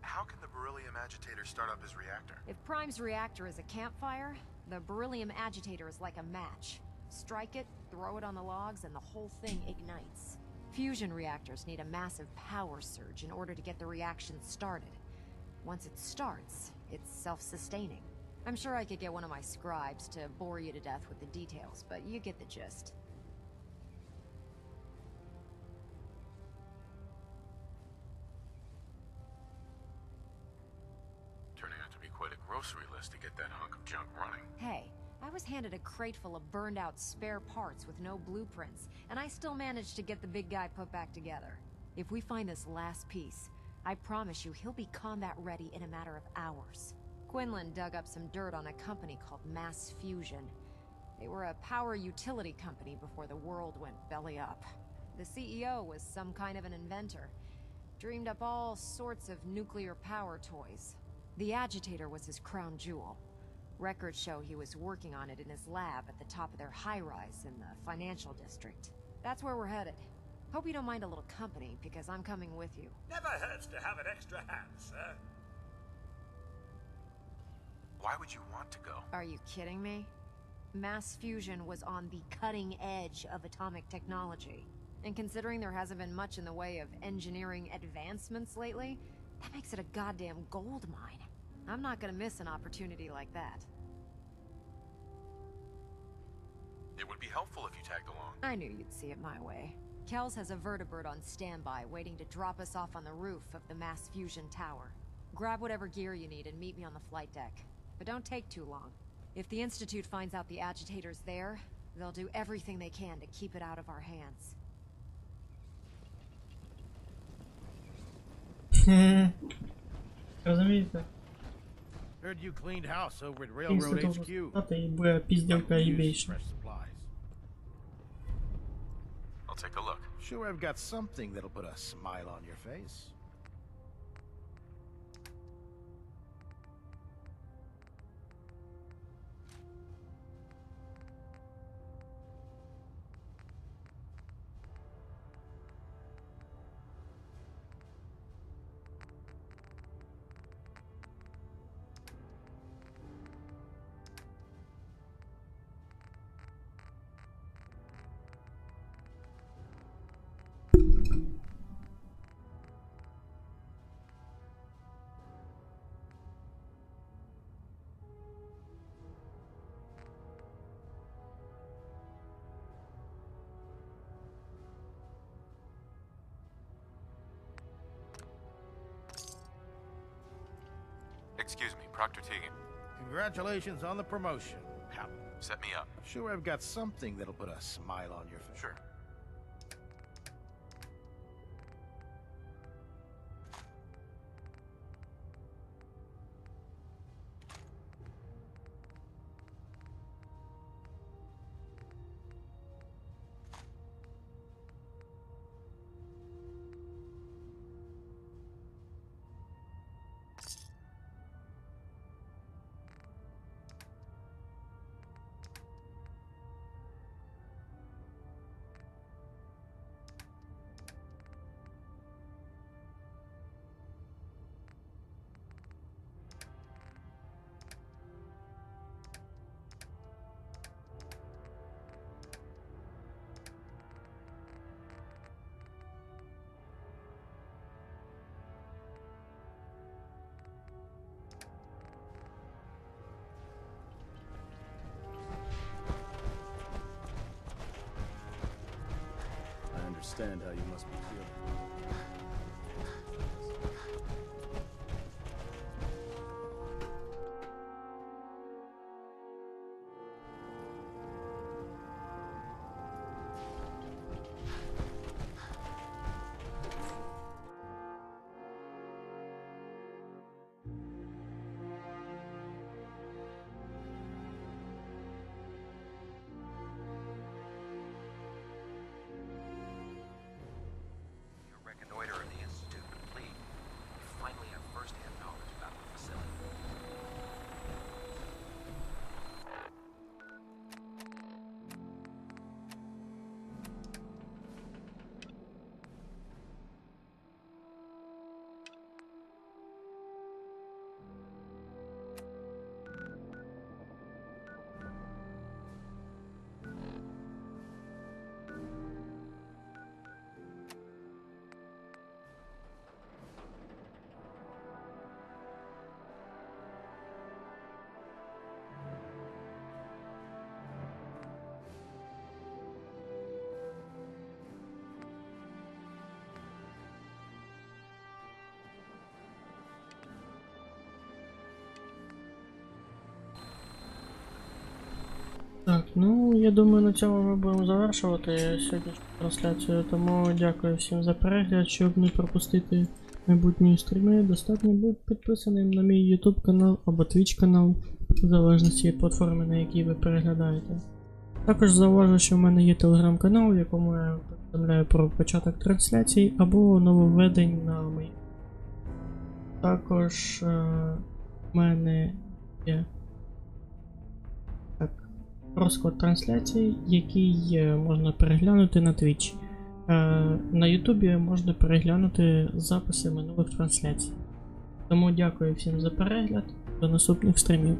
How can the beryllium agitator start up his reactor? If Prime's reactor is a campfire, the beryllium agitator is like a match. Strike it, throw it on the logs, and the whole thing ignites. Fusion reactors need a massive power surge in order to get the reaction started. Once it starts, it's self-sustaining. I'm sure I could get one of my scribes to bore you to death with the details, but you get the gist. Turning out to be quite a grocery list to get that hunk of junk running. Hey, I was handed a crate full of burned-out spare parts with no blueprints, and I still managed to get the big guy put back together. If we find this last piece, I promise you he'll be combat-ready in a matter of hours. Quinlan dug up some dirt on a company called Mass Fusion. They were a power utility company before the world went belly up. The CEO was some kind of an inventor. Dreamed up all sorts of nuclear power toys. The agitator was his crown jewel. Records show he was working on it in his lab at the top of their high-rise in the financial district. That's where we're headed. Hope you don't mind a little company, because I'm coming with you. Never hurts to have an extra hand, sir. Why would you want to go? Are you kidding me? Mass fusion was on the cutting edge of atomic technology. And considering there hasn't been much in the way of engineering advancements lately, that makes it a goddamn gold mine. I'm not gonna miss an opportunity like that. It would be helpful if you tagged along. I knew you'd see it my way. Kells has a vertibird on standby, waiting to drop us off on the roof of the Mass Fusion Tower. Grab whatever gear you need and meet me on the flight deck. But don't take too long. If the Institute finds out the agitator's there, they'll do everything they can to keep it out of our hands. Розумієте? Heard you cleaned house over at Railroad Інститут HQ. стати і буде піздівка Use їбейшна. fresh supplies. I'll take a look. Sure, I've got something that'll put a smile on your face. Excuse me, Proctor Teagan. Congratulations on the promotion, pal. Set me up. Sure I've got something that'll put a smile on your face. Sure. I understand how you must be feeling. Reconnoiter of the Institute complete. We finally have first-hand knowledge about the facility. Так, ну я думаю, на цьому ми будемо завершувати сьогоднішню трансляцію, тому дякую всім за перегляд. Щоб не пропустити майбутні стріми, достатньо бути підписаним на мій YouTube канал або Twitch канал, в залежності від платформи, на якій ви переглядаєте. Також зауважу, що в мене є телеграм-канал, в якому я повідомляю про початок трансляцій або нововведень на моїй. Також в мене є розклад трансляцій, який можна переглянути на Twitch. На YouTube можна переглянути записи минулих трансляцій. Тому дякую всім за перегляд, до наступних стрімів.